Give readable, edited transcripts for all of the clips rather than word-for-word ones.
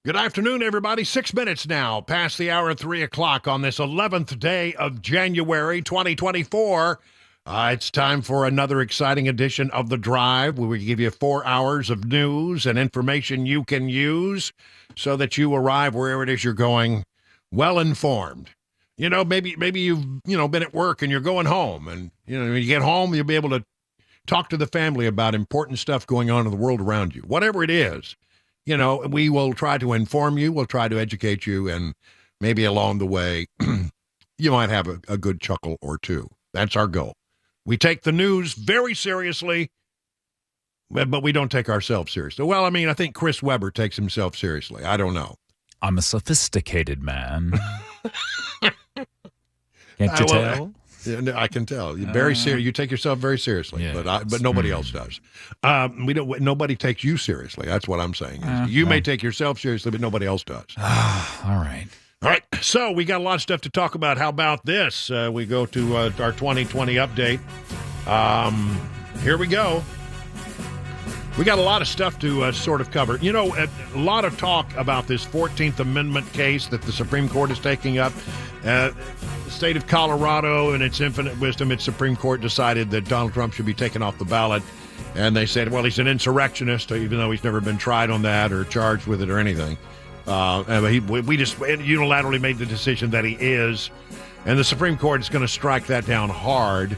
Good afternoon, everybody. 6 minutes now past the hour of 3 o'clock on this 11th day of January 2024. It's time for another exciting edition of The Drive, where we give you 4 hours of news and information you can use so that you arrive wherever it is you're going well informed. Maybe you've, been at work and you're going home, and, when you get home, you'll be able to talk to the family about important stuff going on in the world around you. Whatever it is. We will try to inform you, we'll try to educate you, and maybe along the way, you might have a good chuckle or two. That's our goal. We take the news very seriously, but we don't take ourselves seriously. Well, I think Chris Webber takes himself seriously. I don't know. I'm a sophisticated man. Can't you tell? I can tell. You're very serious. You take yourself very seriously, yes. but nobody else does. Nobody takes you seriously. That's what I'm saying. You may take yourself seriously, but nobody else does. All right. So we got a lot of stuff to talk about. How about this? We go to our 2020 update. Here we go. We got a lot of stuff to sort of cover. A lot of talk about this 14th Amendment case that the Supreme Court is taking up. The state of Colorado, in its infinite wisdom, its Supreme Court decided that Donald Trump should be taken off the ballot. And they said, well, he's an insurrectionist, even though he's never been tried on that or charged with it or anything. We just unilaterally made the decision that he is. And the Supreme Court is going to strike that down hard.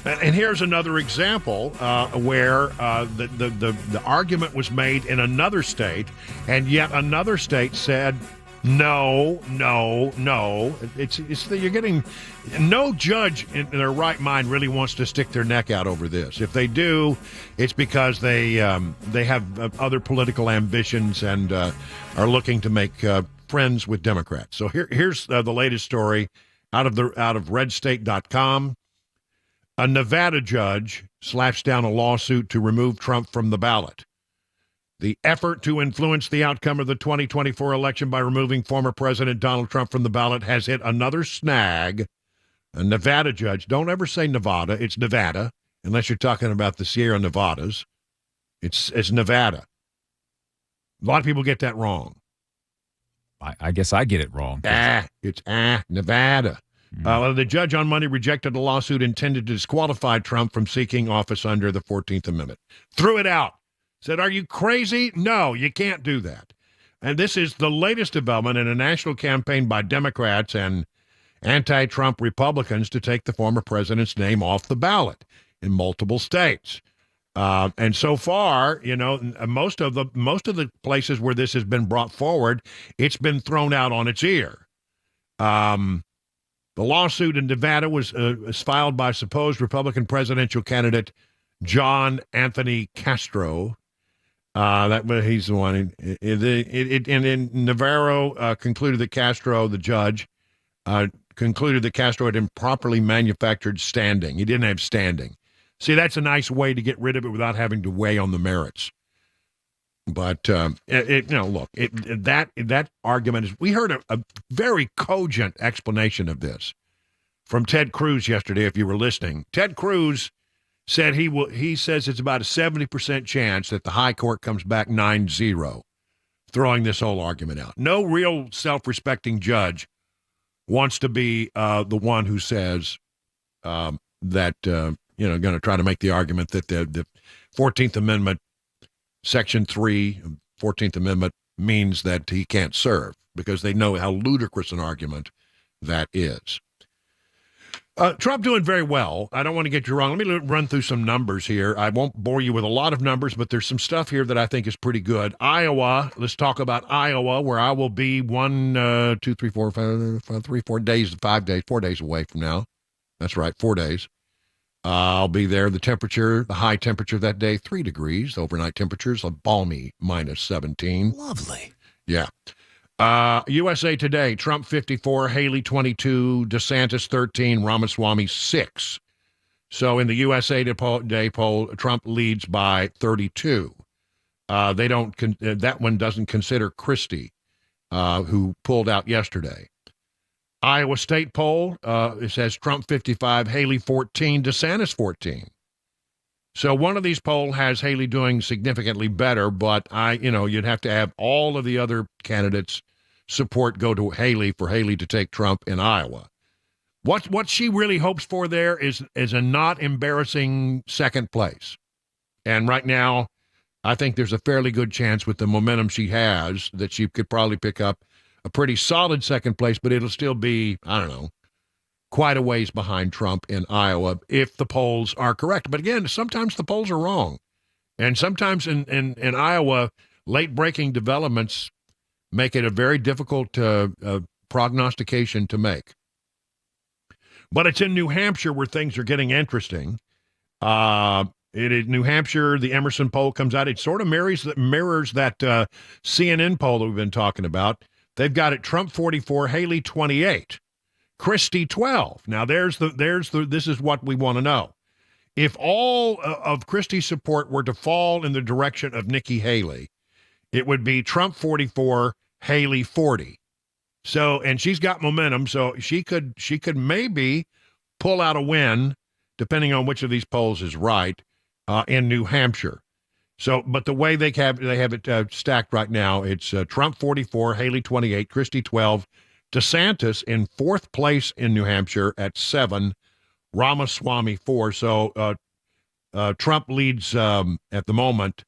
And here's another example where the argument was made in another state, and yet another state said, no. You're getting no judge in their right mind really wants to stick their neck out over this. If they do, it's because they have other political ambitions and are looking to make friends with Democrats. So here's the latest story out of redstate.com. A Nevada judge slaps down a lawsuit to remove Trump from the ballot. The effort to influence the outcome of the 2024 election by removing former President Donald Trump from the ballot has hit another snag. A Nevada judge, don't ever say Nevada, it's Nevada, unless you're talking about the Sierra Nevadas. It's Nevada. A lot of people get that wrong. I guess I get it wrong. It's Nevada. The judge on Monday rejected a lawsuit intended to disqualify Trump from seeking office under the 14th Amendment. Threw it out. Said, are you crazy? No, you can't do that. And this is the latest development in a national campaign by Democrats and anti-Trump Republicans to take the former president's name off the ballot in multiple states. And so far, most of the places where this has been brought forward, it's been thrown out on its ear. The lawsuit in Nevada was filed by supposed Republican presidential candidate John Anthony Castro. He's the one. And Navarro concluded that Castro, the judge, concluded that Castro had improperly manufactured standing. He didn't have standing. See, that's a nice way to get rid of it without having to weigh on the merits. But that argument is. We heard a very cogent explanation of this from Ted Cruz yesterday. If you were listening, Ted Cruz said he says it's about a 70% chance that the high court comes back 9-0, throwing this whole argument out. No real self-respecting judge wants to be the one who says that going to try to make the argument that the 14th Amendment, Section 3, 14th Amendment means that he can't serve, because they know how ludicrous an argument that is. Trump doing very well. I don't want to get you wrong. Let me run through some numbers here. I won't bore you with a lot of numbers, but there's some stuff here that I think is pretty good. Iowa, let's talk about Iowa, where I will be 4 days away from now. That's right, 4 days. I'll be there. The high temperature that day, 3 degrees. Overnight temperatures, a balmy -17. Lovely. Yeah. USA Today, Trump 54, Haley 22, DeSantis 13, Ramaswamy 6. So in the USA Today poll, Trump leads by 32. That one doesn't consider Christie, who pulled out yesterday. Iowa State poll, it says Trump 55, Haley 14, DeSantis 14. So one of these polls has Haley doing significantly better, but you'd have to have all of the other candidates' support go to Haley for Haley to take Trump in Iowa. What she really hopes for there is a not embarrassing second place. And right now, I think there's a fairly good chance with the momentum she has that she could probably pick up a pretty solid second place, but it'll still be, I don't know, quite a ways behind Trump in Iowa if the polls are correct. But again, sometimes the polls are wrong. And sometimes in Iowa, late-breaking developments make it a very difficult prognostication to make. But it's in New Hampshire where things are getting interesting. It is New Hampshire, the Emerson poll comes out. It sort of mirrors that CNN poll that we've been talking about. They've got it Trump 44, Haley 28. Christie 12. Now, this is what we want to know. If all of Christie's support were to fall in the direction of Nikki Haley, it would be Trump 44, Haley 40. So, and she's got momentum, so she could maybe pull out a win, depending on which of these polls is right, in New Hampshire. So, but the way they have it stacked right now, it's Trump 44, Haley 28, Christie 12. DeSantis in fourth place in New Hampshire at 7, Ramaswamy 4. So Trump leads at the moment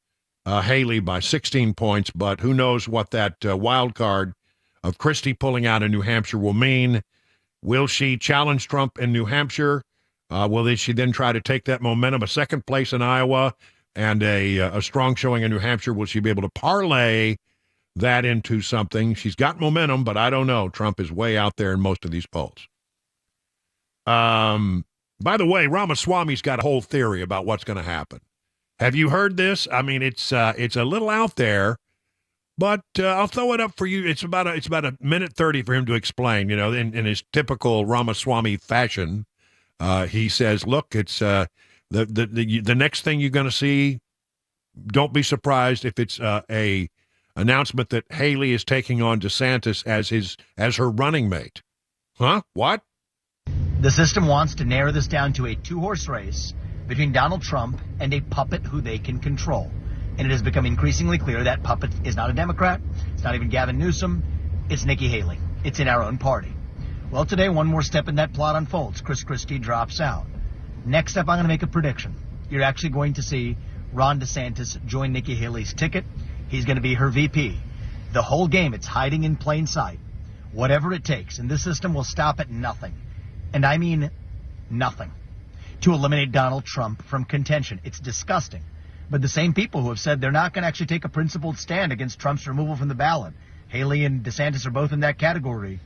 Haley by 16 points, but who knows what that wild card of Christie pulling out in New Hampshire will mean. Will she challenge Trump in New Hampshire? Will she then try to take that momentum, a second place in Iowa and a strong showing in New Hampshire? Will she be able to parlay that into something? She's got momentum, but I don't know. Trump is way out there in most of these polls. By the way, Ramaswamy's got a whole theory about what's going to happen. Have you heard this? I mean, it's a little out there, but I'll throw it up for you. It's about a minute 30 for him to explain. In his typical Ramaswamy fashion, he says, "Look, it's the next thing you're going to see. Don't be surprised if it's a announcement that Haley is taking on DeSantis as her running mate." Huh? What? The system wants to narrow this down to a two-horse race between Donald Trump and a puppet who they can control. And it has become increasingly clear that puppet is not a Democrat. It's not even Gavin Newsom. It's Nikki Haley. It's in our own party. Well, today, one more step in that plot unfolds. Christie drops out. Next up, I'm going to make a prediction. You're actually going to see Ron DeSantis join Nikki Haley's ticket. He's going to be her VP. The whole game, it's hiding in plain sight. Whatever it takes, and this system will stop at nothing. And I mean nothing. To eliminate Donald Trump from contention. It's disgusting. But the same people who have said they're not going to actually take a principled stand against Trump's removal from the ballot. Haley and DeSantis are both in that category.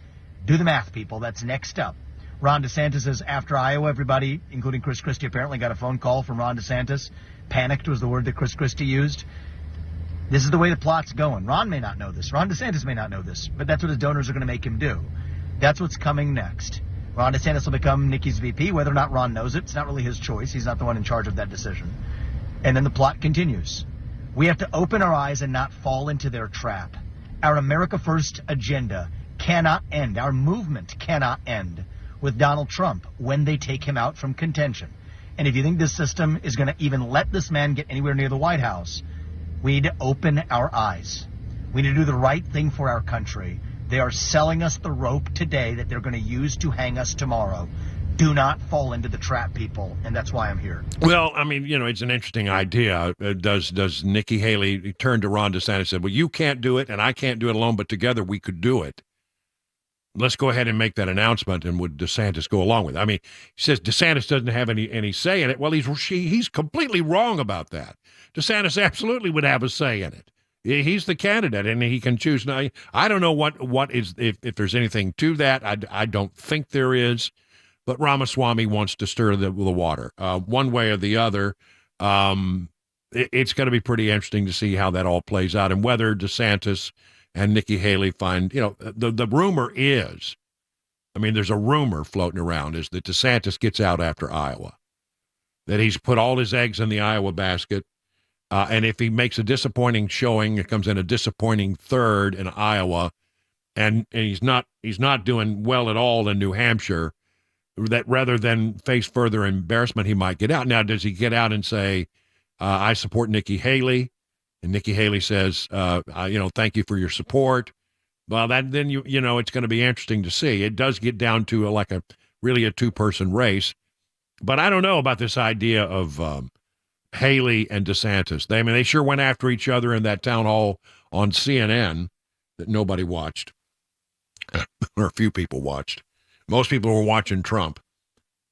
Do the math, people. That's next up. Ron DeSantis says after Iowa, everybody, including Chris Christie, apparently got a phone call from Ron DeSantis. Panicked was the word that Chris Christie used. This is the way the plot's going. Ron may not know this. Ron DeSantis may not know this. But that's what his donors are going to make him do. That's what's coming next. Ron DeSantis will become Nikki's VP. Whether or not Ron knows it, it's not really his choice. He's not the one in charge of that decision. And then the plot continues. We have to open our eyes and not fall into their trap. Our America First agenda cannot end. Our movement cannot end with Donald Trump when they take him out from contention. And if you think this system is going to even let this man get anywhere near the White House, we need to open our eyes. We need to do the right thing for our country. They are selling us the rope today that they're going to use to hang us tomorrow. Do not fall into the trap, people, and that's why I'm here. Well, I mean, it's an interesting idea. Does Nikki Haley turn to Ron DeSantis and say, well, you can't do it, and I can't do it alone, but together we could do it. Let's go ahead and make that announcement, and would DeSantis go along with it? I mean, he says DeSantis doesn't have any say in it. Well, he's completely wrong about that. DeSantis absolutely would have a say in it. He's the candidate, and he can choose. Now, I don't know what is if there's anything to that. I don't think there is, but Ramaswamy wants to stir the water one way or the other. It's going to be pretty interesting to see how that all plays out and whether DeSantis and Nikki Haley find, the rumor is, I mean, there's a rumor floating around is that DeSantis gets out after Iowa, that he's put all his eggs in the Iowa basket. And if he makes a disappointing showing, it comes in a disappointing third in Iowa, and he's not doing well at all in New Hampshire, that rather than face further embarrassment, he might get out. Now, does he get out and say, I support Nikki Haley? And Nikki Haley says, thank you for your support. Well, then it's going to be interesting to see. It does get down to really a two-person race. But I don't know about this idea of Haley and DeSantis. They sure went after each other in that town hall on CNN that nobody watched, or a few people watched. Most people were watching Trump,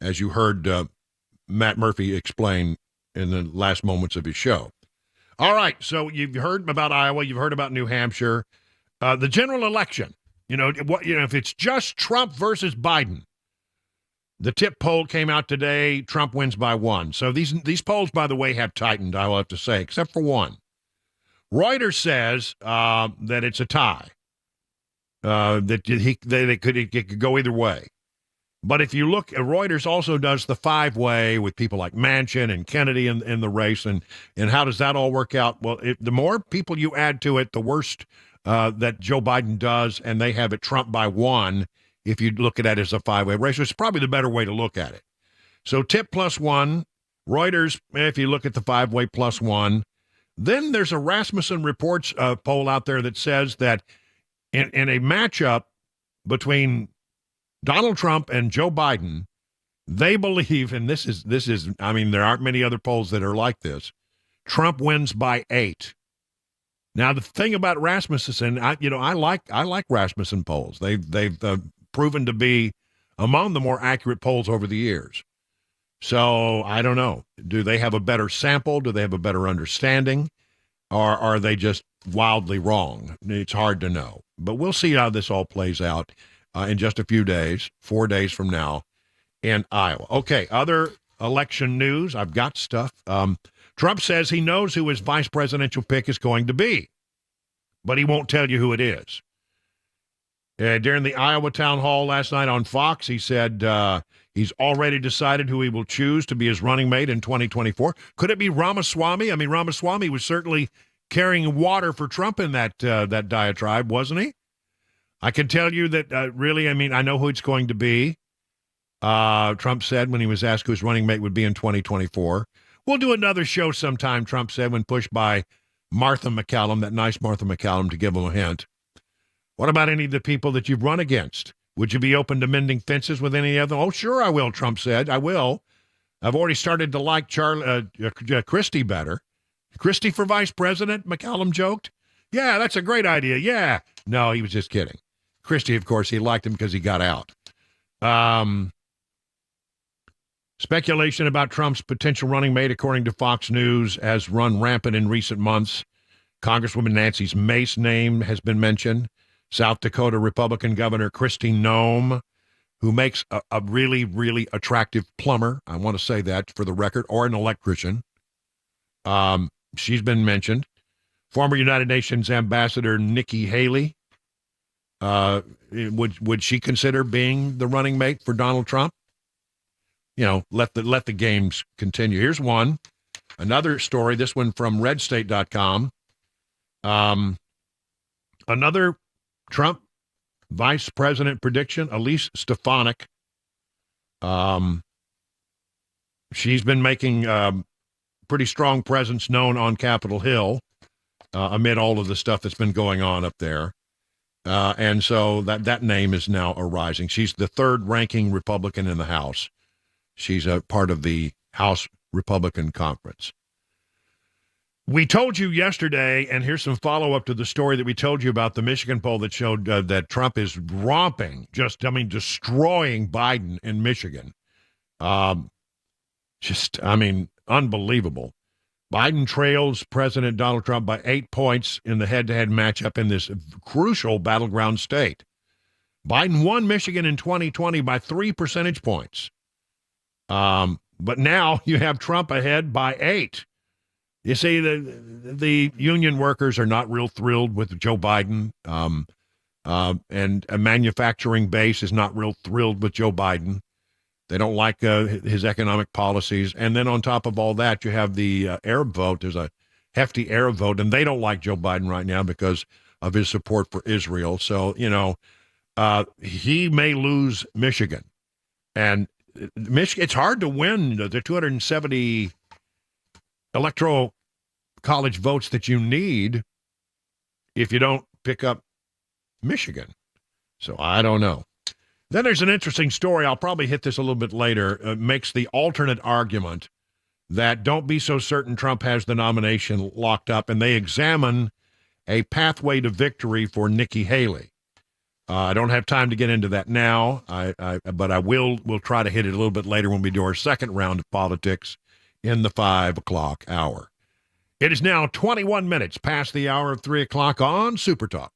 as you heard Matt Murphy explain in the last moments of his show. All right, so you've heard about Iowa, you've heard about New Hampshire, the general election. If it's just Trump versus Biden. The tip poll came out today. Trump wins by 1. So these polls, by the way, have tightened, I will have to say, except for one. Reuters says that it's a tie, that it could go either way. But if you look, Reuters also does the 5-way with people like Manchin and Kennedy in the race. And how does that all work out? Well, the more people you add to it, the worse that Joe Biden does, and they have it Trump by 1 if you look at it as a 5-way race. It's probably the better way to look at it. So tip +1, Reuters, if you look at the 5-way +1. Then there's a Rasmussen Reports poll out there that says that in a matchup between Donald Trump and Joe Biden, they believe, and this is, there aren't many other polls that are like this, Trump wins by 8. Now, the thing about Rasmussen, I like Rasmussen polls. They've proven to be among the more accurate polls over the years. So I don't know. Do they have a better sample? Do they have a better understanding? Or are they just wildly wrong? It's hard to know. But we'll see how this all plays out in just a few days, 4 days from now in Iowa. Okay, other election news. I've got stuff. Trump says he knows who his vice presidential pick is going to be, but he won't tell you who it is. During the Iowa town hall last night on Fox, he said he's already decided who he will choose to be his running mate in 2024. Could it be Ramaswamy? Ramaswamy was certainly carrying water for Trump in that diatribe, wasn't he? I can tell you that I know who it's going to be. Trump said when he was asked who his running mate would be in 2024. We'll do another show sometime, Trump said, when pushed by Martha McCallum, that nice Martha McCallum, to give him a hint. What about any of the people that you've run against? Would you be open to mending fences with any of them? Oh, sure I will, Trump said. I will. I've already started to like Christie better. Christie for vice president, McCallum joked. Yeah, that's a great idea. Yeah. No, he was just kidding. Christie, of course, he liked him because he got out. Speculation about Trump's potential running mate, according to Fox News, has run rampant in recent months. Congresswoman Nancy Mace's name has been mentioned. South Dakota Republican Governor Christie Noem, who makes a really, really attractive plumber. I want to say that for the record, or an electrician. She's been mentioned. Former United Nations Ambassador Nikki Haley. Would she consider being the running mate for Donald Trump? Let the games continue. Here's one. Another story, this one from redstate.com. Another Trump vice president prediction, Elise Stefanik. She's been making pretty strong presence known on Capitol Hill amid all of the stuff that's been going on up there. And so that name is now arising. She's the third-ranking Republican in the House. She's a part of the House Republican Conference. We told you yesterday, and here's some follow-up to the story that we told you about the Michigan poll that showed that Trump is romping, destroying Biden in Michigan. Unbelievable. Biden trails President Donald Trump by 8 points in the head-to-head matchup in this crucial battleground state. Biden won Michigan in 2020 by 3 percentage points. But now you have Trump ahead by 8. You see, the union workers are not real thrilled with Joe Biden, and a manufacturing base is not real thrilled with Joe Biden. They don't like his economic policies. And then on top of all that, you have the Arab vote. There's a hefty Arab vote, and they don't like Joe Biden right now because of his support for Israel. So, he may lose Michigan. And Michigan, it's hard to win the 270 electoral college votes that you need if you don't pick up Michigan. So I don't know. Then there's an interesting story. I'll probably hit this a little bit later. Makes the alternate argument that don't be so certain Trump has the nomination locked up, and they examine a pathway to victory for Nikki Haley. I don't have time to get into that now, but I will try to hit it a little bit later when we do our second round of politics in the 5 o'clock hour. It is now 21 minutes past the hour of 3 o'clock on Super Talk.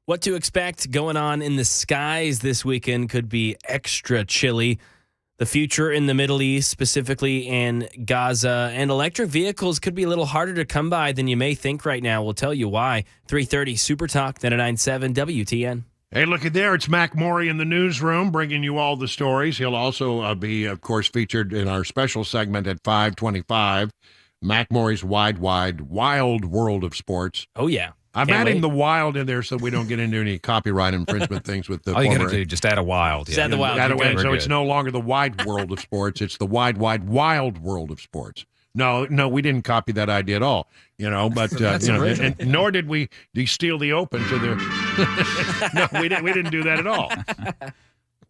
What to expect going on in the skies this weekend could be extra chilly. the future in the Middle East, specifically in Gaza, and electric vehicles could be a little harder to come by than you may think right now. We'll tell you why. 3:30 Super Talk 99.7 WTN. Hey, looky there. It's Mac Morey in the newsroom bringing you all the stories. He'll also be, of course, featured in our special segment at 5:25. Mac Morey's Wild World of Sports. Oh, yeah. I'm Can't adding wait. the wild in there so we don't get into any copyright infringement things with the All you got former- to do, just add a wild. Just add the wild. That You're way, good. so We're it's good. no longer the wide world of sports. It's the wild world of sports. No, we didn't copy that idea at all. But and nor did we steal the Open to the. No, we didn't do that at all.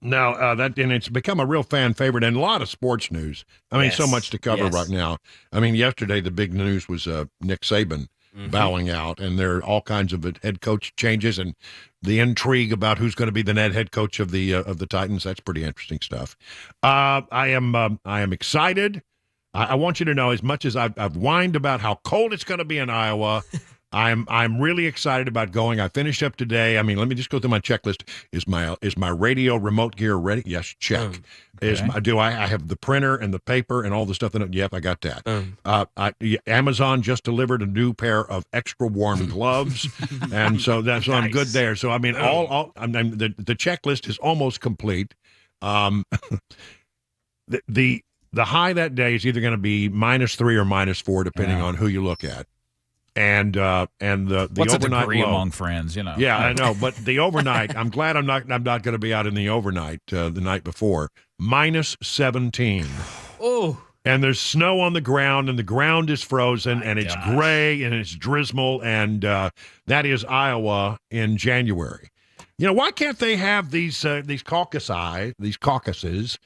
No, and it's become a real fan favorite and a lot of sports news. I mean, so Yes. much to cover Yes. right now. I mean, yesterday the big news was Nick Saban bowing out, and there are all kinds of head coach changes and the intrigue about who's going to be the net head coach of the Titans. That's pretty interesting stuff. I am excited. I want you to know, as much as I've whined about how cold it's going to be in Iowa, I'm really excited about going. I finished up today. I mean, let me just go through my checklist. Is my radio remote gear ready? Yes, check. I have the printer and the paper and all the stuff that? Yep, I got that. Amazon just delivered a new pair of extra warm gloves, and so I'm good there. So I mean, the checklist is almost complete. The high that day is either going to be -3 or -4, depending on who you look at. And the What's a overnight degree low. among friends, Yeah, I know. But the overnight, I'm glad I'm not going to be out in the overnight the night before. -17. Oh, And there's snow on the ground, and the ground is frozen, and it's gray, and it's drizzle, and that is Iowa in January. Why can't they have these caucuses?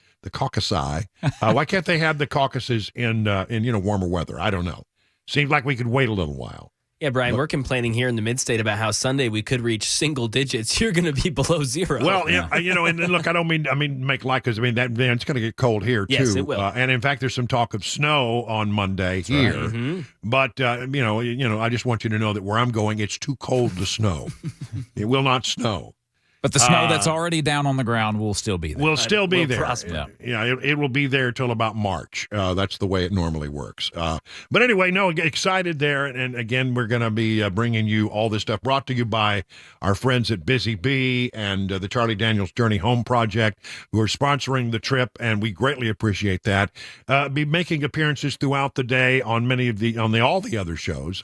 Why can't they have the caucuses in warmer weather? I don't know. Seems like we could wait a little while. yeah, Brian, we're complaining here in the mid-state about how Sunday we could reach single digits. You're going to be below zero. Well, and look, I mean make light, because it's going to get cold here too. Yes, it will. And in fact, there's some talk of snow on Monday here. Right. Mm-hmm. But I just want you to know that where I'm going, it's too cold to snow. It will not snow. But the snow that's already down on the ground will still be there. Will still be Will there. prosper. Yeah, it will be there till about March. That's the way it normally works. But anyway, excited there. And again, we're going to be bringing you all this stuff brought to you by our friends at Busy Bee and the Charlie Daniels Journey Home Project, who are sponsoring the trip, and we greatly appreciate that. Be making appearances throughout the day on all the other shows.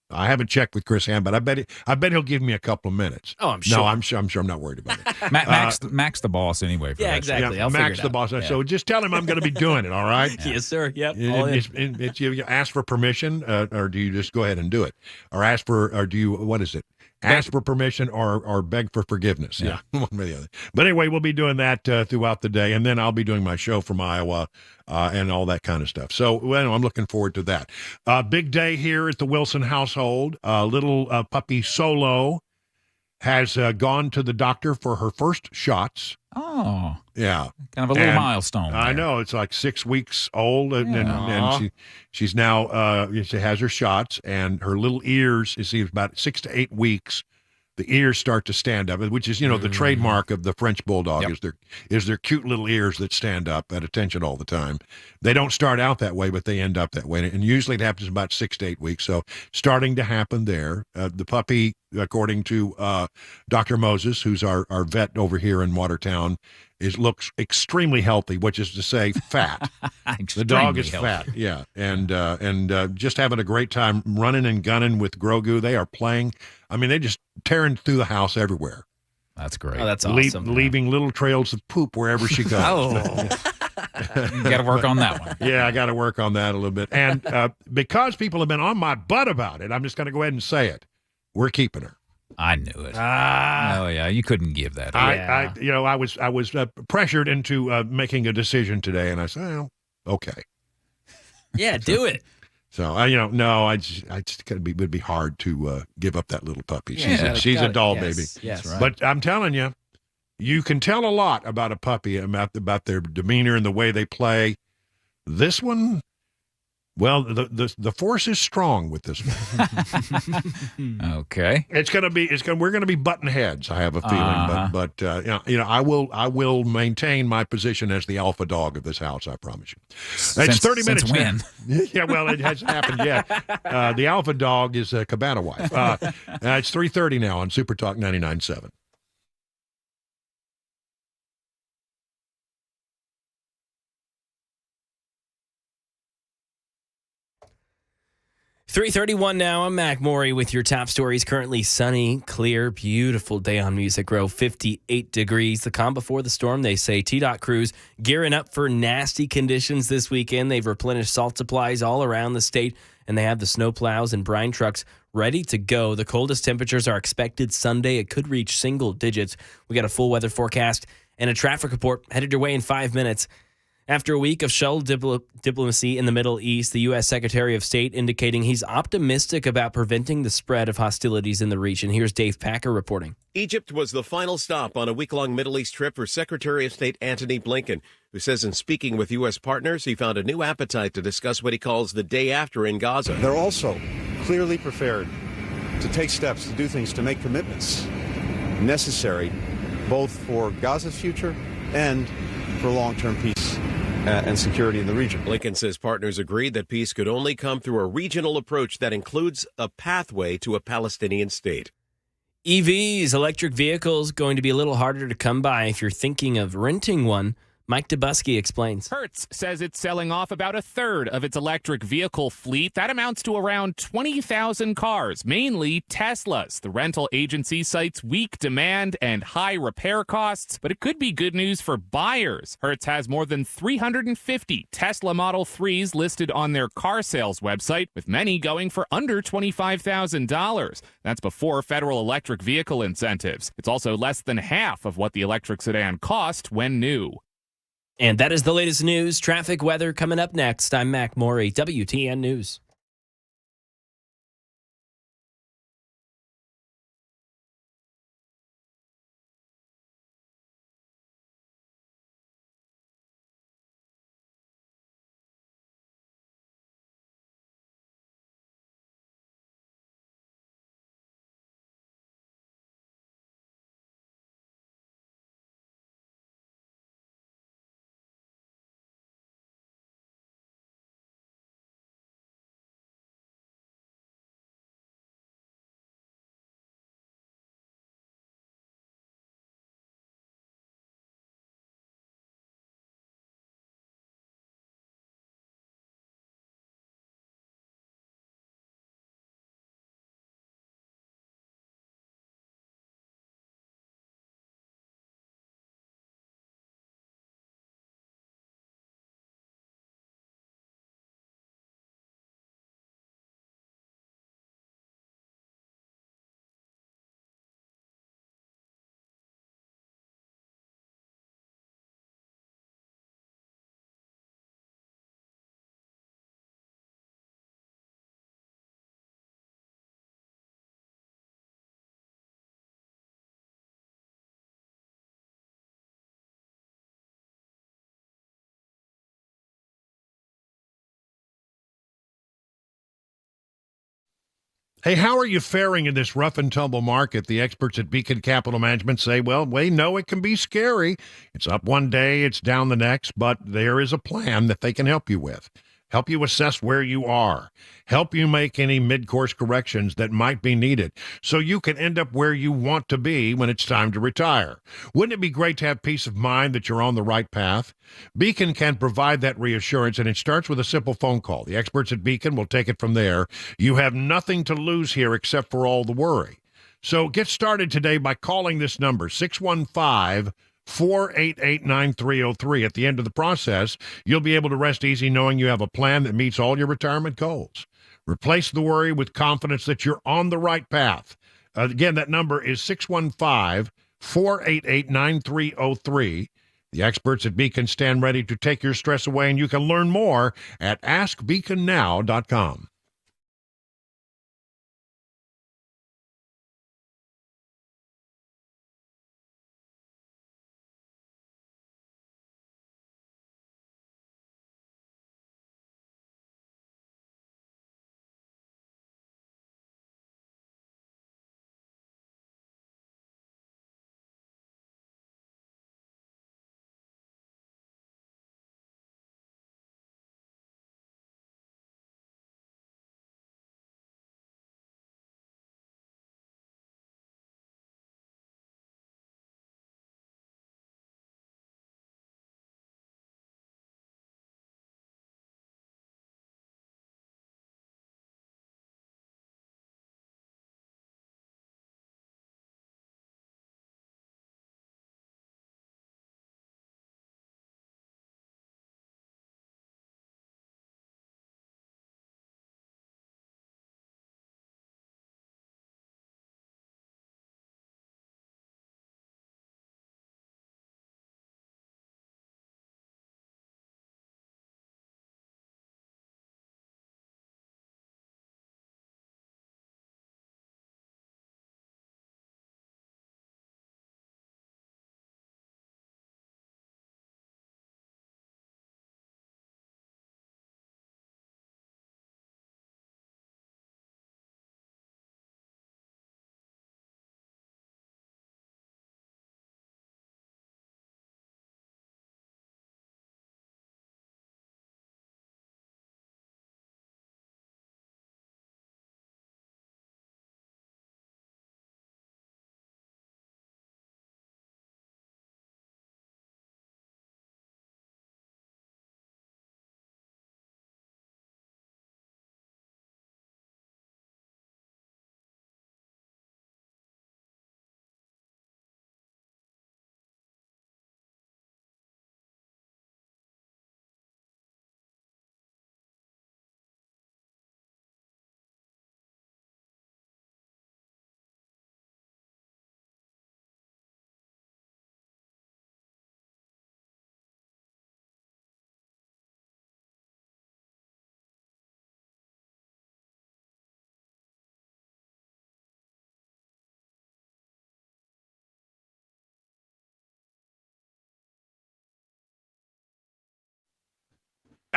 I haven't checked with Chris Ham, but I bet he'll give me a couple of minutes. Oh, I'm sure. No, I'm sure I'm not worried about it. Mac's the boss anyway. For Yeah, that exactly. Yeah, I'll Max figure it the out. boss. So just tell him I'm going to be doing it. All right. Yes, sir. Yep. All in. You ask for permission, or do you just go ahead and do it, or do you? What is it? Ask for permission or beg for forgiveness. Yeah, one or the other. But anyway, we'll be doing that throughout the day, and then I'll be doing my show from Iowa and all that kind of stuff. So I'm looking forward to that. Big day here at the Wilson household. Little puppy Solo has gone to the doctor for her first shots. Oh, Yeah. kind of a little And milestone. I there. know, it's like 6 weeks old, and she's now she has her shots, and her little ears. You see, about 6 to 8 weeks, the ears start to stand up, which is the trademark of the French bulldog. Yep. is their cute little ears that stand up at attention all the time. They don't start out that way, but they end up that way, and usually it happens about 6 to 8 weeks. So starting to happen there. The puppy, according to Dr. Moses, who's our vet over here in Watertown, looks extremely healthy, which is to say fat. The dog is Extremely healthy. fat, yeah, and just having a great time running and gunning with Grogu. They are playing. I mean, they just tearing through the house everywhere, That's great. Oh, that's awesome. leaving little trails of poop wherever she goes. You got to work on that one. Yeah, I got to work on that a little bit. And because people have been on my butt about it, I'm just going to go ahead and say it. We're keeping her. I knew it. Oh yeah, you couldn't give that. up. I was pressured into making a decision today, and I said, well, okay. Yeah, do it. So I just it would be hard to give up that little puppy. She's a doll baby. Yes. Right. But I'm telling you, you can tell a lot about a puppy, about their demeanor and the way they play. This one, Well, the force is strong with this one. Okay. We're gonna be button heads. I have a feeling, but I will maintain my position as the alpha dog of this house. I promise you. It's 30 minutes. Since when? Yeah, well, it hasn't happened yet. The alpha dog is a Cabana wife. It's 3:30 now on Super Talk 99.7. 3:31 now. I'm Mac Maury with your top stories. Currently sunny, clear, beautiful day on Music Row. 58 degrees. The calm before the storm, they say. T-Dot crews gearing up for nasty conditions this weekend. They've replenished salt supplies all around the state, and they have the snow plows and brine trucks ready to go. The coldest temperatures are expected Sunday. It could reach single digits. We got a full weather forecast and a traffic report headed your way in 5 minutes. After a week of shuttle diplomacy in the Middle East, the U.S. Secretary of State indicating he's optimistic about preventing the spread of hostilities in the region. Here's Dave Packer reporting. Egypt was the final stop on a week-long Middle East trip for Secretary of State Antony Blinken, who says in speaking with U.S. partners, he found a new appetite to discuss what he calls the day after in Gaza. They're also clearly prepared to take steps to do things to make commitments necessary both for Gaza's future and for long-term peace and security in the region. Blinken says partners agreed that peace could only come through a regional approach that includes a pathway to a Palestinian state. EVs, electric vehicles, going to be a little harder to come by if you're thinking of renting one. Mike Dubusky explains. Hertz says it's selling off about a third of its electric vehicle fleet. That amounts to around 20,000 cars, mainly Teslas. The rental agency cites weak demand and high repair costs, but it could be good news for buyers. Hertz has more than 350 Tesla Model 3s listed on their car sales website, with many going for under $25,000. That's before federal electric vehicle incentives. It's also less than half of what the electric sedan cost when new. And that is the latest news. Traffic, weather coming up next. I'm Mac Maury, WTN News. Hey, how are you faring in this rough and tumble market? The experts at Beacon Capital Management say, well, we know it can be scary. It's up one day, it's down the next, but there is a plan that they can help you with. Help you assess where you are, help you make any mid-course corrections that might be needed so you can end up where you want to be when it's time to retire. Wouldn't it be great to have peace of mind that you're on the right path? Beacon can provide that reassurance, and it starts with a simple phone call. The experts at Beacon will take it from there. You have nothing to lose here except for all the worry. So get started today by calling this number, 615-488-9303. At the end of the process, you'll be able to rest easy knowing you have a plan that meets all your retirement goals. Replace the worry with confidence that you're on the right path. Again, that number is 615-488-9303. The experts at Beacon stand ready to take your stress away, and you can learn more at askbeaconnow.com.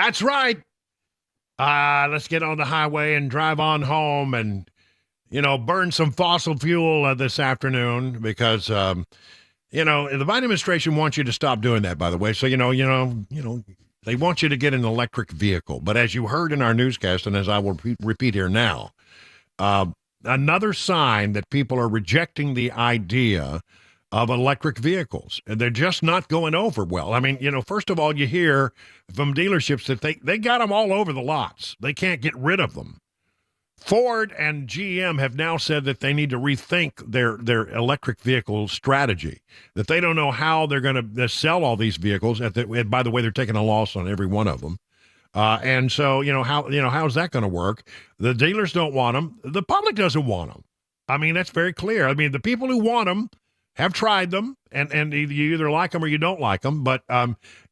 That's right. Let's get on the highway and drive on home and, burn some fossil fuel this afternoon because, the Biden administration wants you to stop doing that, by the way. So, they want you to get an electric vehicle. But as you heard in our newscast, and as I will repeat here now, another sign that people are rejecting the idea of electric vehicles. And they're just not going over well. I mean, first of all, you hear from dealerships that they got them all over the lots. They can't get rid of them. Ford and GM have now said that they need to rethink their electric vehicle strategy, that they don't know how they're going to sell all these vehicles. And by the way, they're taking a loss on every one of them. And so, how's that going to work? The dealers don't want them. The public doesn't want them. I mean, that's very clear. I mean, the people who want them have tried them, and you either like them or you don't like them. But,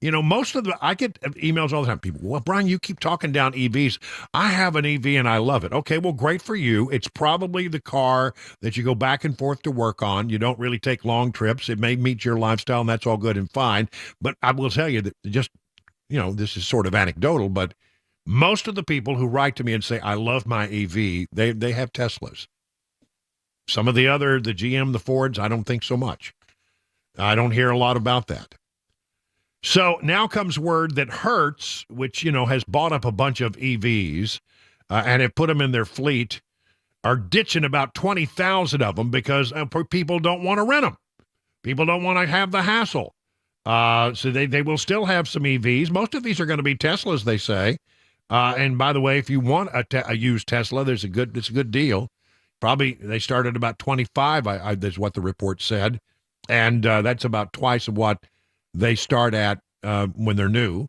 most of I get emails all the time. People, well, Brian, you keep talking down EVs. I have an EV and I love it. Okay, well, great for you. It's probably the car that you go back and forth to work on. You don't really take long trips. It may meet your lifestyle, and that's all good and fine. But I will tell you that this is sort of anecdotal, but most of the people who write to me and say, I love my EV, they have Teslas. Some of the GM, the Fords, I don't think so much. I don't hear a lot about that. So now comes word that Hertz, which, has bought up a bunch of EVs and have put them in their fleet, are ditching about 20,000 of them because people don't want to rent them. People don't want to have the hassle. So they will still have some EVs. Most of these are going to be Teslas, they say. And by the way, if you want a used Tesla, it's a good deal. Probably they start at about 25, that's what the report said. And that's about twice of what they start at when they're new.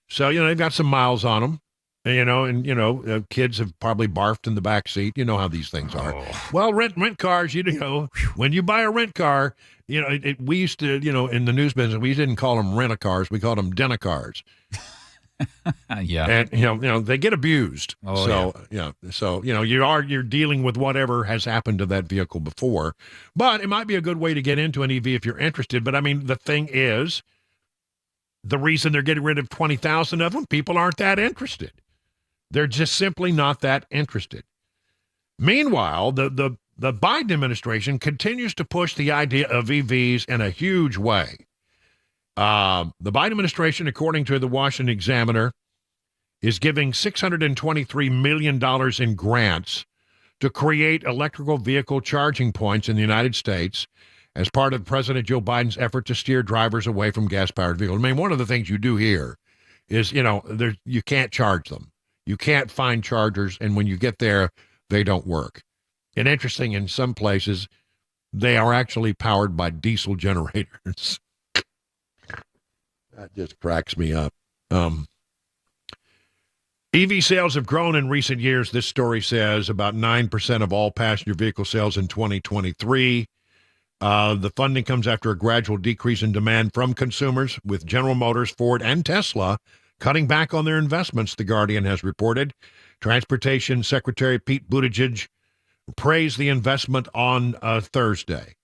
So, they've got some miles on them. And, kids have probably barfed in the back seat. You know how these things are. Oh. Well, rent cars, when you buy a rent car, we used to, in the news business, we didn't call them rent-a-cars. We called them den-a-cars. Yeah. And, they get abused. Oh, so, yeah. So, you're dealing with whatever has happened to that vehicle before. But it might be a good way to get into an EV if you're interested. But, I mean, the thing is, the reason they're getting rid of 20,000 of them, people aren't that interested. They're just simply not that interested. Meanwhile, the Biden administration continues to push the idea of EVs in a huge way. The Biden administration, according to the Washington Examiner, is giving $623 million in grants to create electrical vehicle charging points in the United States as part of President Joe Biden's effort to steer drivers away from gas-powered vehicles. I mean, one of the things you do here is, you can't charge them. You can't find chargers, and when you get there, they don't work. And interesting, in some places, they are actually powered by diesel generators. That just cracks me up. EV sales have grown in recent years. This story says about 9% of all passenger vehicle sales in 2023. The funding comes after a gradual decrease in demand from consumers, with General Motors, Ford, and Tesla cutting back on their investments, The Guardian has reported. Transportation Secretary Pete Buttigieg praised the investment on Thursday.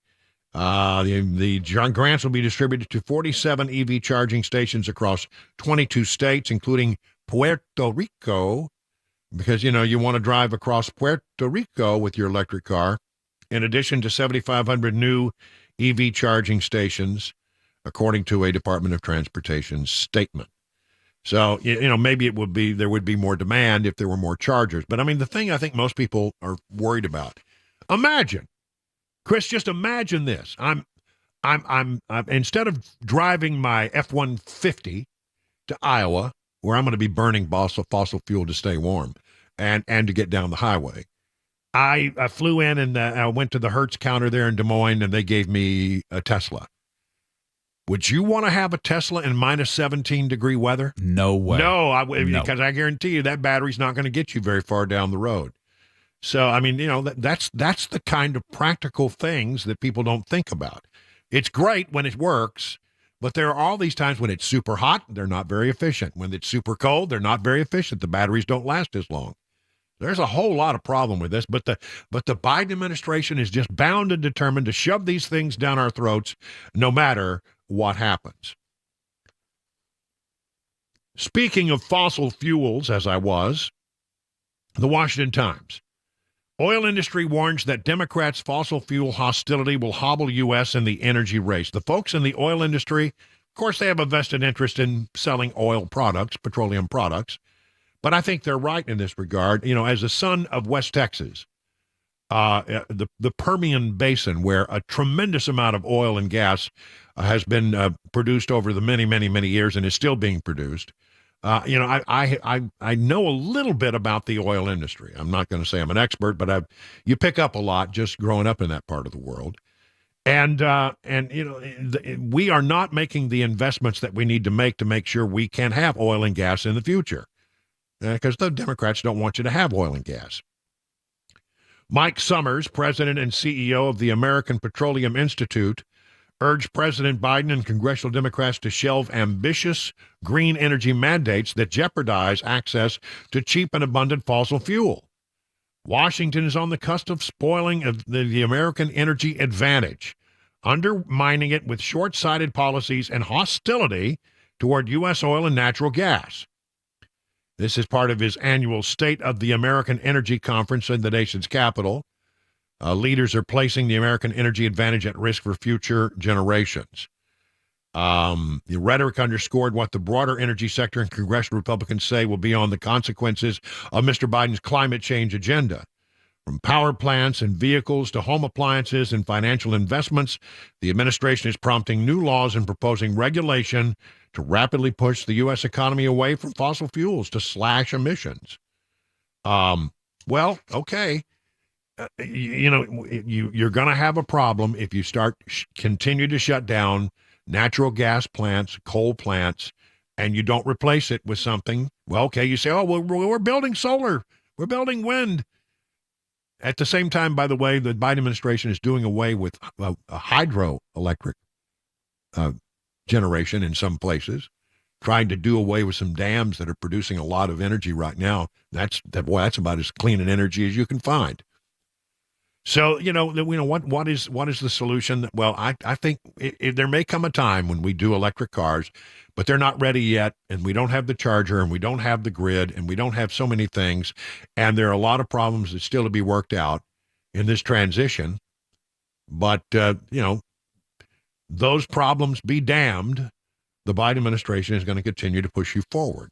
The grants will be distributed to 47 EV charging stations across 22 states, including Puerto Rico, because, you want to drive across Puerto Rico with your electric car, in addition to 7,500 new EV charging stations, according to a Department of Transportation statement. So, maybe there would be more demand if there were more chargers. But I mean, the thing I think most people are worried about, imagine, Chris, just imagine this. I'm instead of driving my F-150 to Iowa, where I'm going to be burning fossil fuel to stay warm and to get down the highway, I flew in and I went to the Hertz counter there in Des Moines, and they gave me a Tesla. Would you want to have a Tesla in minus 17-degree weather? No way. No, because I guarantee you that battery's not going to get you very far down the road. So, I mean, that's the kind of practical things that people don't think about. It's great when it works, but there are all these times when it's super hot, they're not very efficient. When it's super cold, they're not very efficient. The batteries don't last as long. There's a whole lot of problem with this, but the Biden administration is just bound and determined to shove these things down our throats no matter what happens. Speaking of fossil fuels, as I was, the Washington Times. Oil industry warns that Democrats' fossil fuel hostility will hobble U.S. in the energy race. The folks in the oil industry, of course, they have a vested interest in selling oil products, petroleum products, but I think they're right in this regard. You know, as a son of West Texas, the Permian Basin, where a tremendous amount of oil and gas has been produced over the many, many, many years and is still being produced. You know, I know a little bit about the oil industry. I'm not going to say I'm an expert, but you pick up a lot just growing up in that part of the world. And you know, we are not making the investments that we need to make sure we can have oil and gas in the future, because the Democrats don't want you to have oil and gas. Mike Summers, president and CEO of the American Petroleum Institute, urged President Biden and congressional Democrats to shelve ambitious green energy mandates that jeopardize access to cheap and abundant fossil fuel. Washington is on the cusp of spoiling the American energy advantage, undermining it with short-sighted policies and hostility toward U.S. oil and natural gas. This is part of his annual State of the American Energy Conference in the nation's capital. Leaders are placing the American energy advantage at risk for future generations. The rhetoric underscored what the broader energy sector and congressional Republicans say will be on the consequences of Mr. Biden's climate change agenda. From power plants and vehicles to home appliances and financial investments, the administration is prompting new laws and proposing regulation to rapidly push the U.S. economy away from fossil fuels to slash emissions. Well, okay. You know, you're going to have a problem if you continue to shut down natural gas plants, coal plants, and you don't replace it with something. Well, okay, you say, oh, well, we're building solar, we're building wind. At the same time, by the way, the Biden administration is doing away with a hydroelectric generation in some places, trying to do away with some dams that are producing a lot of energy right now. That's about as clean an energy as you can find. So, what is the solution? Well, I think there may come a time when we do electric cars, but they're not ready yet, and we don't have the charger, and we don't have the grid, and we don't have so many things, and there are a lot of problems that still to be worked out in this transition. But, those problems be damned, the Biden administration is going to continue to push you forward.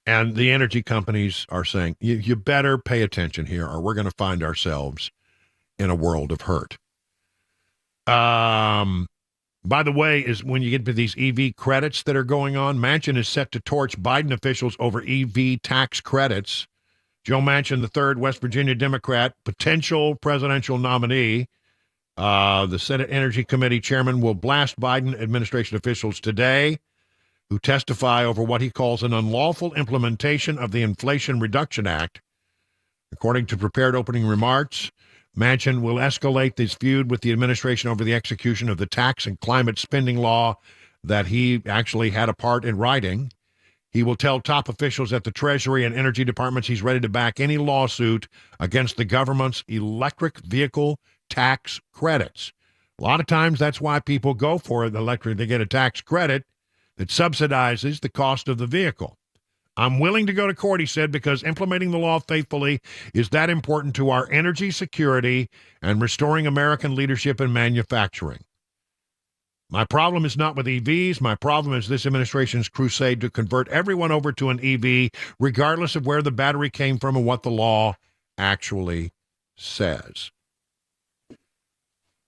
And the energy companies are saying, you better pay attention here, or we're going to find ourselves in a world of hurt. By the way, is when you get to these EV credits that are going on, Manchin is set to torch Biden officials over EV tax credits. Joe Manchin III, West Virginia Democrat, potential presidential nominee. The Senate Energy Committee chairman will blast Biden administration officials today who testify over what he calls an unlawful implementation of the Inflation Reduction Act. According to prepared opening remarks, Manchin will escalate this feud with the administration over the execution of the tax and climate spending law that he actually had a part in writing. He will tell top officials at the Treasury and Energy departments he's ready to back any lawsuit against the government's electric vehicle tax credits. A lot of times that's why people go for the electric. They get a tax credit that subsidizes the cost of the vehicle. I'm willing to go to court, he said, because implementing the law faithfully is that important to our energy security and restoring American leadership in manufacturing. My problem is not with EVs. My problem is this administration's crusade to convert everyone over to an EV, regardless of where the battery came from and what the law actually says.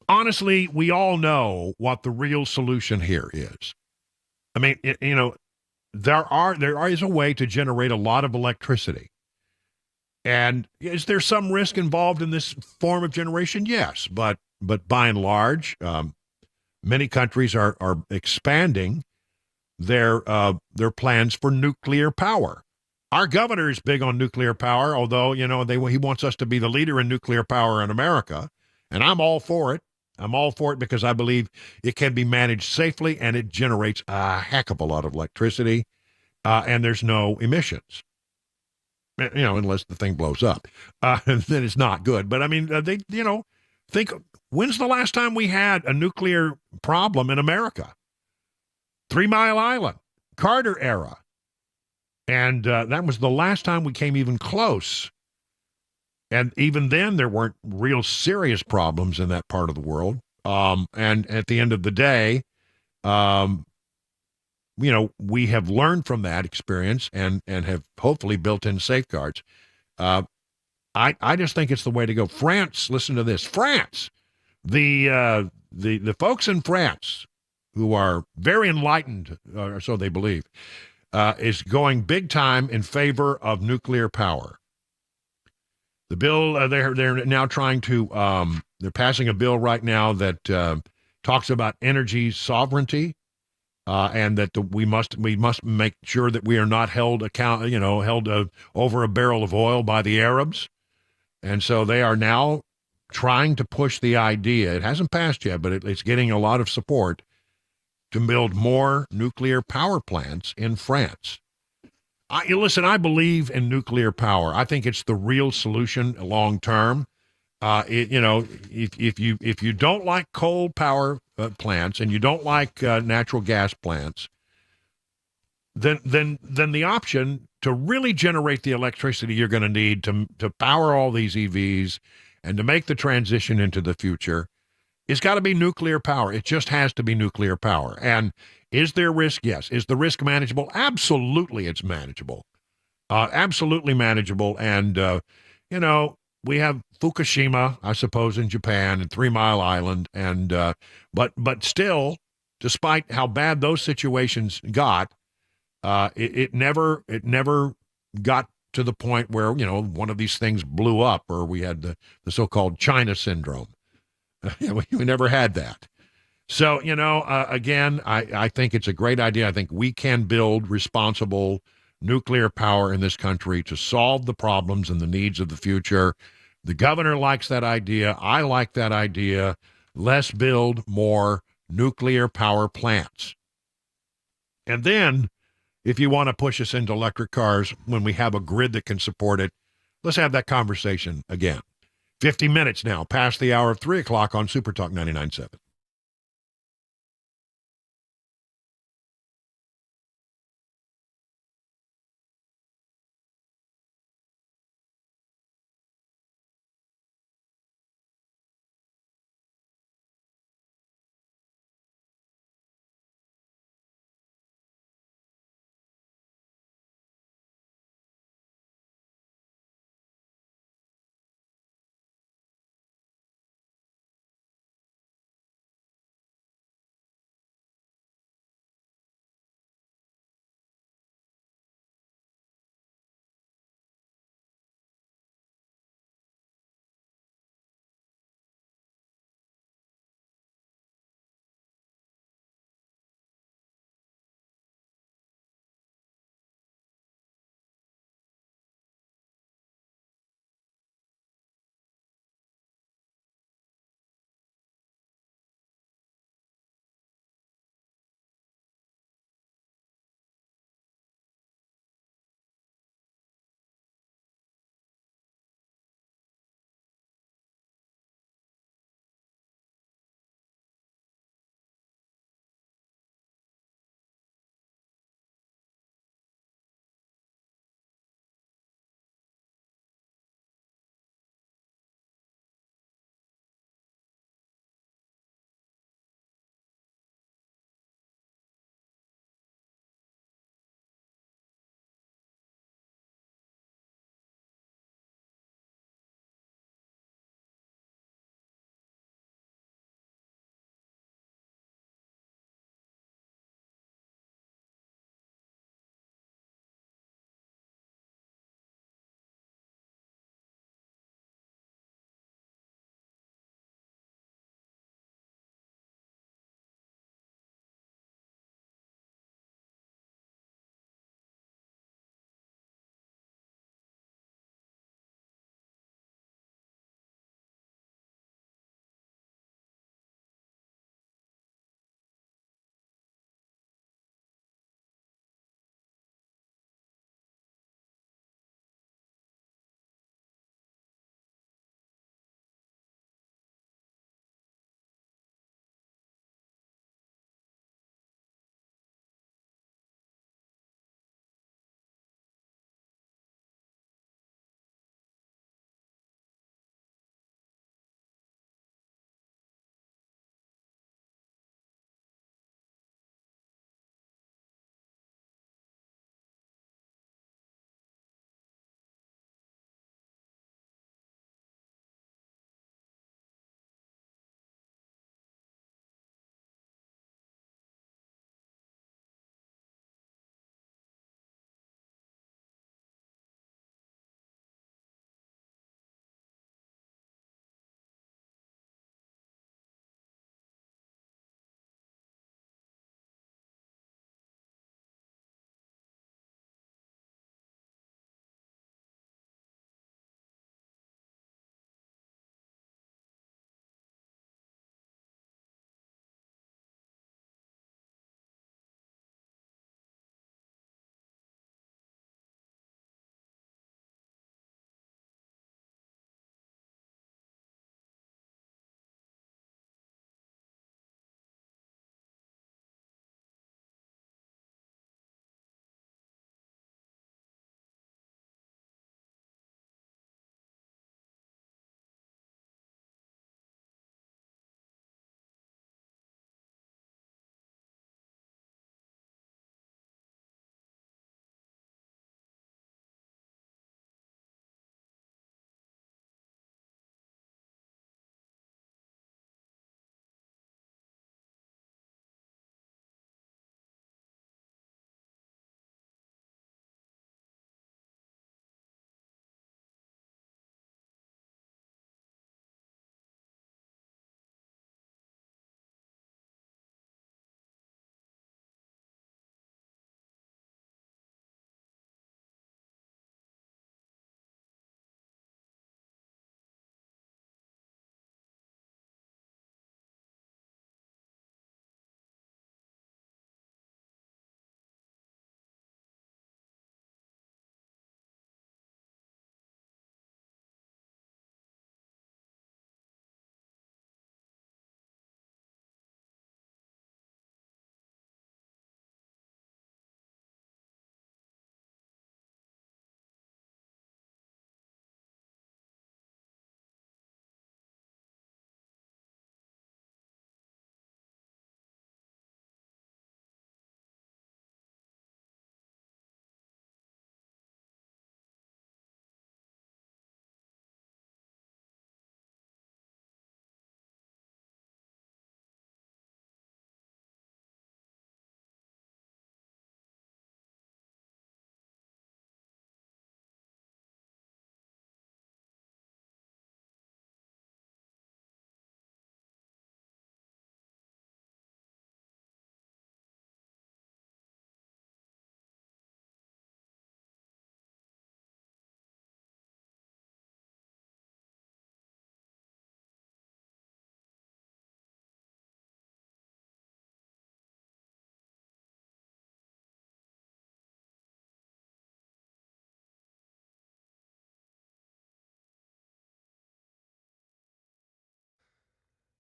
Honestly, we all know what the real solution here is. I mean, there is a way to generate a lot of electricity. And is there some risk involved in this form of generation? Yes, but by and large, many countries are expanding their plans for nuclear power. Our governor is big on nuclear power, although he wants us to be the leader in nuclear power in America, and I'm all for it. I'm all for it because I believe it can be managed safely and it generates a heck of a lot of electricity, and there's no emissions. Unless the thing blows up, then it's not good. But I mean, think, when's the last time we had a nuclear problem in America? 3 Mile Island. Carter era. And that was the last time we came even close. And even then, there weren't real serious problems in that part of the world. And at the end of the day, we have learned from that experience and have hopefully built in safeguards. I just think it's the way to go. France, listen to this. France, the folks in France who are very enlightened, or so they believe, is going big time in favor of nuclear power. The bill, they're now trying to, they're passing a bill right now that talks about energy sovereignty, and that we must make sure that we are not held over a barrel of oil by the Arabs. And so they are now trying to push the idea. It hasn't passed yet, but it's getting a lot of support to build more nuclear power plants in France. Listen, I believe in nuclear power. I think it's the real solution long term. If you don't like coal power plants and you don't like natural gas plants, then the option to really generate the electricity you're going to need to power all these EVs and to make the transition into the future, it's got to be nuclear power. It just has to be nuclear power. And is there risk? Yes. Is the risk manageable? Absolutely, it's manageable. Absolutely manageable. And, we have Fukushima, I suppose, in Japan and 3 Mile Island. And but still, despite how bad those situations got, it never got to the point where, one of these things blew up or we had the so-called China syndrome. We never had that. So, again, I think it's a great idea. I think we can build responsible nuclear power in this country to solve the problems and the needs of the future. The governor likes that idea. I like that idea. Let's build more nuclear power plants. And then, if you want to push us into electric cars when we have a grid that can support it, let's have that conversation again. 50 minutes now, past the hour of 3 o'clock on Super Talk 99.7.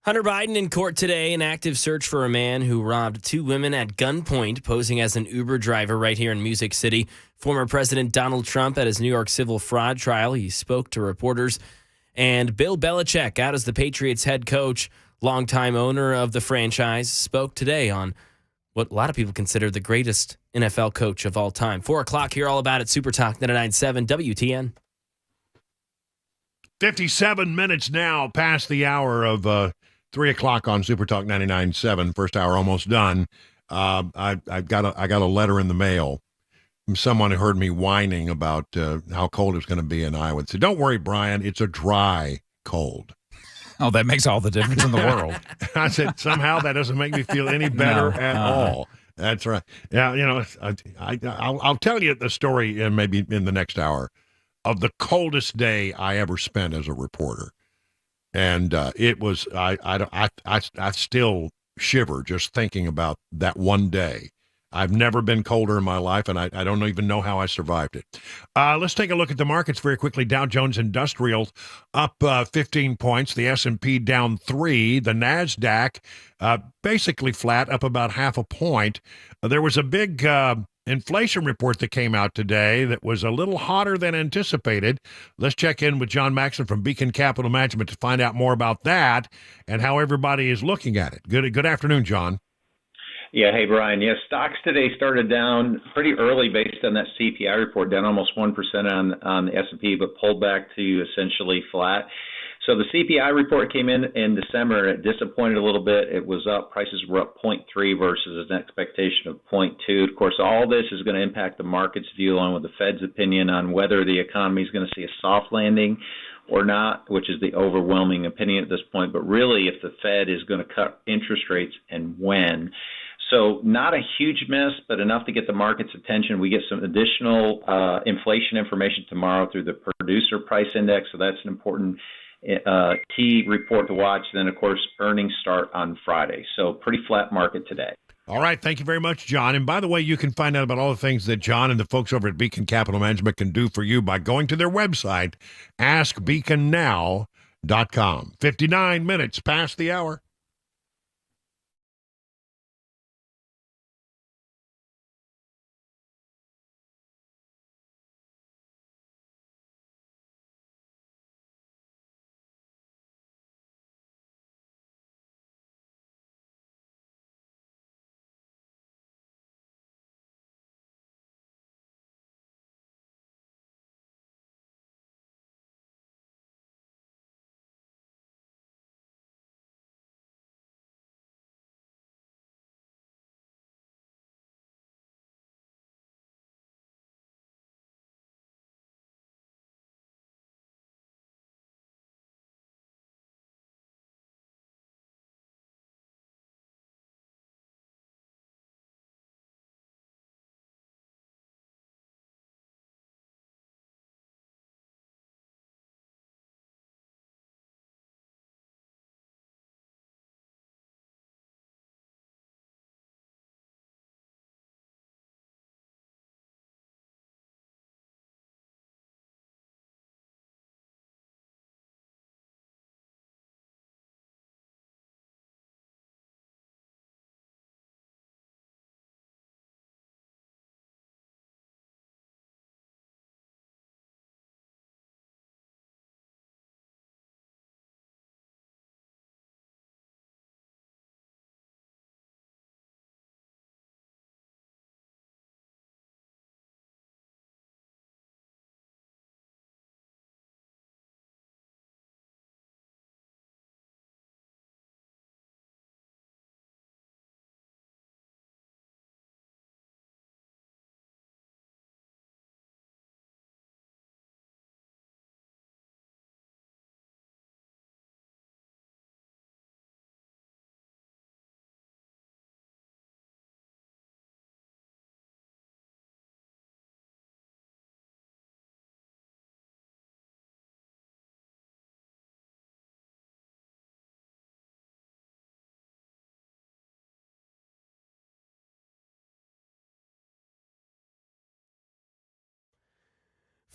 Hunter Biden in court today, an active search for a man who robbed 2 women at gunpoint, posing as an Uber driver right here in Music City. Former President Donald Trump at his New York civil fraud trial, he spoke to reporters. And Bill Belichick, out as the Patriots head coach, longtime owner of the franchise, spoke today on what a lot of people consider the greatest NFL coach of all time. 4 o'clock here, all about it. Super Talk 99.7 WTN. 57 minutes now past the hour of 3 o'clock on Super Talk 99.7. First hour almost done. I got a letter in the mail from someone who heard me whining about how cold it's going to be in Iowa. Said, "Don't worry, Brian. It's a dry cold." Oh, that makes all the difference in the world. I said, somehow that doesn't make me feel any better at all. That's right. Yeah, I'll tell you the story maybe in the next hour of the coldest day I ever spent as a reporter. And it was, I still shiver just thinking about that one day. I've never been colder in my life, and I don't even know how I survived it. Let's take a look at the markets very quickly. Dow Jones Industrial up 15 points. The S&P down 3. The NASDAQ basically flat, up about half a point. There was a big inflation report that came out today that was a little hotter than anticipated. Let's check in with John Maxson from Beacon Capital Management to find out more about that and how everybody is looking at it. Good afternoon, John. Yeah, hey, Brian. Yeah, stocks today started down pretty early based on that CPI report, down almost 1% on the S&P, but pulled back to essentially flat. So the CPI report came in December, and it disappointed a little bit. It was up. Prices were up 0.3 versus an expectation of 0.2. Of course, all this is going to impact the market's view along with the Fed's opinion on whether the economy is going to see a soft landing or not, which is the overwhelming opinion at this point. But really, if the Fed is going to cut interest rates and when. So not a huge miss, but enough to get the market's attention. We get some additional inflation information tomorrow through the producer price index, so that's an important key report to watch. Then, of course, earnings start on Friday. So pretty flat market today. All right. Thank you very much, John. And by the way, you can find out about all the things that John and the folks over at Beacon Capital Management can do for you by going to their website, askbeaconnow.com. 59 minutes past the hour.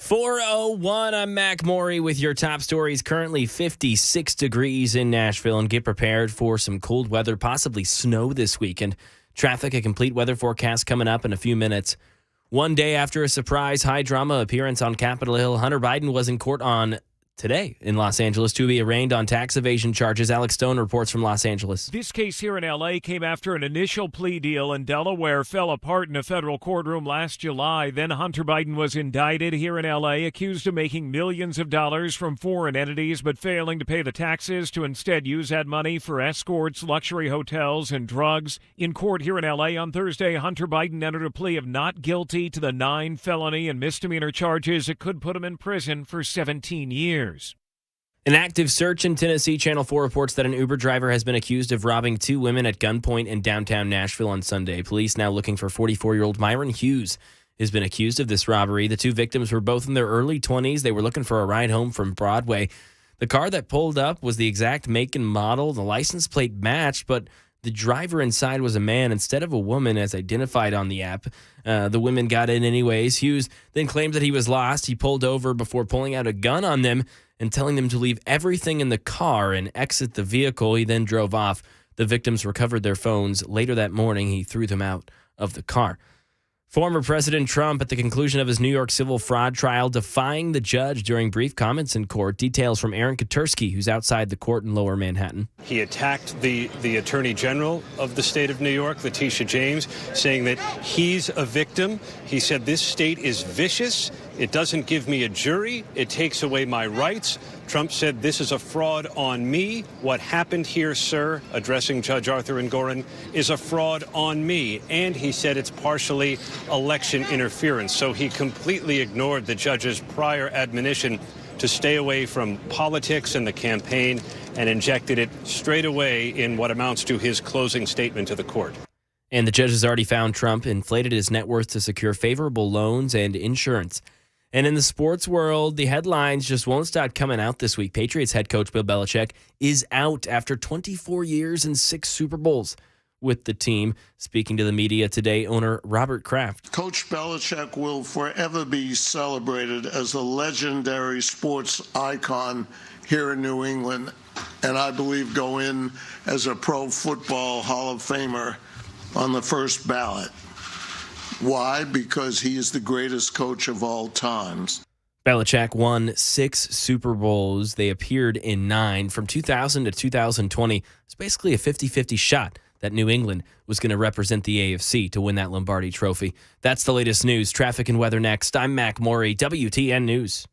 4:01, I'm Mac Maury with your top stories. Currently 56 degrees in Nashville, and get prepared for some cold weather, possibly snow this weekend. Traffic, a complete weather forecast coming up in a few minutes. One day after a surprise high-drama appearance on Capitol Hill, Hunter Biden was in court on today in Los Angeles to be arraigned on tax evasion charges. Alex Stone reports from Los Angeles. This case here in L.A. came after an initial plea deal in Delaware fell apart in a federal courtroom last July. Then Hunter Biden was indicted here in L.A., accused of making millions of dollars from foreign entities but failing to pay the taxes to instead use that money for escorts, luxury hotels, and drugs. In court here in L.A. on Thursday, Hunter Biden entered a plea of not guilty to the 9 felony and misdemeanor charges that could put him in prison for 17 years. An active search in Tennessee. Channel 4 reports that an Uber driver has been accused of robbing 2 women at gunpoint in downtown Nashville on Sunday. Police now looking for 44-year-old Myron Hughes has been accused of this robbery. The 2 victims were both in their early 20s. They were looking for a ride home from Broadway. The car that pulled up was the exact make and model. The license plate matched, but the driver inside was a man instead of a woman, as identified on the app. The women got in anyways. Hughes then claimed that he was lost. He pulled over before pulling out a gun on them and telling them to leave everything in the car and exit the vehicle. He then drove off. The victims recovered their phones. Later that morning, he threw them out of the car. Former President Trump at the conclusion of his New York civil fraud trial defying the judge during brief comments in court. Details from Aaron Katursky, who's outside the court in Lower Manhattan. He attacked the Attorney General of the state of New York, Letitia James, saying that he's a victim. He said this state is vicious. It doesn't give me a jury. It takes away my rights. Trump said this is a fraud on me. What happened here, sir, addressing Judge Arthur Engoron, is a fraud on me. And he said it's partially election interference. So he completely ignored the judge's prior admonition to stay away from politics and the campaign and injected it straight away in what amounts to his closing statement to the court. And the judge has already found Trump inflated his net worth to secure favorable loans and insurance. And in the sports world, the headlines just won't stop coming out this week. Patriots head coach Bill Belichick is out after 24 years and 6 Super Bowls with the team. Speaking to the media today, owner Robert Kraft. Coach Belichick will forever be celebrated as a legendary sports icon here in New England, and I believe go in as a Pro Football Hall of Famer on the first ballot. Why? Because he is the greatest coach of all times. Belichick won 6 Super Bowls. They appeared in 9 from 2000 to 2020. It's basically a 50-50 shot that New England was going to represent the AFC to win that Lombardi trophy. That's the latest news. Traffic and weather next. I'm Mac Maury, WTN News.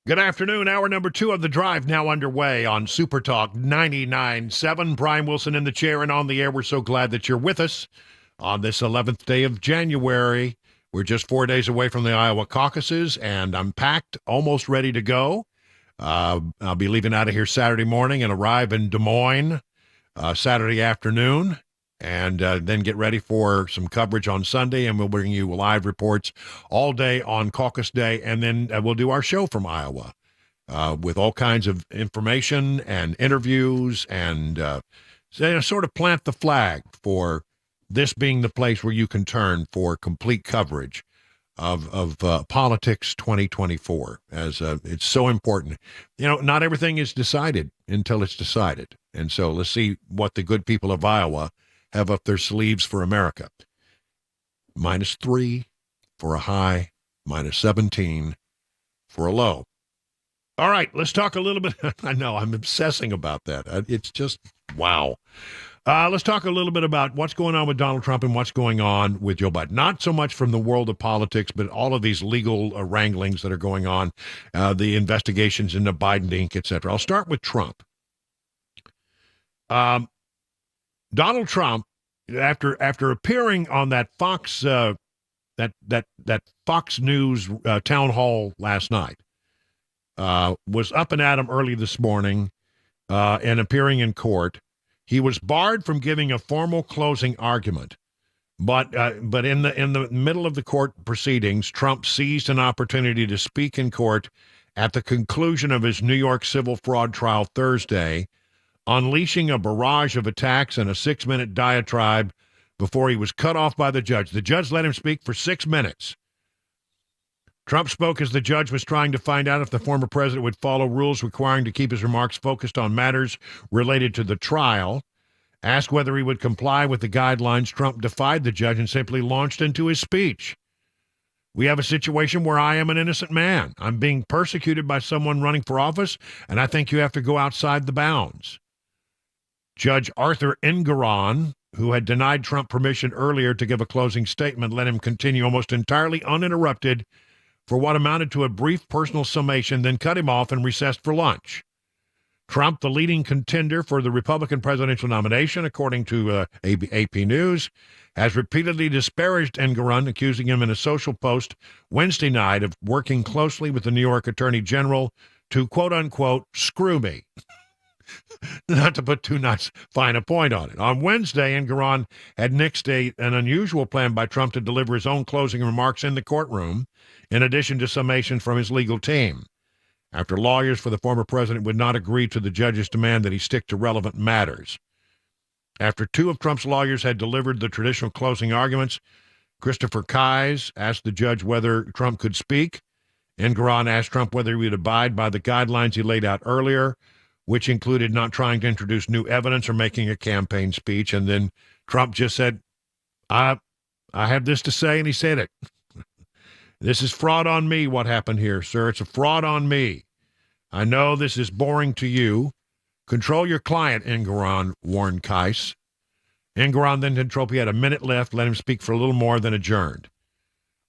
Good afternoon. Hour number 2 of The Drive now underway on Super Talk 99.7. Brian Wilson in the chair and on the air. We're so glad that you're with us on this 11th day of January. We're just 4 days away from the Iowa caucuses, and I'm packed, almost ready to go. I'll be leaving out of here Saturday morning and arrive in Des Moines Saturday afternoon, and then get ready for some coverage on Sunday, and we'll bring you live reports all day on caucus day, and then we'll do our show from Iowa with all kinds of information and interviews and sort of plant the flag for this being the place where you can turn for complete coverage of politics 2024, as it's so important. You know, not everything is decided until it's decided, and so let's see what the good people of Iowa have up their sleeves for America. -3 for a high, -17 for a low. All right, let's talk a little bit. I know, I'm obsessing about that. It's just, wow. Let's talk a little bit about what's going on with Donald Trump and what's going on with Joe Biden. Not so much from the world of politics, but all of these legal wranglings that are going on, the investigations into Biden Inc., et cetera. I'll start with Trump. Donald Trump, after appearing on that Fox that Fox News town hall last night, was up and at 'em early this morning and appearing in court. He was barred from giving a formal closing argument, but in the middle of the court proceedings, Trump seized an opportunity to speak in court at the conclusion of his New York civil fraud trial Thursday, unleashing a barrage of attacks and a 6-minute diatribe before he was cut off by the judge. The judge let him speak for 6 minutes. Trump spoke as the judge was trying to find out if the former president would follow rules requiring to keep his remarks focused on matters related to the trial. Asked whether he would comply with the guidelines, Trump defied the judge and simply launched into his speech. We have a situation where I am an innocent man. I'm being persecuted by someone running for office, and I think you have to go outside the bounds. Judge Arthur Engoron, who had denied Trump permission earlier to give a closing statement, let him continue almost entirely uninterrupted for what amounted to a brief personal summation, then cut him off and recessed for lunch. Trump, the leading contender for the Republican presidential nomination, according to AP News, has repeatedly disparaged Engoron, accusing him in a social post Wednesday night of working closely with the New York Attorney General to, quote-unquote, screw me. Not to put too fine a point on it. On Wednesday, Engoron had nixed an unusual plan by Trump to deliver his own closing remarks in the courtroom, in addition to summations from his legal team, after lawyers for the former president would not agree to the judge's demand that he stick to relevant matters. After 2 of Trump's lawyers had delivered the traditional closing arguments, Christopher Kise asked the judge whether Trump could speak. Engoron asked Trump whether he would abide by the guidelines he laid out earlier, which included not trying to introduce new evidence or making a campaign speech. And then Trump just said, I have this to say, and he said it. This is fraud on me, what happened here, sir. It's a fraud on me. I know this is boring to you. Control your client, Engoron warned Kise. Engoron then told Trump he had a minute left, let him speak for a little more, then adjourned.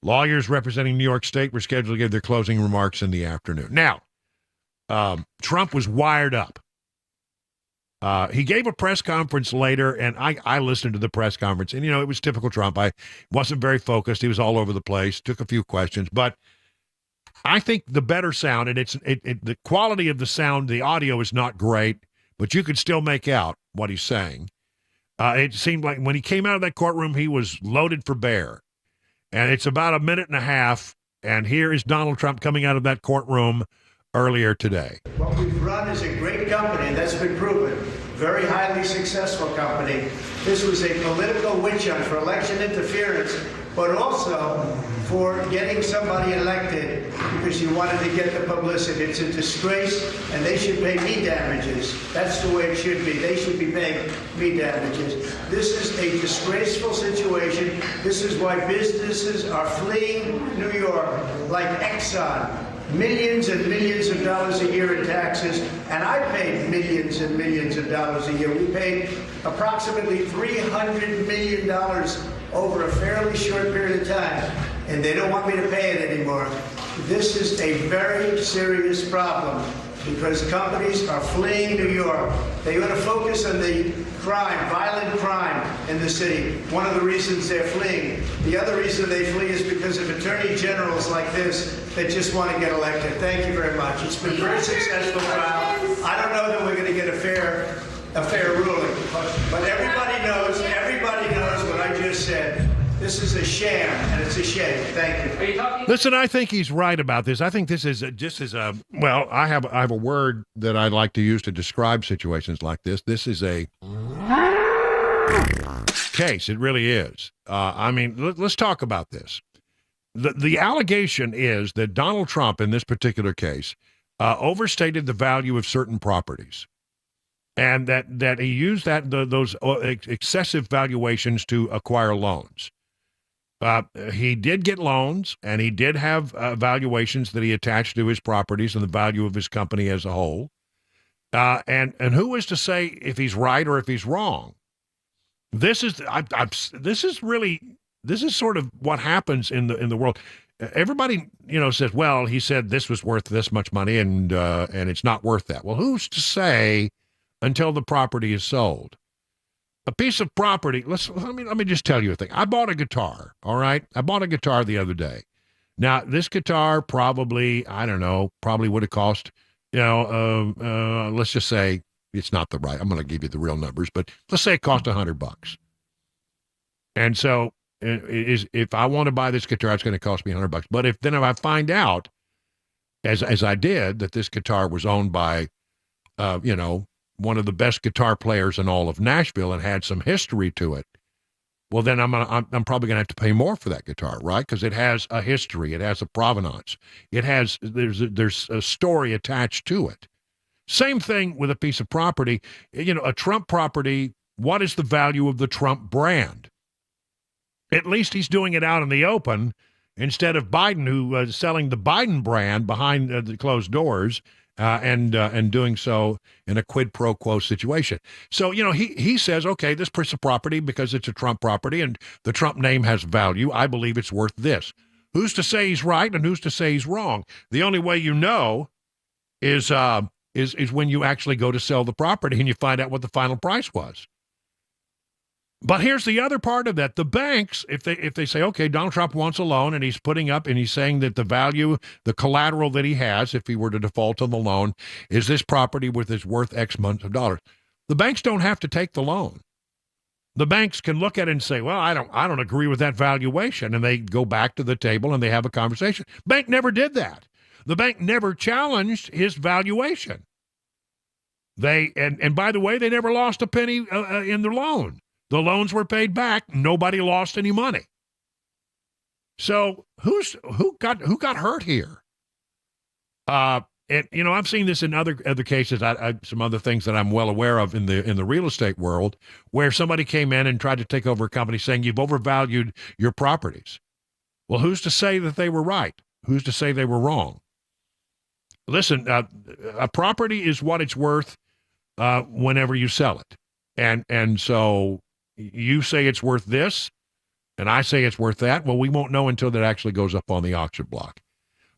Lawyers representing New York State were scheduled to give their closing remarks in the afternoon. Now, Trump was wired up. He gave a press conference later, and I listened to the press conference, and, it was typical Trump. I wasn't very focused. He was all over the place, took a few questions, but I think the better sound, and the quality of the sound, the audio is not great, but you could still make out what he's saying. It seemed like when he came out of that courtroom, he was loaded for bear, and it's about a minute and a half, and here is Donald Trump coming out of that courtroom earlier today. What we've run is a great company that's been proven, very highly successful company. This was a political witch hunt for election interference, but also for getting somebody elected because you wanted to get the publicity. It's a disgrace, and they should pay me damages. That's the way it should be. They should be paying me damages. This is a disgraceful situation. This is why businesses are fleeing New York, like Exxon. Millions and millions of dollars a year in taxes, and I paid millions and millions of dollars a year. We paid approximately $300 million over a fairly short period of time, and they don't want me to pay it anymore. This is a very serious problem because companies are fleeing New York. They want to focus on the crime, violent crime in the city. One of the reasons they're fleeing. The other reason they flee is because of attorney generals like this that just want to get elected. Thank you very much. It's been a very successful trial. I don't know that we're going to get a fair ruling, but everybody knows what I just said. This is a sham, and it's a shame. Thank you. Listen, I think he's right about this. I think this is just as a well. I have a word that I like to use to describe situations like this. This is a case. It really is. I mean, let's talk about this. The allegation is that Donald Trump, in this particular case, overstated the value of certain properties, and that he used those excessive valuations to acquire loans. He did get loans, and he did have valuations that he attached to his properties and the value of his company as a whole. And who is to say if he's right or if he's wrong? This is sort of what happens in the world. Everybody, says, well, he said this was worth this much money, and it's not worth that. Well, who's to say until the property is sold? A piece of property. Let me just tell you a thing. I bought a guitar. All right, I bought a guitar the other day. Now this guitar probably would have cost let's just say it's not the right. I'm going to give you the real numbers, but let's say it cost $100. And so if I want to buy this guitar, it's going to cost me $100. But if I find out, as I did, that this guitar was owned by one of the best guitar players in all of Nashville and had some history to it, well, then I'm probably going to have to pay more for that guitar, right? Because it has a history, it has a provenance, there's a story attached to it. Same thing with a piece of property. A Trump property. What is the value of the Trump brand? At least he's doing it out in the open instead of Biden, who is selling the Biden brand behind the closed doors. And doing so in a quid pro quo situation. So, he says, okay, this piece of property, because it's a Trump property and the Trump name has value, I believe it's worth this. Who's to say he's right and who's to say he's wrong? The only way you know is when you actually go to sell the property and you find out what the final price was. But here's the other part of that. The banks, if they say, okay, Donald Trump wants a loan and he's putting up and he's saying that the value, the collateral that he has, if he were to default on the loan, is this property is worth X months of dollars. The banks don't have to take the loan. The banks can look at it and say, well, I don't agree with that valuation. And they go back to the table and they have a conversation. Bank never did that. The bank never challenged his valuation. And by the way, they never lost a penny in their loan. The loans were paid back. Nobody lost any money. So who got hurt here? And I've seen this in other cases. Some other things that I'm well aware of in the real estate world, where somebody came in and tried to take over a company, saying you've overvalued your properties. Well, who's to say that they were right? Who's to say they were wrong? Listen, a property is what it's worth whenever you sell it, and so. You say it's worth this, and I say it's worth that. Well, we won't know until that actually goes up on the auction block.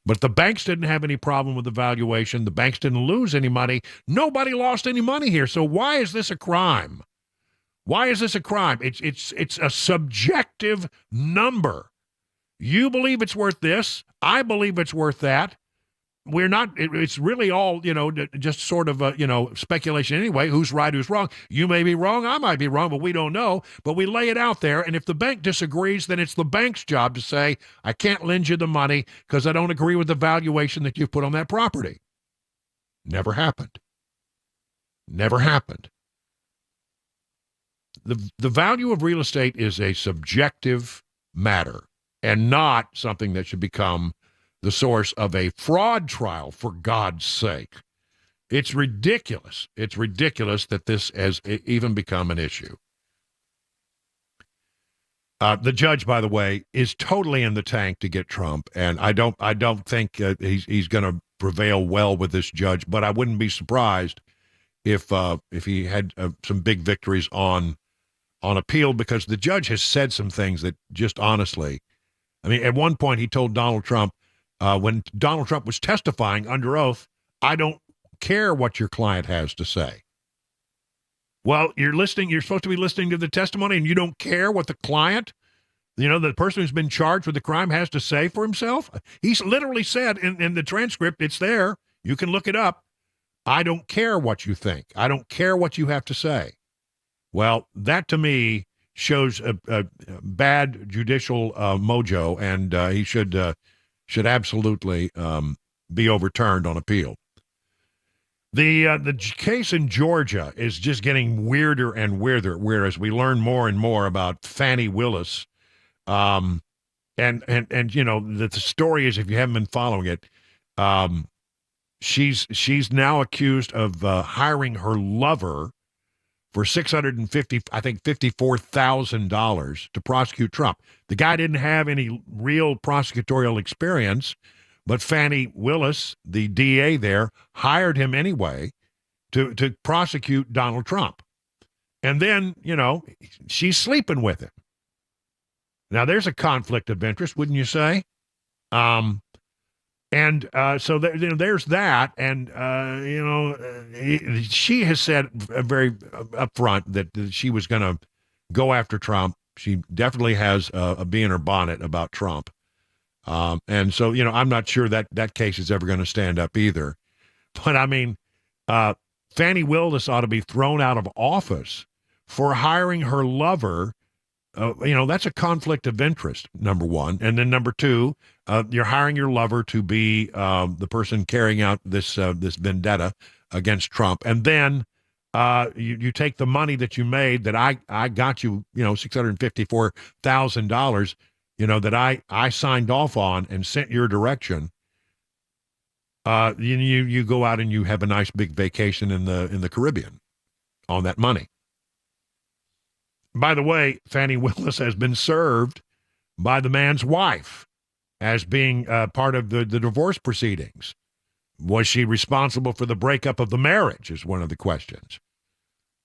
But the banks didn't have any problem with the valuation. The banks didn't lose any money. Nobody lost any money here. So why is this a crime? Why is this a crime? It's a subjective number. You believe it's worth this. I believe it's worth that. We're not, it's really all, just sort of, speculation anyway. Who's right, who's wrong? You may be wrong, I might be wrong, but we don't know. But we lay it out there, and if the bank disagrees, then it's the bank's job to say, I can't lend you the money because I don't agree with the valuation that you've put on that property. Never happened. Never happened. The value of real estate is a subjective matter and not something that should become the source of a fraud trial, for God's sake. It's ridiculous. It's ridiculous that this has even become an issue. The judge, by the way, is totally in the tank to get Trump, and I don't think he's going to prevail well with this judge. But I wouldn't be surprised if he had some big victories on appeal, because the judge has said some things that just honestly, I mean, at one point he told Donald Trump, when Donald Trump was testifying under oath, I don't care what your client has to say. Well, you're supposed to be listening to the testimony, and you don't care what the client, the person who's been charged with the crime has to say for himself? He's literally said in the transcript, it's there, you can look it up, I don't care what you think. I don't care what you have to say. Well, that to me shows a bad judicial mojo, and he should absolutely be overturned on appeal. The case in Georgia is just getting weirder and weirder as we learn more and more about Fani Willis. And the story is, if you haven't been following it, she's now accused of hiring her lover for $54,000 to prosecute Trump. The guy didn't have any real prosecutorial experience, but Fani Willis, the DA there, hired him anyway to prosecute Donald Trump. And then, she's sleeping with him. Now, there's a conflict of interest, wouldn't you say? So there's that. And, she has said very upfront that she was going to go after Trump. She definitely has a bee in her bonnet about Trump. And so, I'm not sure that case is ever going to stand up either. But I mean, Fani Willis ought to be thrown out of office for hiring her lover. That's a conflict of interest, number one. And then number two, you're hiring your lover to be the person carrying out this vendetta against Trump. And then you take the money that you made that I got you, $654,000, that I signed off on and sent your direction. You go out and you have a nice big vacation in the Caribbean on that money. By the way, Fani Willis has been served by the man's wife as being part of the divorce proceedings. Was she responsible for the breakup of the marriage is one of the questions.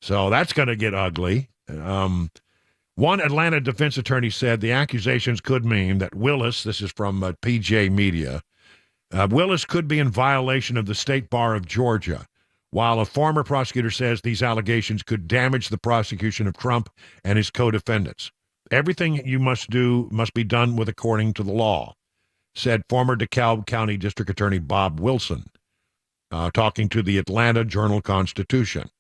So that's going to get ugly. One Atlanta defense attorney said the accusations could mean that Willis, this is from PJ Media, Willis could be in violation of the State Bar of Georgia, while a former prosecutor says these allegations could damage the prosecution of Trump and his co-defendants. Everything you must do must be done according to the law, said former DeKalb County District Attorney Bob Wilson, talking to the Atlanta Journal-Constitution.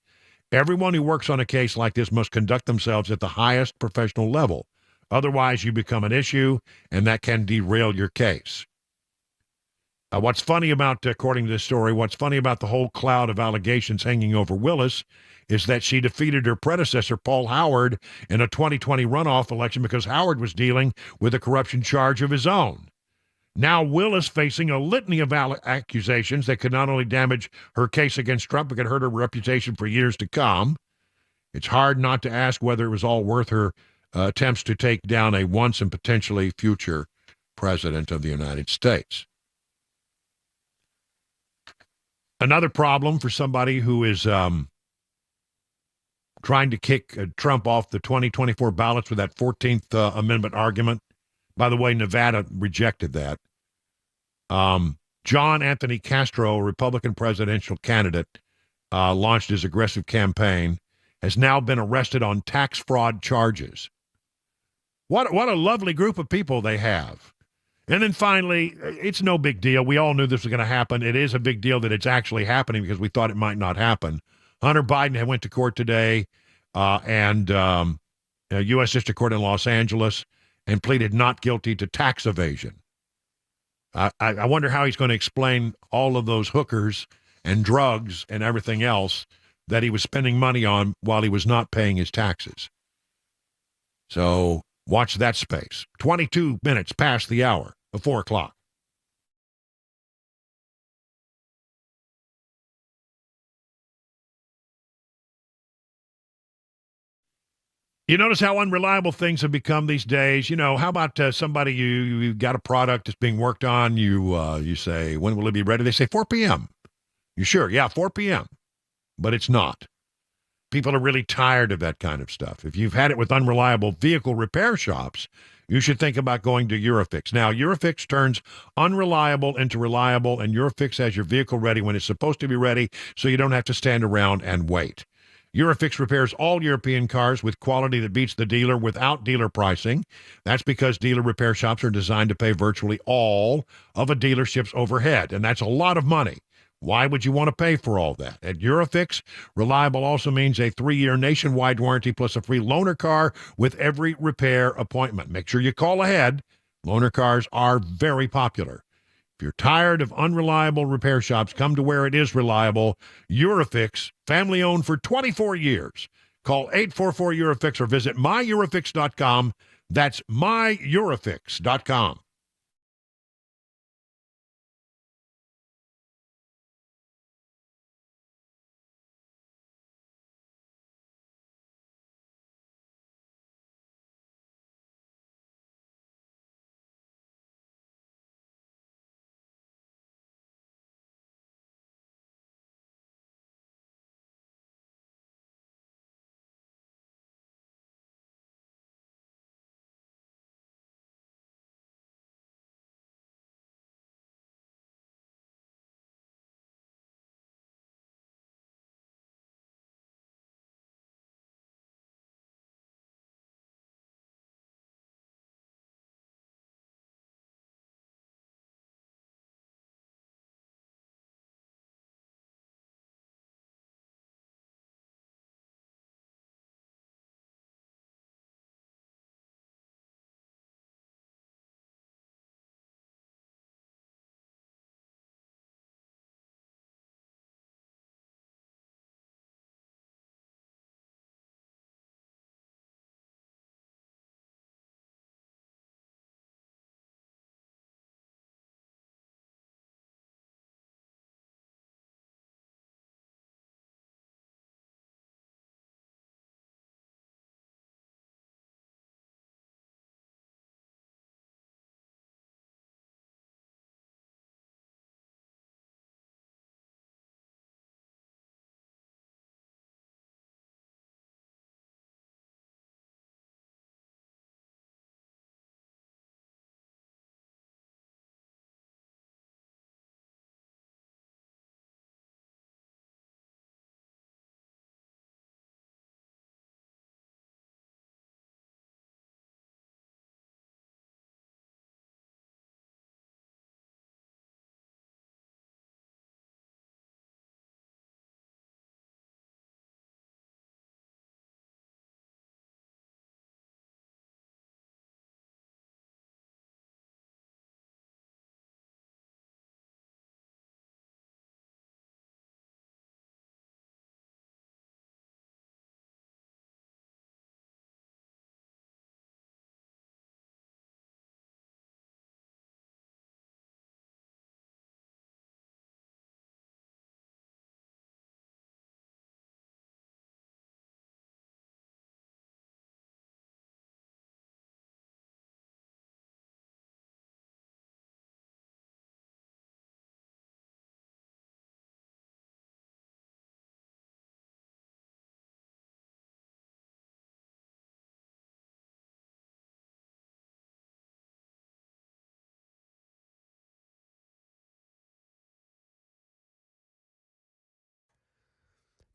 Everyone who works on a case like this must conduct themselves at the highest professional level. Otherwise, you become an issue, and that can derail your case. What's funny about, according to this story, what's funny about the whole cloud of allegations hanging over Willis is that she defeated her predecessor, Paul Howard, in a 2020 runoff election because Howard was dealing with a corruption charge of his own. Now Willis facing a litany of accusations that could not only damage her case against Trump, but could hurt her reputation for years to come. It's hard not to ask whether it was all worth her attempts to take down a once and potentially future president of the United States. Another problem for somebody who is trying to kick Trump off the 2024 ballots with that 14th Amendment argument. By the way, Nevada rejected that. John Anthony Castro, a Republican presidential candidate, launched his aggressive campaign, has now been arrested on tax fraud charges. What a lovely group of people they have. And then finally, it's no big deal. We all knew this was going to happen. It is a big deal that it's actually happening because we thought it might not happen. Hunter Biden went to court today and U.S. District Court in Los Angeles and pleaded not guilty to tax evasion. I wonder how he's going to explain all of those hookers and drugs and everything else that he was spending money on while he was not paying his taxes. So watch that space. 22 minutes past the hour of 4 o'clock. You notice how unreliable things have become these days. How about somebody, you got a product that's being worked on, you say, when will it be ready? They say 4 p.m. You sure? Yeah, 4 p.m. But it's not. People are really tired of that kind of stuff. If you've had it with unreliable vehicle repair shops, you should think about going to Eurofix. Now, Eurofix turns unreliable into reliable, and Eurofix has your vehicle ready when it's supposed to be ready, so you don't have to stand around and wait. Eurofix repairs all European cars with quality that beats the dealer without dealer pricing. That's because dealer repair shops are designed to pay virtually all of a dealership's overhead, and that's a lot of money. Why would you want to pay for all that? At Eurofix, reliable also means a 3-year nationwide warranty plus a free loaner car with every repair appointment. Make sure you call ahead. Loaner cars are very popular. If you're tired of unreliable repair shops, come to where it is reliable. Eurofix, family-owned for 24 years. Call 844-EUROFIX or visit myEurofix.com. That's myEurofix.com.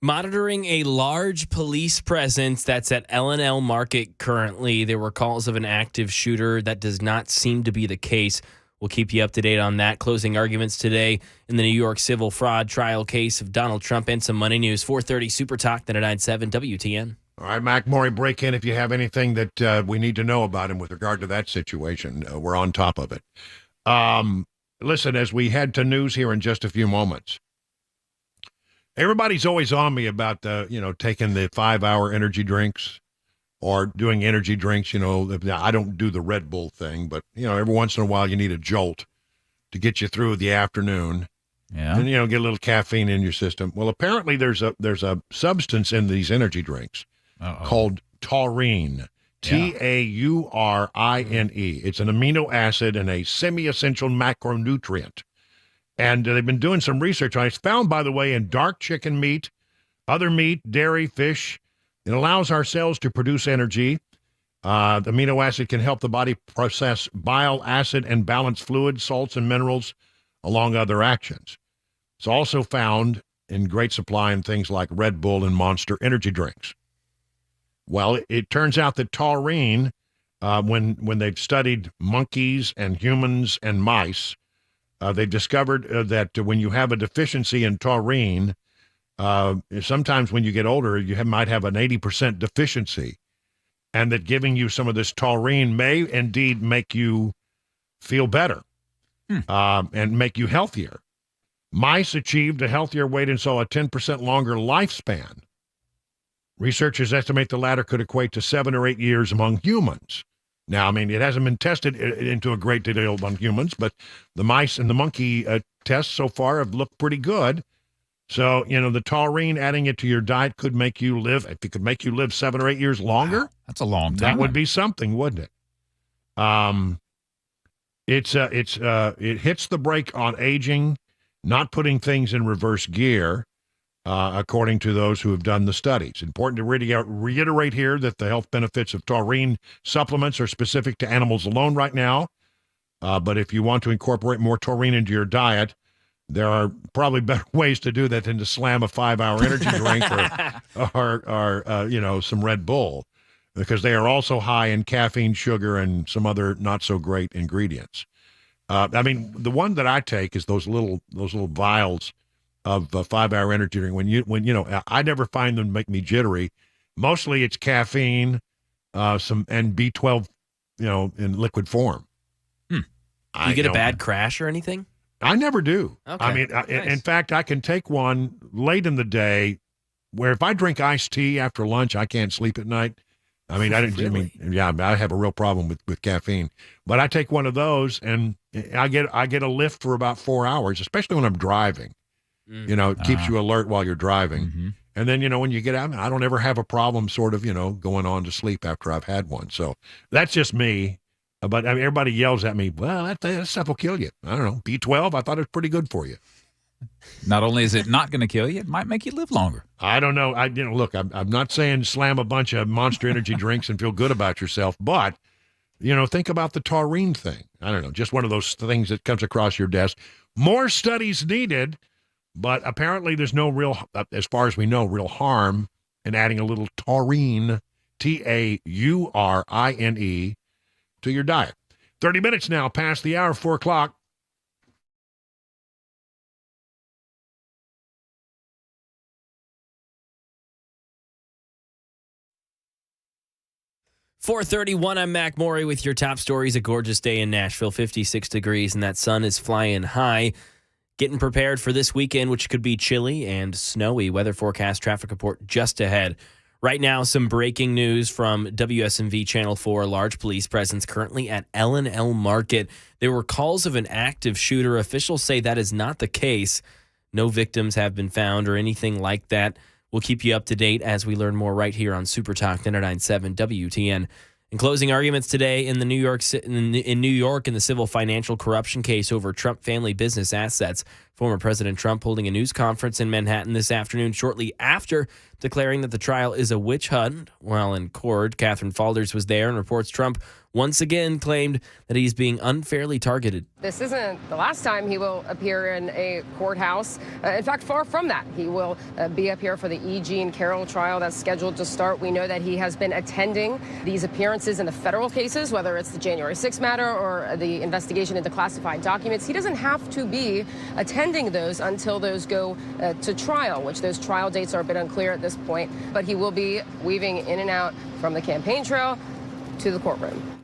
Monitoring a large police presence that's at L&L Market currently. There were calls of an active shooter. That does not seem to be the case. We'll keep you up to date on that. Closing arguments today in the New York civil fraud trial case of Donald Trump and some money news. 430 Super Talk, 99.7 WTN. All right, Mac Maury, break in if you have anything that we need to know about him with regard to that situation. We're on top of it. Listen, as we head to news here in just a few moments, everybody's always on me about, taking the 5-hour energy drinks or doing energy drinks. I don't do the Red Bull thing, but, every once in a while you need a jolt to get you through the afternoon. Yeah. And, get a little caffeine in your system. Well, apparently there's a substance in these energy drinks called taurine, Taurine. It's an amino acid and a semi-essential macronutrient. And they've been doing some research on it. It's found, by the way, in dark chicken meat, other meat, dairy, fish. It allows our cells to produce energy. The amino acid can help the body process bile acid and balance fluids, salts, and minerals, along other actions. It's also found in great supply in things like Red Bull and Monster energy drinks. Well, it turns out that taurine, when they've studied monkeys and humans and mice, they've discovered that when you have a deficiency in taurine, sometimes when you get older, you might have an 80% deficiency, and that giving you some of this taurine may indeed make you feel better and make you healthier. Mice achieved a healthier weight and saw a 10% longer lifespan. Researchers estimate the latter could equate to 7 or 8 years among humans. Now, I mean, it hasn't been tested into a great deal among humans, but the mice and the monkey tests so far have looked pretty good. So, the taurine, adding it to your diet could make you live, if it could make you live 7 or 8 years longer. Wow, that's a long time. That would be something, wouldn't it? It hits the brake on aging, not putting things in reverse gear, according to those who have done the studies. Important to reiterate here that the health benefits of taurine supplements are specific to animals alone right now. But if you want to incorporate more taurine into your diet, there are probably better ways to do that than to slam a 5-hour energy drink or some Red Bull, because they are also high in caffeine, sugar, and some other not so great ingredients. I mean, the one that I take is those little vials of 5-hour energy drink. I never find them make me jittery. Mostly it's caffeine, and B12, in liquid form. Do you get a bad crash or anything? I never do. Okay. I mean, nice. In fact, I can take one late in the day, where if I drink iced tea after lunch, I can't sleep at night. I mean, Really? I have a real problem with caffeine. But I take one of those, and I get a lift for about 4 hours, especially when I'm driving. It keeps you alert while you're driving. Mm-hmm. And then, when you get out, I don't ever have a problem sort of, going on to sleep after I've had one. So that's just me. But everybody yells at me, well, that stuff will kill you. I don't know. B12, I thought it was pretty good for you. Not only is it not going to kill you, it might make you live longer. I don't know. Look, I'm not saying slam a bunch of Monster energy drinks and feel good about yourself, but, think about the taurine thing. I don't know, just one of those things that comes across your desk. More studies needed, but apparently there's no real, as far as we know, real harm in adding a little taurine, Taurine, to your diet. 30 minutes now past the hour, 4 o'clock. .431, I'm Mac Morey with your top stories. A gorgeous day in Nashville, 56 degrees, and that sun is flying high. Getting prepared for this weekend, which could be chilly and snowy. Weather forecast traffic report just ahead. Right now, some breaking news from WSMV Channel 4. Large police presence currently at L&L Market. There were calls of an active shooter. Officials say that is not the case. No victims have been found or anything like that. We'll keep you up to date as we learn more right here on Super Talk 99.7 WTN. In closing arguments today in New York in the civil financial corruption case over Trump family business assets. Former President Trump holding a news conference in Manhattan this afternoon shortly after declaring that the trial is a witch hunt. While in court, Catherine Falders was there and reports Trump once again claimed that he's being unfairly targeted. This isn't the last time he will appear in a courthouse. In fact, far from that. He will be up here for the E. Jean Carroll trial that's scheduled to start. We know that he has been attending these appearances in the federal cases, whether it's the January 6th matter or the investigation into classified documents. He doesn't have to be attending those until those go to trial, which those trial dates are a bit unclear at this point. But he will be weaving in and out from the campaign trail to the courtroom.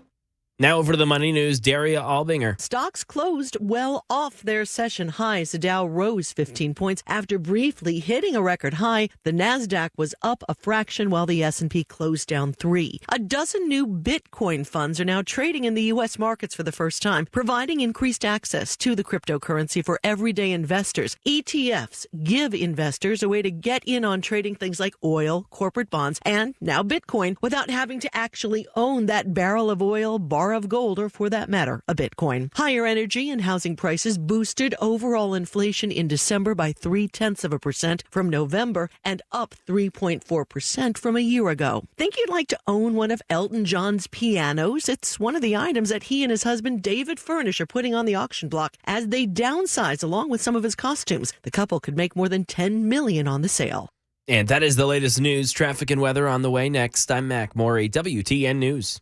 Now over to the money news, Daria Albinger. Stocks closed well off their session highs. The Dow rose 15 points after briefly hitting a record high. The Nasdaq was up a fraction while the S&P closed down 3. A dozen new Bitcoin funds are now trading in the U.S. markets for the first time, providing increased access to the cryptocurrency for everyday investors. ETFs give investors a way to get in on trading things like oil, corporate bonds, and now Bitcoin without having to actually own that barrel of oil, barrel bar of gold or, for that matter, a Bitcoin. Higher energy and housing prices boosted overall inflation in December by 0.3% from November and up 3.4% from a year ago. Think you'd like to own one of Elton John's pianos? It's one of the items that he and his husband David Furnish are putting on the auction block as they downsize along with some of his costumes. The couple could make more than $10 million on the sale. And that is the latest news, traffic, and weather on the way next. I'm Mac Morey, WTN News.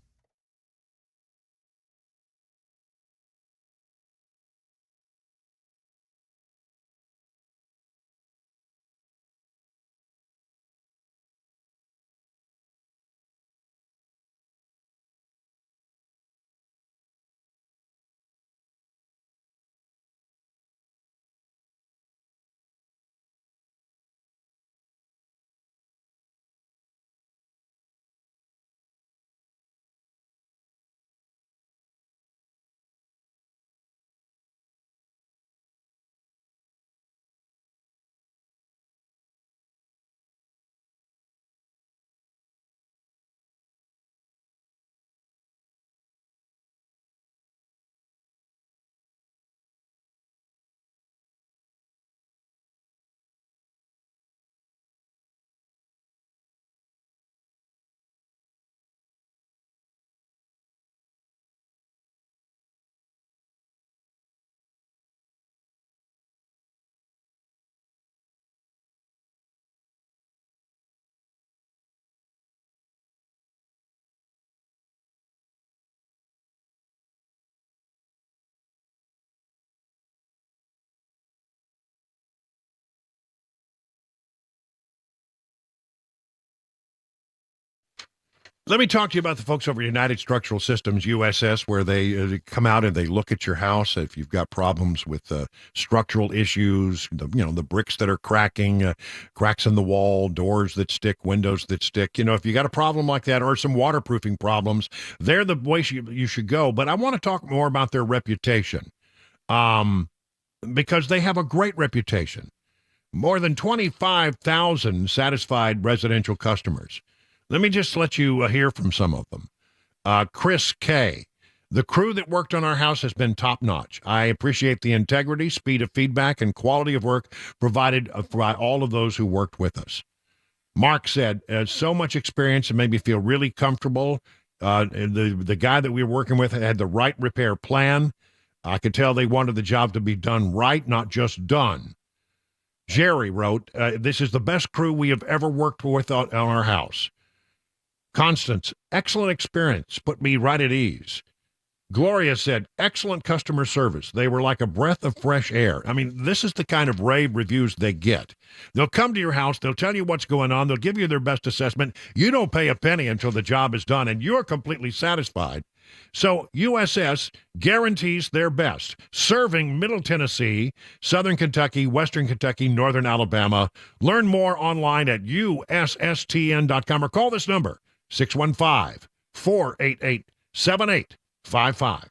Let me talk to you about the folks over at United Structural Systems, USS, where they come out and they look at your house. If you've got problems with structural issues, the bricks that are cracking, cracks in the wall, doors that stick, windows that stick. If you got a problem like that or some waterproofing problems, they're the way you should go. But I want to talk more about their reputation because they have a great reputation. More than 25,000 satisfied residential customers. Let me just let you hear from some of them. Chris K. The crew that worked on our house has been top-notch. I appreciate the integrity, speed of feedback, and quality of work provided by all of those who worked with us. Mark said, so much experience and made me feel really comfortable. The guy that we were working with had the right repair plan. I could tell they wanted the job to be done right, not just done. Jerry wrote, this is the best crew we have ever worked with on our house. Constance, excellent experience, put me right at ease. Gloria said, excellent customer service. They were like a breath of fresh air. I mean, this is the kind of rave reviews they get. They'll come to your house. They'll tell you what's going on. They'll give you their best assessment. You don't pay a penny until the job is done, and you're completely satisfied. So USS guarantees their best, serving Middle Tennessee, Southern Kentucky, Western Kentucky, Northern Alabama. Learn more online at USSTN.com or call this number, 615-488-7855.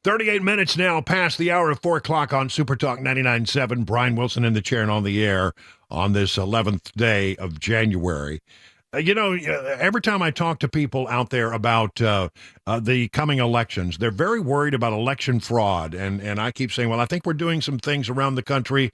38 minutes now past the hour of 4 o'clock on Super Talk 99.7. Brian Wilson in the chair and on the air on this 11th day of January. Every time I talk to people out there about the coming elections, they're very worried about election fraud. And I keep saying, well, I think we're doing some things around the country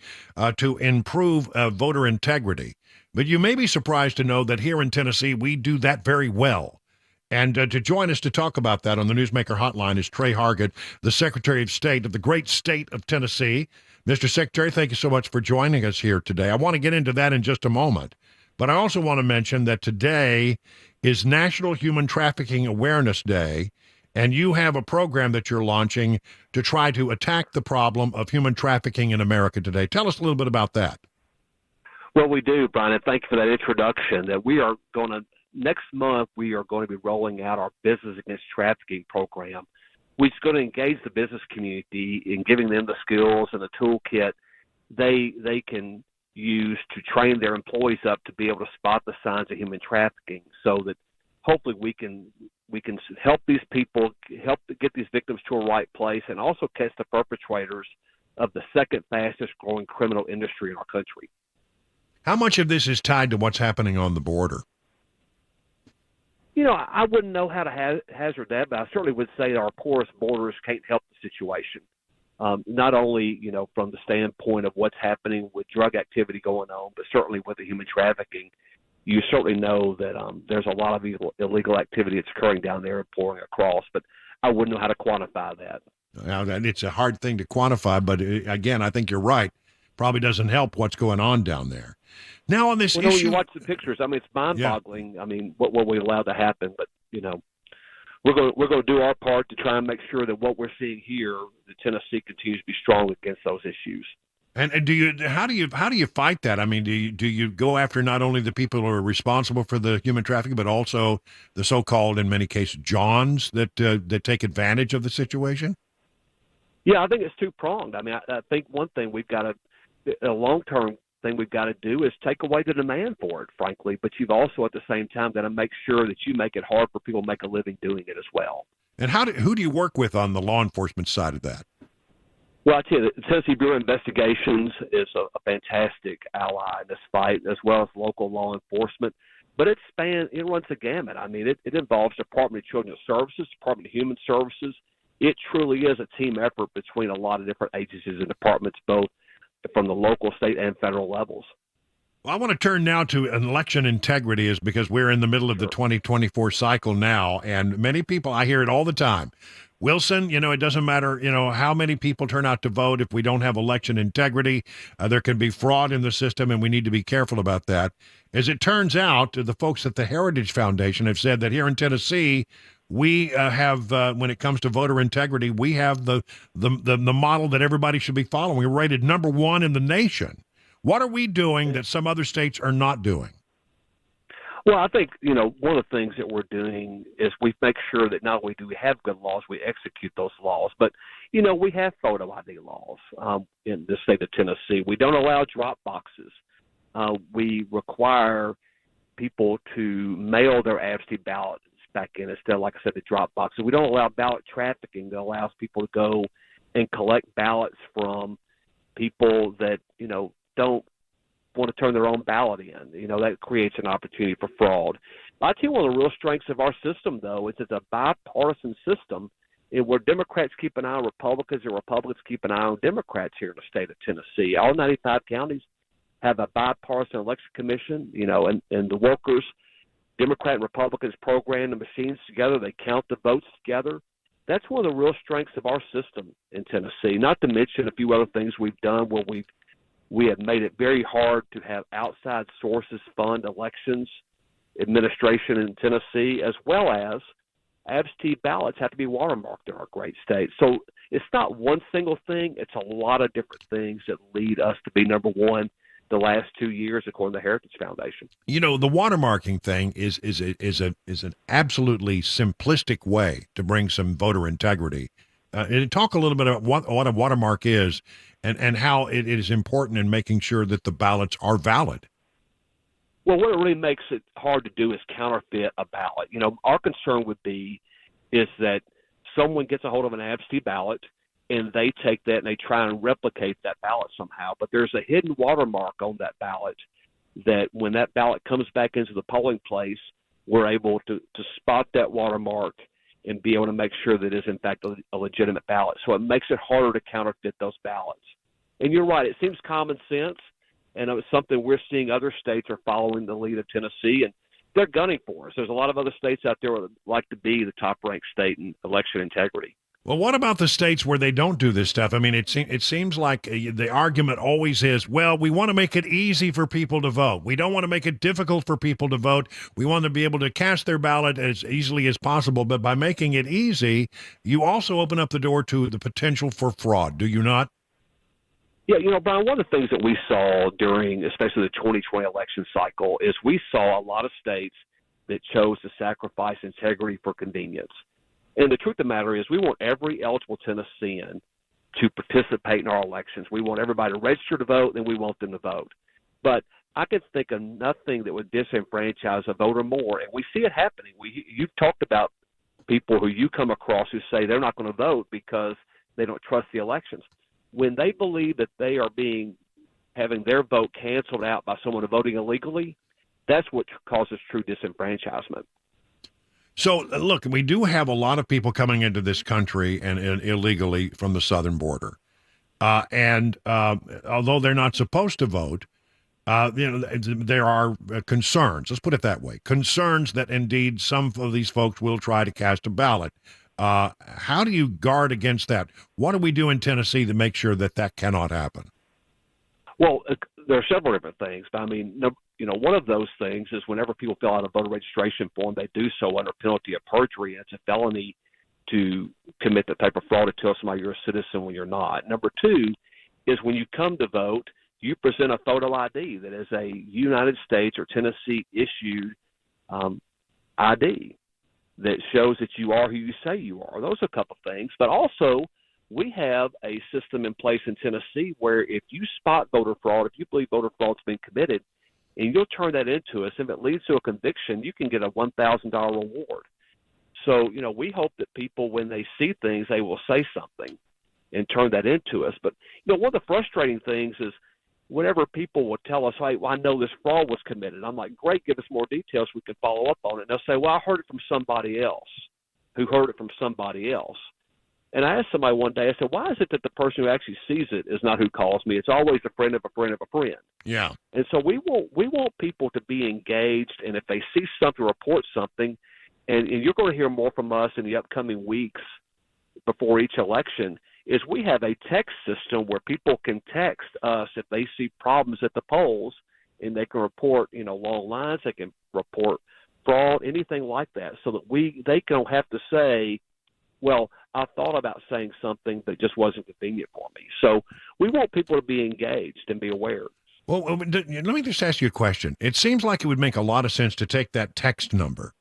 to improve voter integrity. But you may be surprised to know that here in Tennessee, we do that very well. And to join us to talk about that on the Newsmaker Hotline is Trey Harget, the Secretary of State of the great state of Tennessee. Mr. Secretary, thank you so much for joining us here today. I want to get into that in just a moment. But I also want to mention that today is National Human Trafficking Awareness Day, and you have a program that you're launching to try to attack the problem of human trafficking in America today. Tell us a little bit about that. Well, we do, Brian, and thank you for that introduction. That we are going to next month, we are going to be rolling out our Business Against Trafficking program, which is going to engage the business community in giving them the skills and the toolkit they can use to train their employees up to be able to spot the signs of human trafficking, so that hopefully we can help these people, help to get these victims to a right place, and also catch the perpetrators of the second fastest growing criminal industry in our country. How much of this is tied to what's happening on the border? I wouldn't know how to hazard that, but I certainly would say our porous borders can't help the situation. Not only, from the standpoint of what's happening with drug activity going on, but certainly with the human trafficking. You certainly know that there's a lot of illegal activity that's occurring down there and pouring across, but I wouldn't know how to quantify that. Now, it's a hard thing to quantify, but again, I think you're right. Probably doesn't help what's going on down there. Now on this issue, when you watch the pictures, it's mind-boggling. Yeah. What we allowed to happen, but we're going to do our part to try and make sure that what we're seeing here, that Tennessee continues to be strong against those issues. And how do you fight that? Do you go after not only the people who are responsible for the human trafficking, but also the so-called, in many cases, Johns that take advantage of the situation? Yeah, I think it's two-pronged. I think one thing a long-term thing we've got to do is take away the demand for it, frankly. But you've also, at the same time, got to make sure that you make it hard for people to make a living doing it as well. And who do you work with on the law enforcement side of that? Well, I tell you, the Tennessee Bureau of Investigations is a fantastic ally in this fight, as well as local law enforcement. But it runs the gamut. It involves Department of Children's Services, Department of Human Services. It truly is a team effort between a lot of different agencies and departments, both from the local, state, and federal levels. Well, I want to turn now to election integrity, is because we're in the middle of the 2024 cycle now, and many people, I hear it all the time. Wilson, it doesn't matter, how many people turn out to vote. If we don't have election integrity, there can be fraud in the system, and we need to be careful about that. As it turns out, the folks at the Heritage Foundation have said that here in Tennessee, we have, when it comes to voter integrity, we have the model that everybody should be following. We're rated number one in the nation. What are we doing that some other states are not doing? Well, I think, one of the things that we're doing is we make sure that not only do we have good laws, we execute those laws. But, we have photo ID laws in the state of Tennessee. We don't allow drop boxes. We require people to mail their absentee ballots back in instead of, like I said, the drop boxes. We don't allow ballot trafficking that allows people to go and collect ballots from people that, don't want to turn their own ballot in. That creates an opportunity for fraud. I tell you, one of the real strengths of our system, though, is it's a bipartisan system where Democrats keep an eye on Republicans and Republicans keep an eye on Democrats here in the state of Tennessee. All 95 counties have a bipartisan election commission, and the workers, Democrat and Republicans, program the machines together. They count the votes together. That's one of the real strengths of our system in Tennessee, not to mention a few other things we've done where we have made it very hard to have outside sources fund elections administration in Tennessee, as well as absentee ballots have to be watermarked in our great state. So it's not one single thing. It's a lot of different things that lead us to be number one the last 2 years, according to the Heritage Foundation. The watermarking thing is an absolutely simplistic way to bring some voter integrity. And talk a little bit about what a watermark is and how it is important in making sure that the ballots are valid. Well, what it really makes it hard to do is counterfeit a ballot. Our concern would be is that someone gets a hold of an absentee ballot and they take that and they try and replicate that ballot somehow. But there's a hidden watermark on that ballot that when that ballot comes back into the polling place, we're able to spot that watermark and be able to make sure that it is, in fact, a legitimate ballot. So it makes it harder to counterfeit those ballots. And you're right, it seems common sense, and it's something we're seeing other states are following the lead of Tennessee, and they're gunning for us. There's a lot of other states out there that would like to be the top-ranked state in election integrity. Well, what about the states where they don't do this stuff? I mean, it seems like the argument always is, well, we want to make it easy for people to vote. We don't want to make it difficult for people to vote. We want to be able to cast their ballot as easily as possible. But by making it easy, you also open up the door to the potential for fraud, do you not? Yeah, Brian, one of the things that we saw during especially the 2020 election cycle is we saw a lot of states that chose to sacrifice integrity for convenience. And the truth of the matter is we want every eligible Tennessean to participate in our elections. We want everybody to register to vote, and we want them to vote. But I can think of nothing that would disenfranchise a voter more, and we see it happening. You've talked about people who you come across who say they're not going to vote because they don't trust the elections. When they believe that they are having their vote canceled out by someone voting illegally, that's what causes true disenfranchisement. So, look, we do have a lot of people coming into this country and illegally from the southern border. And although they're not supposed to vote, there are concerns. Let's put it that way. Concerns that indeed some of these folks will try to cast a ballot. How do you guard against that? What do we do in Tennessee to make sure that that cannot happen? Well, there are several different things. But I mean, one of those things is whenever people fill out a voter registration form, they do so under penalty of perjury. It's a felony to commit the type of fraud to tell somebody you're a citizen when you're not. Number two is when you come to vote, you present a photo ID that is a United States or Tennessee issued ID that shows that you are who you say you are. Those are a couple of things. But also, we have a system in place in Tennessee where if you spot voter fraud, if you believe voter fraud's been committed, and you'll turn that into us, if it leads to a conviction, you can get a $1,000 reward. So, we hope that people, when they see things, they will say something and turn that into us. But, one of the frustrating things is whenever people will tell us, hey, well, I know this fraud was committed. I'm like, great, give us more details. We can follow up on it. And they'll say, well, I heard it from somebody else who heard it from somebody else. And I asked somebody one day, I said, why is it that the person who actually sees it is not who calls me? It's always a friend of a friend of a friend. Yeah. And so we want people to be engaged, and if they see something, report something. And you're going to hear more from us in the upcoming weeks before each election, is we have a text system where people can text us if they see problems at the polls, and they can report, long lines, they can report fraud, anything like that, so that they don't have to say, well, I thought about saying something, but it just wasn't convenient for me. So we want people to be engaged and be aware. Well, let me just ask you a question. It seems like it would make a lot of sense to take that text number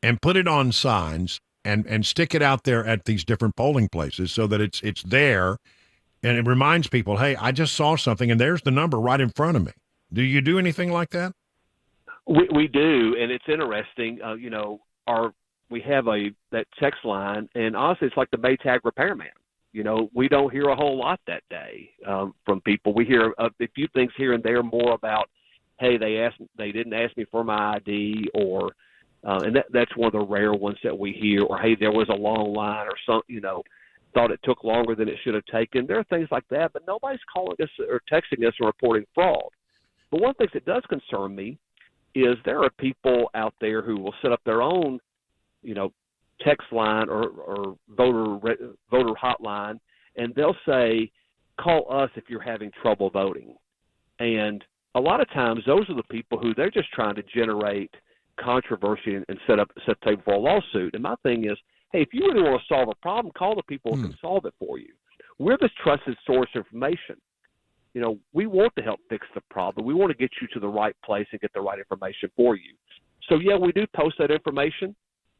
and put it on signs and stick it out there at these different polling places so that it's there and it reminds people, hey, I just saw something and there's the number right in front of me. Do you do anything like that? We do, and it's interesting. We have that text line, and honestly, it's like the Maytag repairman. We don't hear a whole lot that day from people. We hear a few things here and there more about, hey, they didn't ask me for my ID, or and that's one of the rare ones that we hear, or hey, there was a long line, or thought it took longer than it should have taken. There are things like that, but nobody's calling us or texting us or reporting fraud. But one of the things that does concern me is there are people out there who will set up their own text line or voter hotline, and they'll say, call us if you're having trouble voting. And a lot of times those are the people who they're just trying to generate controversy and set the table for a lawsuit. And my thing is, hey, if you really want to solve a problem, call the people who can solve it for you. We're this trusted source of information. We want to help fix the problem. We want to get you to the right place and get the right information for you. So, yeah, we do post that information.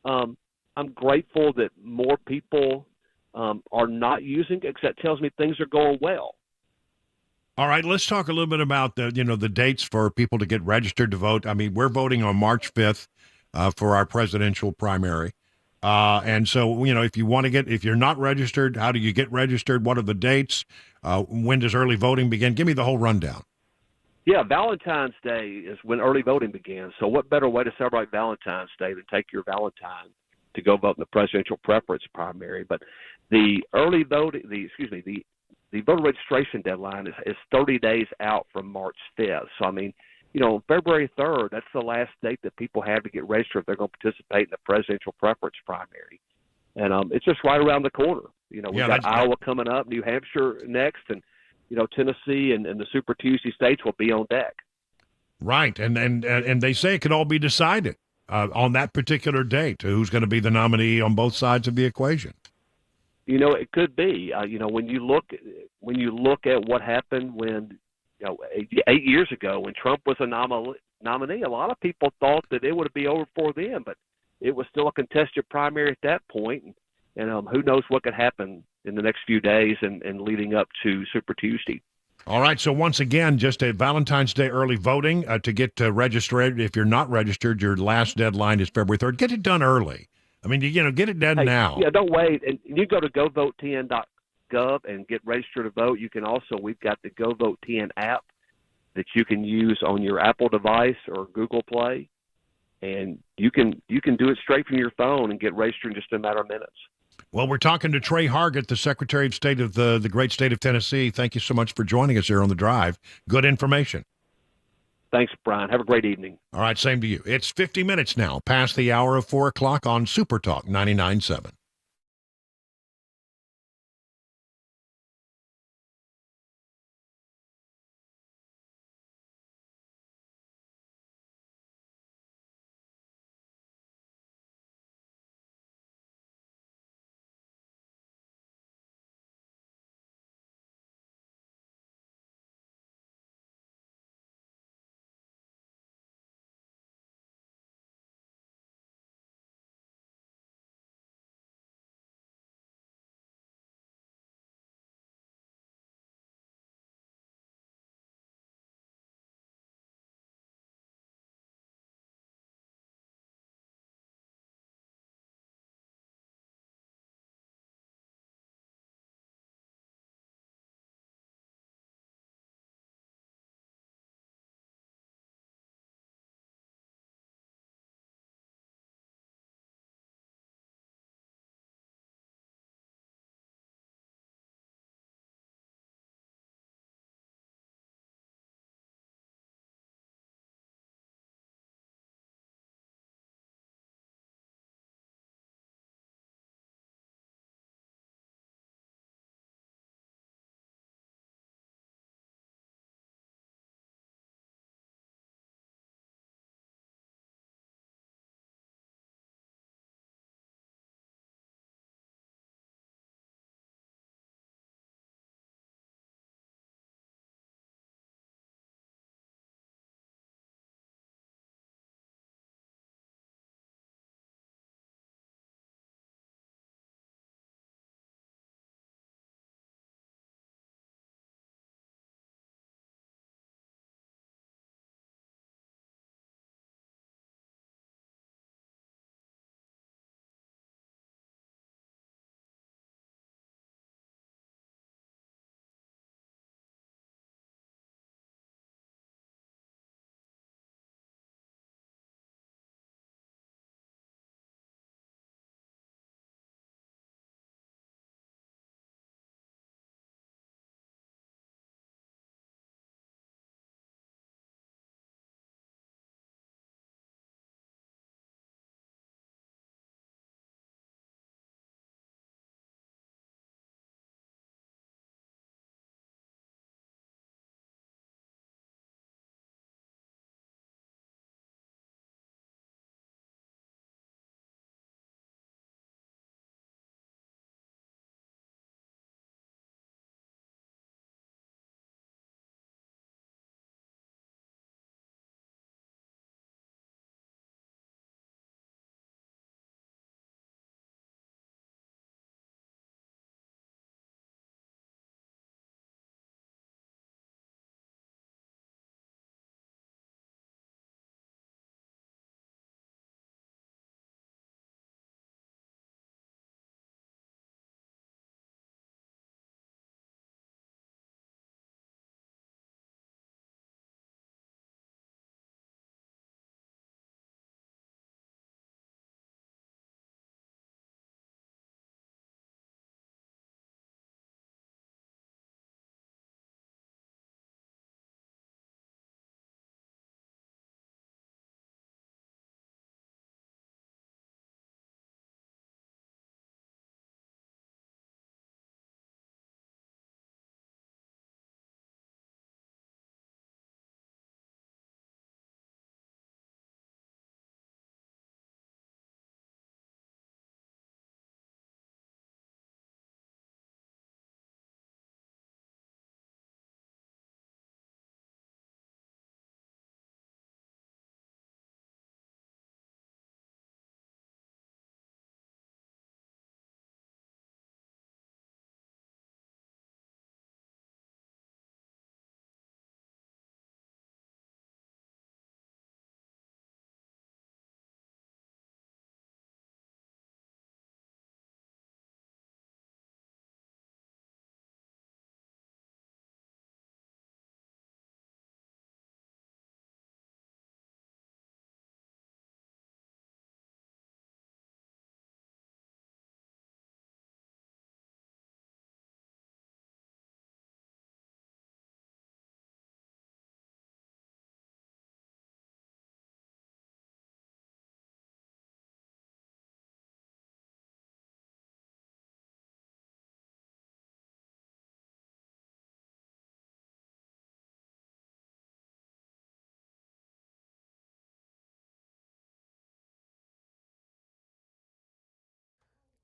I'm grateful that more people are not using it, because that tells me things are going well. All right, let's talk a little bit about the dates for people to get registered to vote. I mean, we're voting on March 5th for our presidential primary. And so, if you want to if you're not registered, how do you get registered? What are the dates? When does early voting begin? Give me the whole rundown. Yeah, Valentine's Day is when early voting begins. So what better way to celebrate Valentine's Day than take your Valentine to go vote in the presidential preference primary? But the early voting, the voter registration deadline is 30 days out from March 5th. So, February 3rd, that's the last date that people have to get registered if they're going to participate in the presidential preference primary. And it's just right around the corner. We've got Iowa coming up, New Hampshire next, and Tennessee and the Super Tuesday states will be on deck. Right, and they say it could all be decided on that particular date. Who's going to be the nominee on both sides of the equation? It could be. When you look at what happened when 8 years ago when Trump was a nominee, a lot of people thought that it would be over for them, but it was still a contested primary at that point, and who knows what could happen in the next few days and leading up to Super Tuesday. All right, so once again, just a Valentine's Day early voting to get registered. If you're not registered, your last deadline is February 3rd. Get it done early. Get it done now. Yeah, don't wait. And you go to govote10.gov and get registered to vote. You can also, we've got the GoVote10 app that you can use on your Apple device or Google Play, and you can do it straight from your phone and get registered in just a matter of minutes. Well, we're talking to Trey Harget, the Secretary of State of the great state of Tennessee. Thank you so much for joining us here on The Drive. Good information. Thanks, Brian. Have a great evening. All right, same to you. It's 50 minutes now past the hour of 4 o'clock on Super Talk 99.7.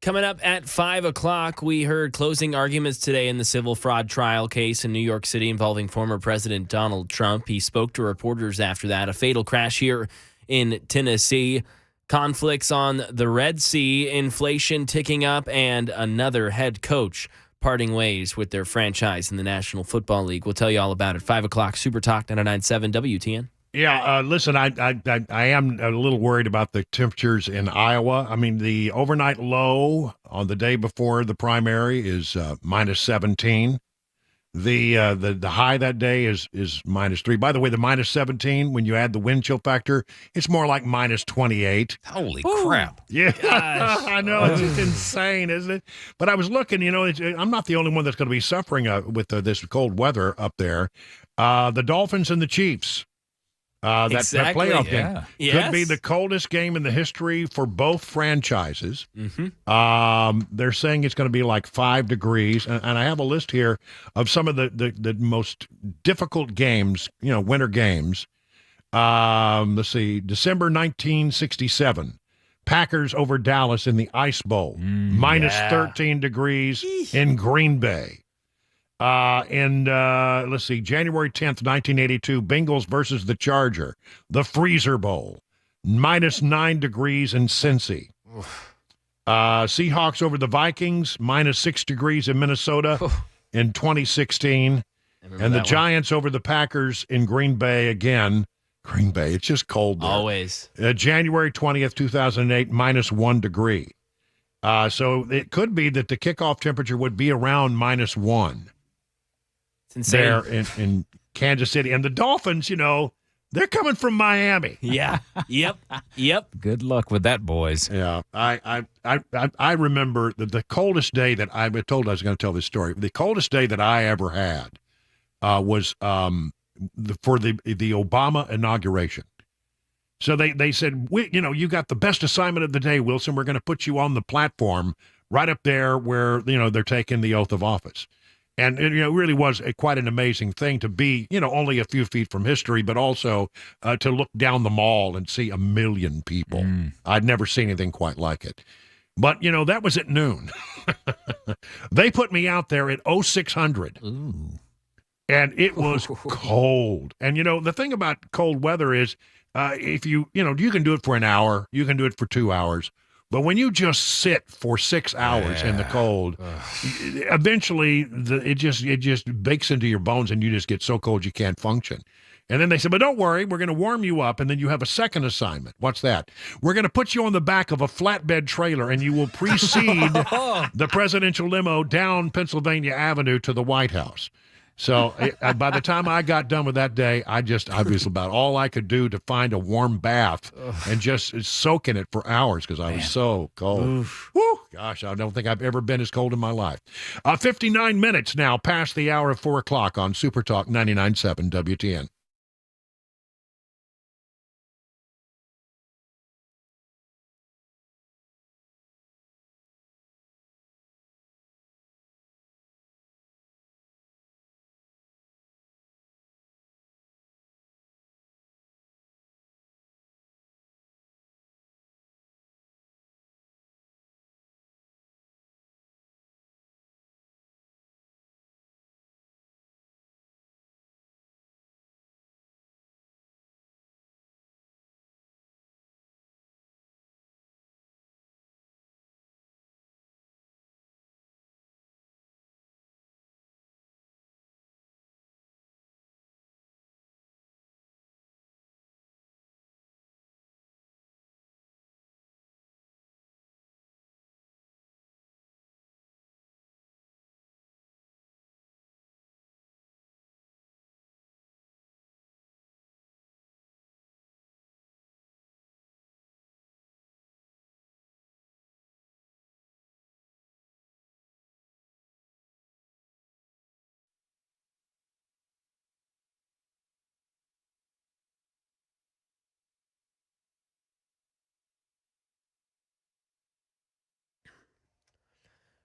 Coming up at 5 o'clock, we heard closing arguments today in the civil fraud trial case in New York City involving former President Donald Trump. He spoke to reporters after that. A fatal crash here in Tennessee. Conflicts on the Red Sea, inflation ticking up, and another head coach parting ways with their franchise in the National Football League. We'll tell you all about it. 5 o'clock, Super Talk 99.7 WTN. Yeah, listen, I am a little worried about the temperatures in Iowa. I mean, the overnight low on the day before the primary is minus 17. The high that day is minus 3. By the way, the minus 17, when you add the wind chill factor, it's more like minus 28. Holy crap. Yeah, I know. It's just insane, isn't it? But I was looking, I'm not the only one that's going to be suffering with this cold weather up there. The Dolphins and the Chiefs. That playoff game could be the coldest game in the history for both franchises. Mm-hmm. They're saying it's going to be like 5 degrees, and I have a list here of some of the most difficult games, winter games. Let's see, December 1967, Packers over Dallas in the Ice Bowl, minus 13 degrees in Green Bay. Let's see, January 10th, 1982, Bengals versus the Charger, the Freezer Bowl, minus 9 degrees in Cincy. Seahawks over the Vikings, minus 6 degrees in Minnesota in 2016. And the Giants over the Packers in Green Bay again. Green Bay, it's just cold there. Always. January 20th, 2008, minus 1 degree. So it could be that the kickoff temperature would be around minus 1. Insane. There in Kansas City. And the Dolphins, they're coming from Miami. Yeah. Yep. Good luck with that, boys. Yeah. I remember the coldest day that I was told I was going to tell this story. The coldest day that I ever had was for the Obama inauguration. So they said, you got the best assignment of the day, Wilson. We're going to put you on the platform right up there where, they're taking the oath of office. And it really was quite an amazing thing to be, only a few feet from history, but also to look down the mall and see 1 million people. I'd never seen anything quite like it. But, that was at noon. They put me out there at 0600. Ooh. And it was cold. And, the thing about cold weather is if you can do it for an hour, you can do it for 2 hours. But when you just sit for 6 hours in the cold, eventually it just bakes into your bones and you just get so cold you can't function. And then they said, but don't worry, we're going to warm you up, and then you have a second assignment. What's that? We're going to put you on the back of a flatbed trailer, and you will precede the presidential limo down Pennsylvania Avenue to the White House. So by the time I got done with that day, I was about all I could do to find a warm bath and just soak in it for hours because I was so cold. Whew, gosh, I don't think I've ever been as cold in my life. 59 minutes now past the hour of 4 o'clock on Super Talk 99.7 WTN.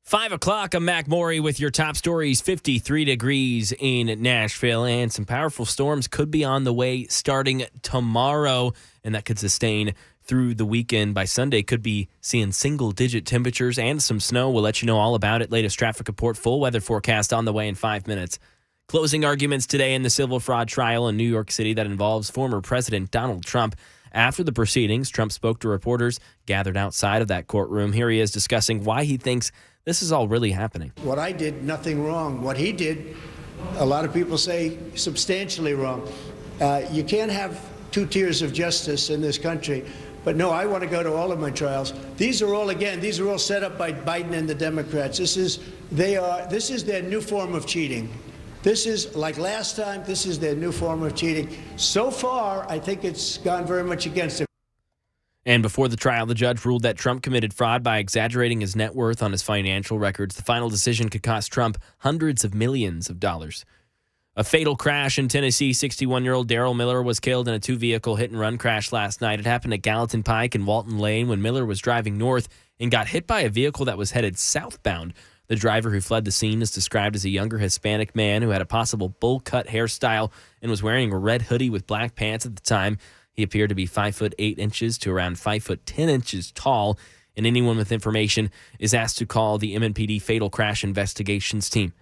Five o'clock, I'm Mac Morey with your top stories. 53 degrees in Nashville, and some powerful storms could be on the way starting tomorrow, and that could sustain through the weekend. By Sunday, could be seeing single-digit temperatures and some snow. We'll let you know all about it. Latest traffic report, full weather forecast on the way in 5 minutes. Closing arguments today in the civil fraud trial in New York City that involves former President Donald Trump. After the proceedings, Trump spoke to reporters gathered outside of that courtroom. Here he is discussing why he thinks this is all really happening. What I did, nothing wrong. What he did, a lot of people say substantially wrong. You can't have two tiers of justice in this country. But no, I want to go to all of my trials. These are all set up by Biden and the Democrats. This is their new form of cheating. This is, like last time, this is their new form of cheating. So far, I think it's gone very much against it. And before the trial, the judge ruled that Trump committed fraud by exaggerating his net worth on his financial records. The final decision could cost Trump hundreds of millions of dollars. A fatal crash in Tennessee. 61-year-old Daryl Miller was killed in a two-vehicle hit-and-run crash last night. It happened at Gallatin Pike and Walton Lane when Miller was driving north and got hit by a vehicle that was headed southbound. The driver who fled the scene is described as a younger Hispanic man who had a possible bowl-cut hairstyle and was wearing a red hoodie with black pants at the time. He appeared to be 5'8" to around 5'10" tall, and anyone with information is asked to call the MNPD Fatal Crash Investigations team.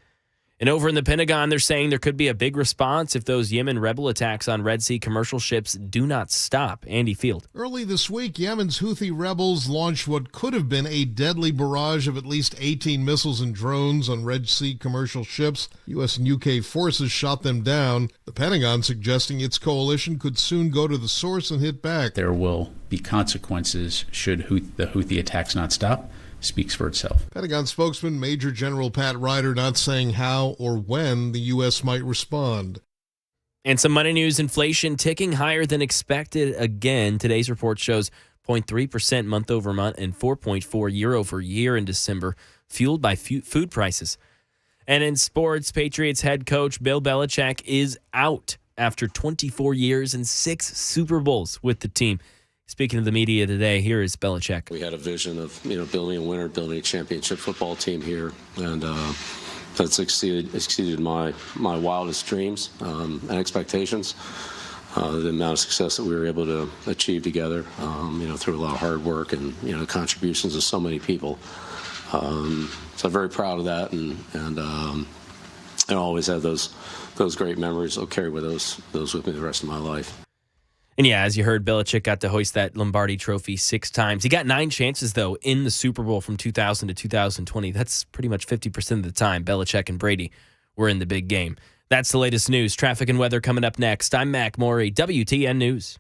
And over in the Pentagon, they're saying there could be a big response if those Yemen rebel attacks on Red Sea commercial ships do not stop. Andy Field. Early this week, Yemen's Houthi rebels launched what could have been a deadly barrage of at least 18 missiles and drones on Red Sea commercial ships. U.S. and U.K. forces shot them down. The Pentagon suggesting its coalition could soon go to the source and hit back. There will be consequences should the Houthi attacks not stop. Speaks for itself. Pentagon spokesman Major General Pat Ryder not saying how or when the U.S. might respond. And some money news: inflation ticking higher than expected again. Today's report shows 0.3% month over month and 4.4% year over year in December, fueled by food prices. And in sports, Patriots head coach Bill Belichick is out after 24 years and 6 Super Bowls with the team. Speaking to the media today, here is Belichick. We had a vision of building a winner, building a championship football team here, and that's exceeded my wildest dreams and expectations. The amount of success that we were able to achieve together, through a lot of hard work and contributions of so many people. So I'm very proud of that, and I always have those great memories. I'll carry with those with me the rest of my life. And yeah, as you heard, Belichick got to hoist that Lombardi trophy 6 times. He got 9 chances, though, in the Super Bowl from 2000 to 2020. That's pretty much 50% of the time Belichick and Brady were in the big game. That's the latest news. Traffic and weather coming up next. I'm Mac Morey, WTN News.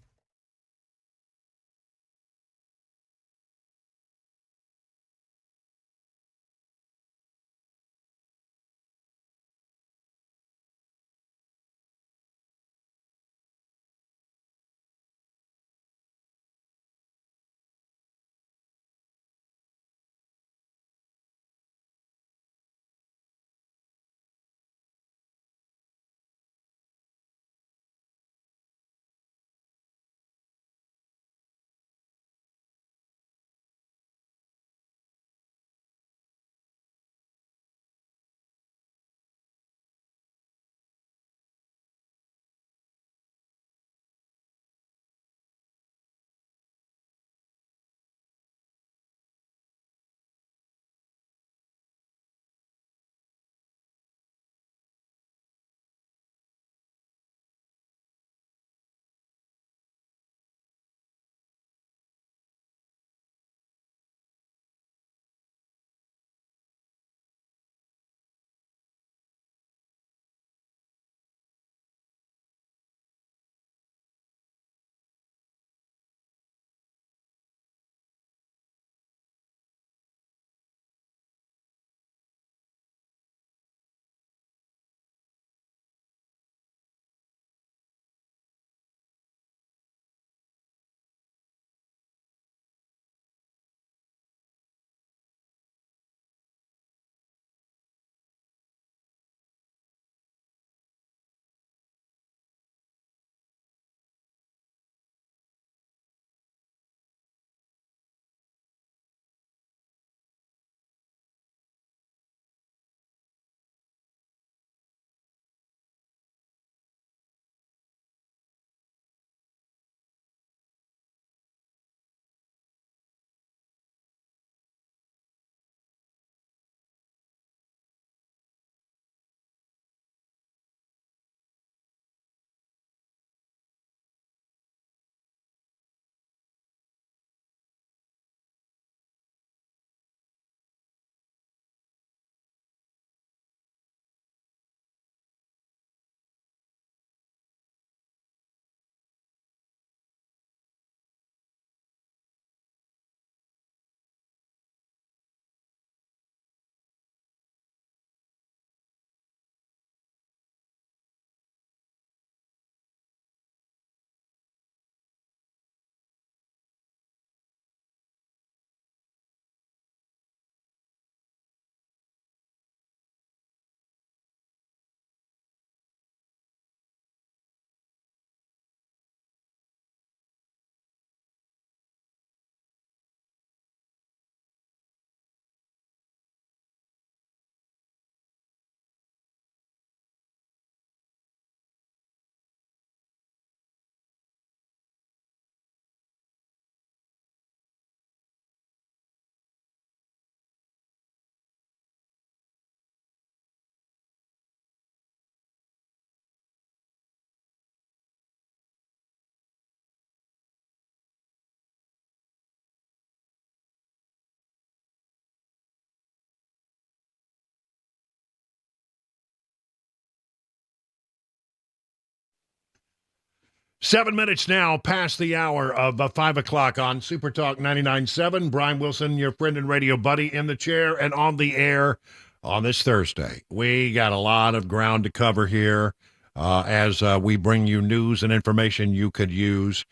7 minutes now past the hour of 5 o'clock on Super Talk 99.7. Brian Wilson, your friend and radio buddy, in the chair and on the air on this Thursday. We got a lot of ground to cover here as we bring you news and information you could use.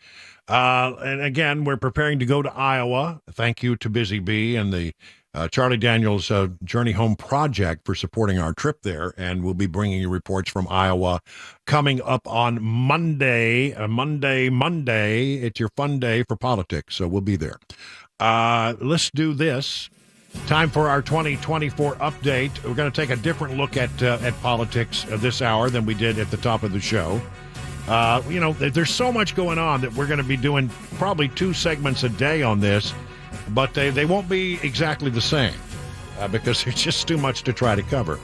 And again, we're preparing to go to Iowa. Thank you to Busy Bee and the Charlie Daniels Journey Home Project for supporting our trip there. And we'll be bringing you reports from Iowa coming up on Monday. Monday. It's your fun day for politics. So we'll be there. Let's do this. Time for our 2024 update. We're going to take a different look at politics this hour than we did at the top of the show. There's so much going on that we're going to be doing probably 2 segments a day on this, but they won't be exactly the same because there's just too much to try to cover.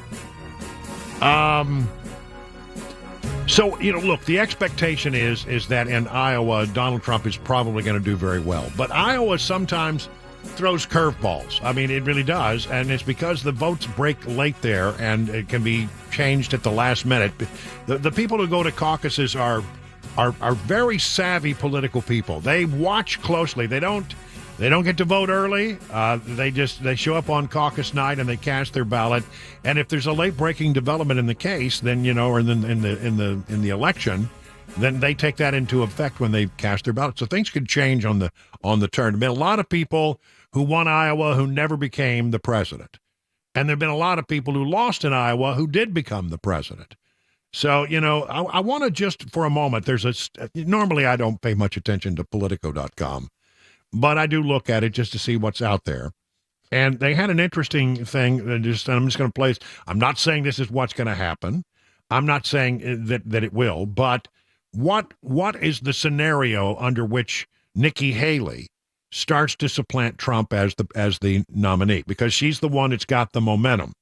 Look, the expectation is that in Iowa, Donald Trump is probably going to do very well. But Iowa sometimes throws curveballs. I mean, it really does, and it's because the votes break late there, and it can be changed at the last minute. The people who go to caucuses are very savvy political people. They watch closely. They don't get to vote early. They show up on caucus night and they cast their ballot. And if there's a late breaking development in the case, then or in the election, then they take that into effect when they cast their ballot. So things could change on the turn. There have been a lot of people who won Iowa who never became the president. And there have been a lot of people who lost in Iowa who did become the president. So, I want to just for a moment, normally I don't pay much attention to Politico.com, but I do look at it just to see what's out there. And they had an interesting thing. I'm just going to play this. I'm not saying this is what's going to happen. I'm not saying that it will, but what is the scenario under which Nikki Haley starts to supplant Trump as the nominee? Because she's the one that's got the momentum.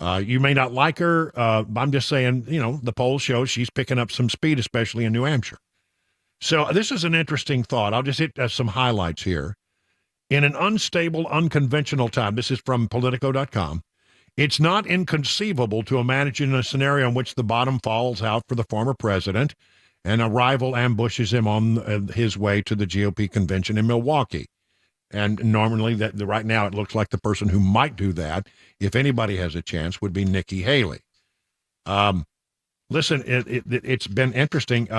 You may not like her. I'm just saying, the polls show she's picking up some speed, especially in New Hampshire. So this is an interesting thought. I'll just hit some highlights here. In an unstable, unconventional time, this is from Politico.com, it's not inconceivable to imagine a scenario in which the bottom falls out for the former president and a rival ambushes him on his way to the GOP convention in Milwaukee. And normally, right now, it looks like the person who might do that, if anybody has a chance, would be Nikki Haley. Listen, it's been interesting.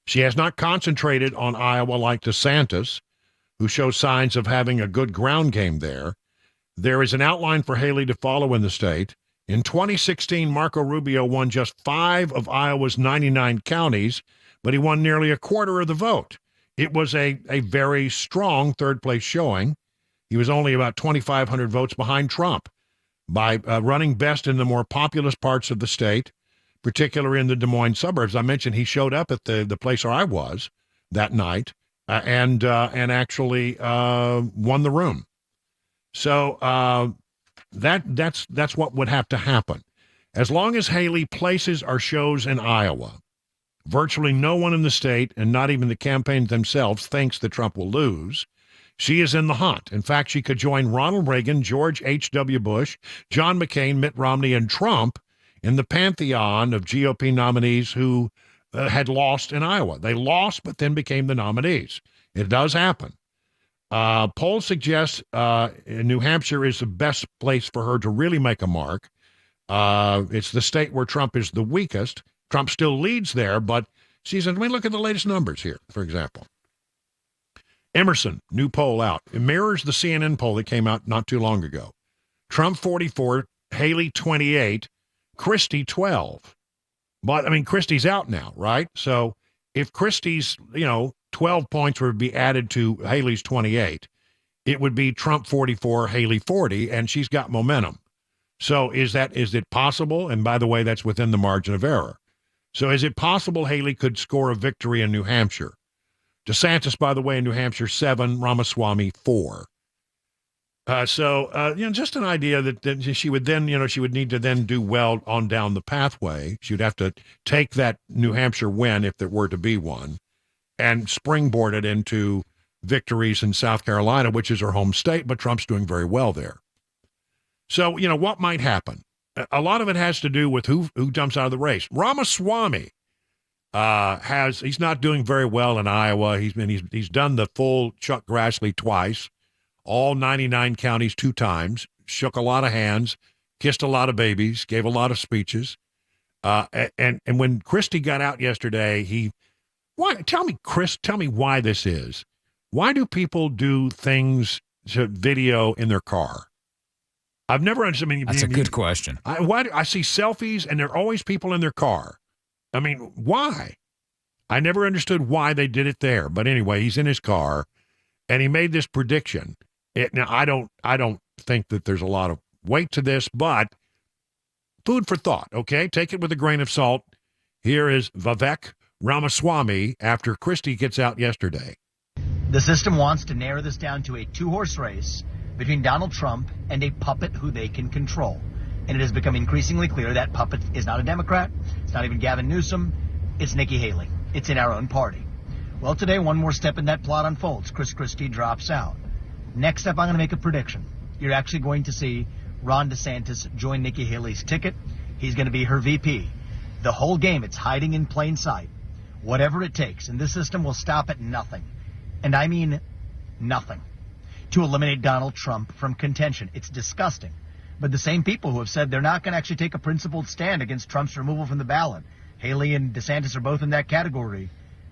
She has not concentrated on Iowa like DeSantis, who shows signs of having a good ground game there. There is an outline for Haley to follow in the state. In 2016, Marco Rubio won just 5 of Iowa's 99 counties, but he won nearly a quarter of the vote. It was a very strong third-place showing. He was only about 2,500 votes behind Trump by running best in the more populous parts of the state, particularly in the Des Moines suburbs. I mentioned he showed up at the place where I was that night and actually won the room. So that's what would have to happen. As long as Haley places or shows in Iowa, virtually no one in the state, and not even the campaigns themselves, thinks that Trump will lose. She is in the hunt. In fact, she could join Ronald Reagan, George H.W. Bush, John McCain, Mitt Romney, and Trump in the pantheon of GOP nominees who had lost in Iowa. They lost, but then became the nominees. It does happen. Polls suggest New Hampshire is the best place for her to really make a mark. It's the state where Trump is the weakest. Trump still leads there, but look at the latest numbers here, for example. Emerson, new poll out. It mirrors the CNN poll that came out not too long ago. Trump 44, Haley 28, Christie 12. But, Christie's out now, right? So if Christie's, 12 points would be added to Haley's 28, it would be Trump 44, Haley 40, and she's got momentum. So is it possible? And by the way, that's within the margin of error. So is it possible Haley could score a victory in New Hampshire? DeSantis, by the way, in New Hampshire, 7, Ramaswamy, 4. Just an idea that she would then, she would need to then do well on down the pathway. She would have to take that New Hampshire win, if there were to be one, and springboard it into victories in South Carolina, which is her home state, but Trump's doing very well there. So, what might happen? A lot of it has to do with who jumps out of the race. Ramaswamy he's not doing very well in Iowa. He's done the full Chuck Grassley twice, all 99 counties 2 times, shook a lot of hands, kissed a lot of babies, gave a lot of speeches. And when Christie got out yesterday, tell me why this is. Why do people do things to video in their car? I've never understood. That's a good question. I see selfies, and there are always people in their car. I mean, why? I never understood why they did it there. But anyway, he's in his car, and he made this prediction. Now, I don't think that there's a lot of weight to this, but food for thought, okay? Take it with a grain of salt. Here is Vivek Ramaswamy after Christie gets out yesterday. The system wants to narrow this down to a 2-horse race between Donald Trump and a puppet who they can control. And it has become increasingly clear that puppet is not a Democrat. It's not even Gavin Newsom. It's Nikki Haley. It's in our own party. Well, today, one more step in that plot unfolds. Christie drops out. Next up, I'm going to make a prediction. You're actually going to see Ron DeSantis join Nikki Haley's ticket. He's going to be her VP. The whole game, it's hiding in plain sight. Whatever it takes. And this system will stop at nothing. And I mean nothing. To eliminate Donald Trump from contention. It's disgusting. But the same people who have said they're not going to actually take a principled stand against Trump's removal from the ballot. Haley and DeSantis are both in that category.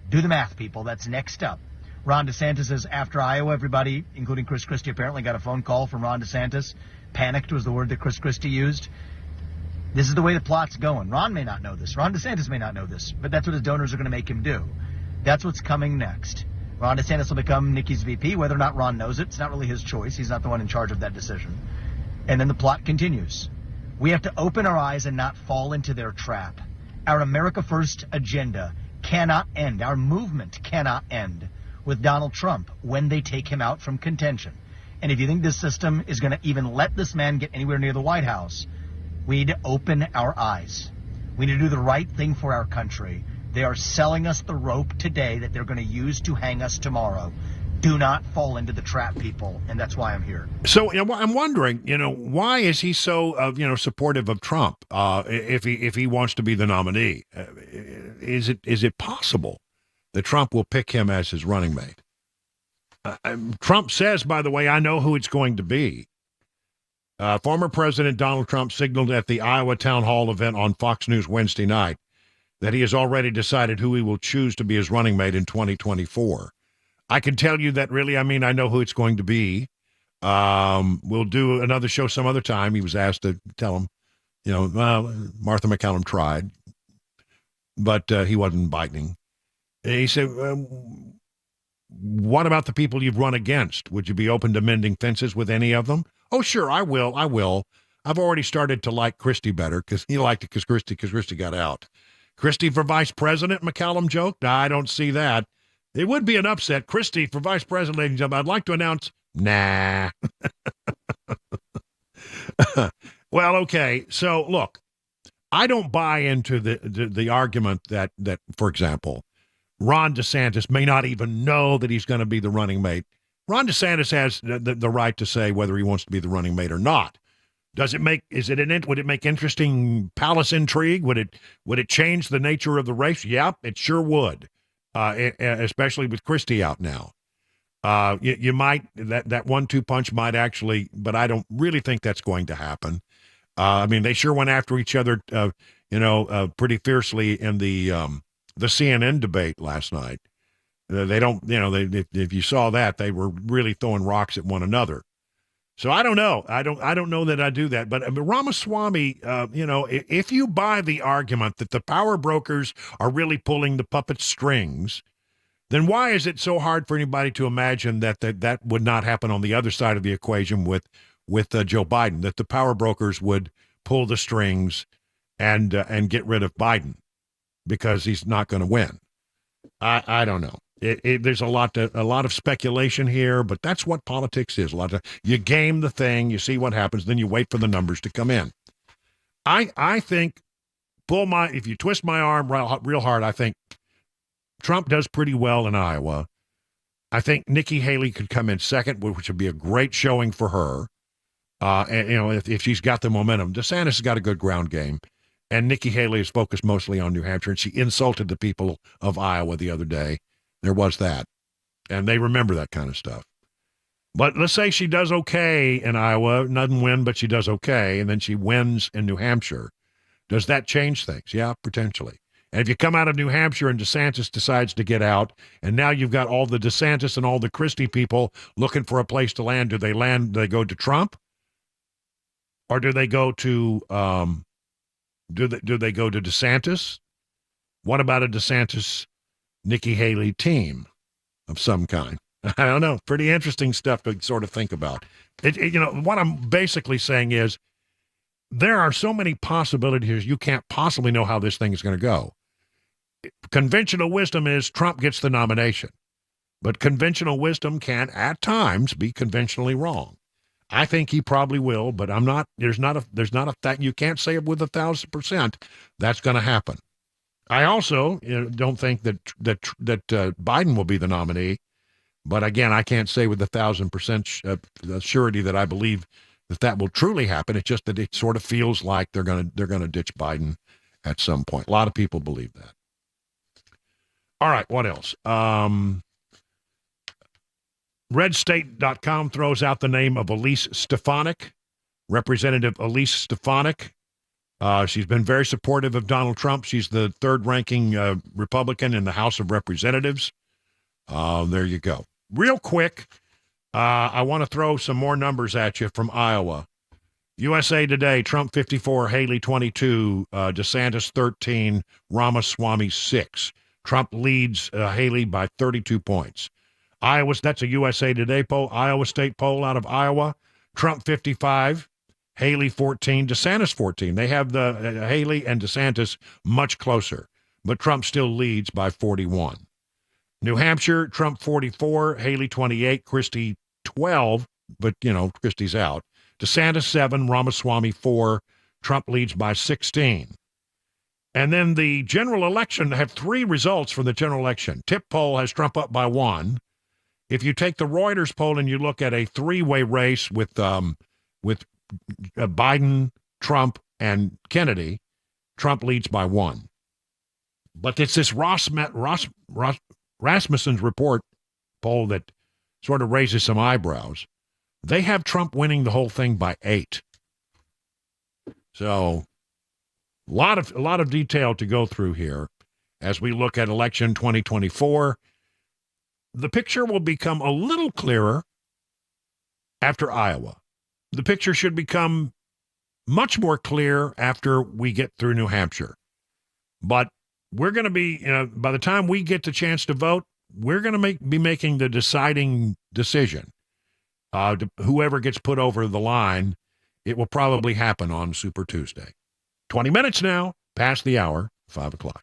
Do the math, people. That's next up. Ron DeSantis says after Iowa, everybody, including Chris Christie, apparently got a phone call from Ron DeSantis. Panicked was the word that Chris Christie used. This is the way the plot's going. Ron may not know this. Ron DeSantis may not know this. But that's what his donors are going to make him do. That's what's coming next. Ron DeSantis will become Nikki's VP, whether or not Ron knows it. It's not really his choice. He's not the one in charge of that decision. And then the plot continues. We have to open our eyes and not fall into their trap. Our America First agenda cannot end. Our movement cannot end with Donald Trump when they take him out from contention. And if you think this system is going to even let this man get anywhere near the White House, we need to open our eyes. We need to do the right thing for our country. They are selling us the rope today that they're going to use to hang us tomorrow. Do not fall into the trap, people, and that's why I'm here. So I'm wondering, why is he so, supportive of Trump if he wants to be the nominee? Is it possible that Trump will pick him as his running mate? Trump says, by the way, I know who it's going to be. Former President Donald Trump signaled at the Iowa Town Hall event on Fox News Wednesday night that he has already decided who he will choose to be his running mate in 2024. I can tell you that really, I know who it's going to be. We'll do another show some other time. He was asked to tell him, Martha McCallum tried, but he wasn't biting. He said, what about the people you've run against? Would you be open to mending fences with any of them? Oh, sure, I will. I've already started to like Christie better because he liked it because Christie got out. Christie for vice president, McCallum joked. No, I don't see that. It would be an upset. Christie for vice president, ladies and gentlemen. I'd like to announce, nah. Well, okay. So, look, I don't buy into the argument that, for example, Ron DeSantis may not even know that he's going to be the running mate. Ron DeSantis has the right to say whether he wants to be the running mate or not. Would it make interesting palace intrigue? Would it change the nature of the race? Yep, it sure would. Especially with Christie out now. You might, that 1-2 punch might actually, but I don't really think that's going to happen. They sure went after each other, pretty fiercely in the CNN debate last night. If you saw that, they were really throwing rocks at one another. So I don't know. I don't know that I do that. But Ramaswamy, if you buy the argument that the power brokers are really pulling the puppet strings, then why is it so hard for anybody to imagine that would not happen on the other side of the equation with Joe Biden, that the power brokers would pull the strings and get rid of Biden because he's not going to win? I don't know. There's a lot of speculation here, but that's what politics is. You game the thing, you see what happens, then you wait for the numbers to come in. I think if you twist my arm real hard, I think Trump does pretty well in Iowa. I think Nikki Haley could come in second, which would be a great showing for her. If she's got the momentum. DeSantis has got a good ground game. And Nikki Haley is focused mostly on New Hampshire, and she insulted the people of Iowa the other day. There was that. And they remember that kind of stuff. But let's say she does okay in Iowa, doesn't win, but she does okay, and then she wins in New Hampshire. Does that change things? Yeah, potentially. And if you come out of New Hampshire and DeSantis decides to get out, and now you've got all the DeSantis and all the Christie people looking for a place to land, do they go to Trump? Or do they go to do they go to DeSantis? What about a DeSantis Nikki Haley team of some kind? I don't know. Pretty interesting stuff to sort of think about. What I'm basically saying is there are so many possibilities. You can't possibly know how this thing is going to go. Conventional wisdom is Trump gets the nomination, but conventional wisdom can at times be conventionally wrong. I think he probably will, but I'm not. There's not a that you can't say it with 1,000% that's going to happen. I also don't think that Biden will be the nominee, but again, I can't say with 1,000% surety that I believe that will truly happen. It's just that it sort of feels like they're gonna ditch Biden at some point. A lot of people believe that. All right, what else? RedState.com throws out the name of Elise Stefanik, Representative Elise Stefanik. She's been very supportive of Donald Trump. She's the third-ranking Republican in the House of Representatives. There you go. Real quick, I want to throw some more numbers at you from Iowa. USA Today, Trump 54, Haley 22, DeSantis 13, Ramaswamy 6. Trump leads Haley by 32 points. That's a USA Today poll. Iowa State poll out of Iowa. Trump 55, Haley 14, DeSantis 14. They have the Haley and DeSantis much closer, but Trump still leads by 41. New Hampshire, Trump 44, Haley 28, Christie 12, but, Christie's out. DeSantis 7, Ramaswamy 4, Trump leads by 16. And then the general election, have 3 results for the general election. Tip poll has Trump up by 1. If you take the Reuters poll and you look at a 3-way race with Biden, Trump, and Kennedy, Trump leads by 1. But it's this Rasmussen's report poll that sort of raises some eyebrows. They have Trump winning the whole thing by 8. So a lot of detail to go through here as we look at election 2024. The picture will become a little clearer after Iowa. The picture should become much more clear after we get through New Hampshire. But we're going to be, by the time we get the chance to vote, we're going to be making the deciding decision. Whoever gets put over the line, it will probably happen on Super Tuesday. 20 minutes now, past the hour, 5 o'clock.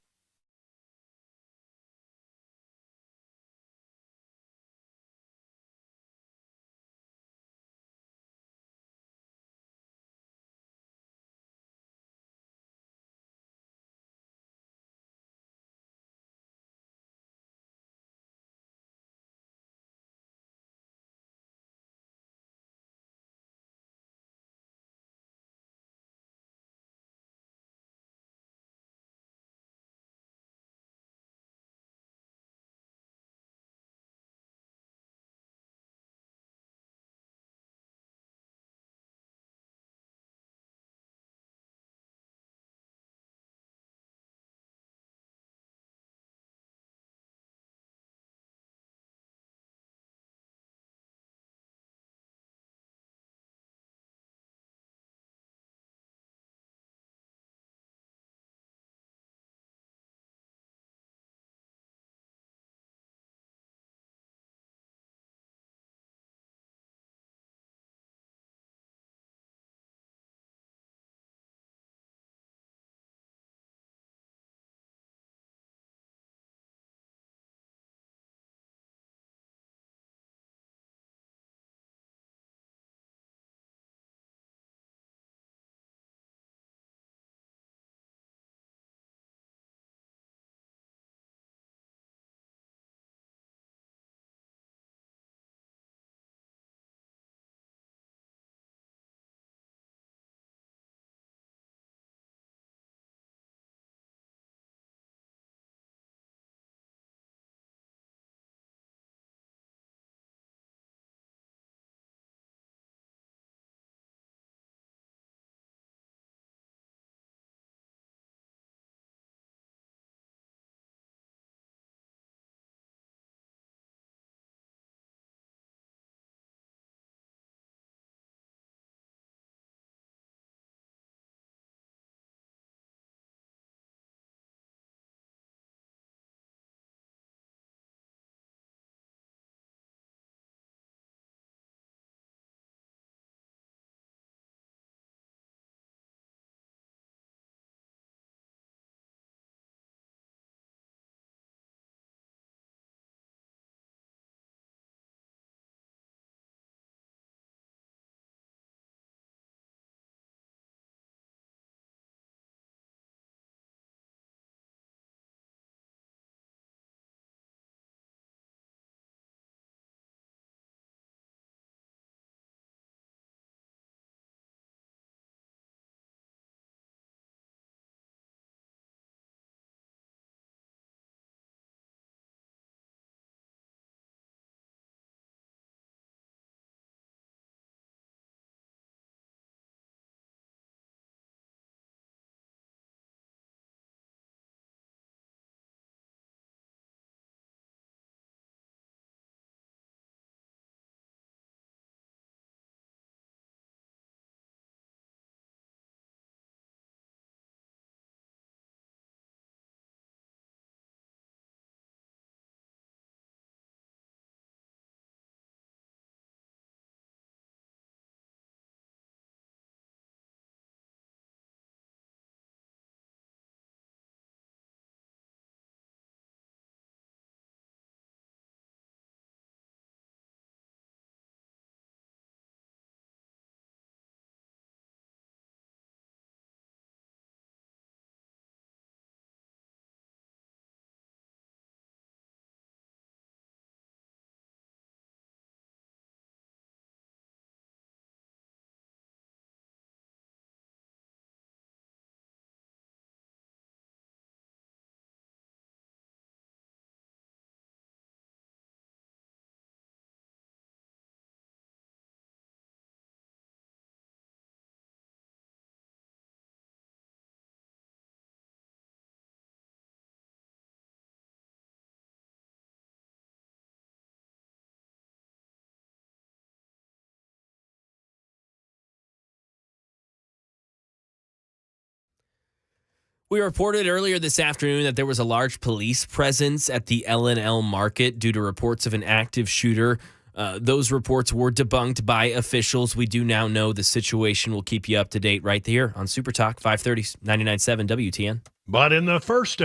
We reported earlier this afternoon that there was a large police presence at the L&L market due to reports of an active shooter. Those reports were debunked by officials. We do now know the situation. We'll keep you up to date right here on Super Talk 530 99.7 WTN. But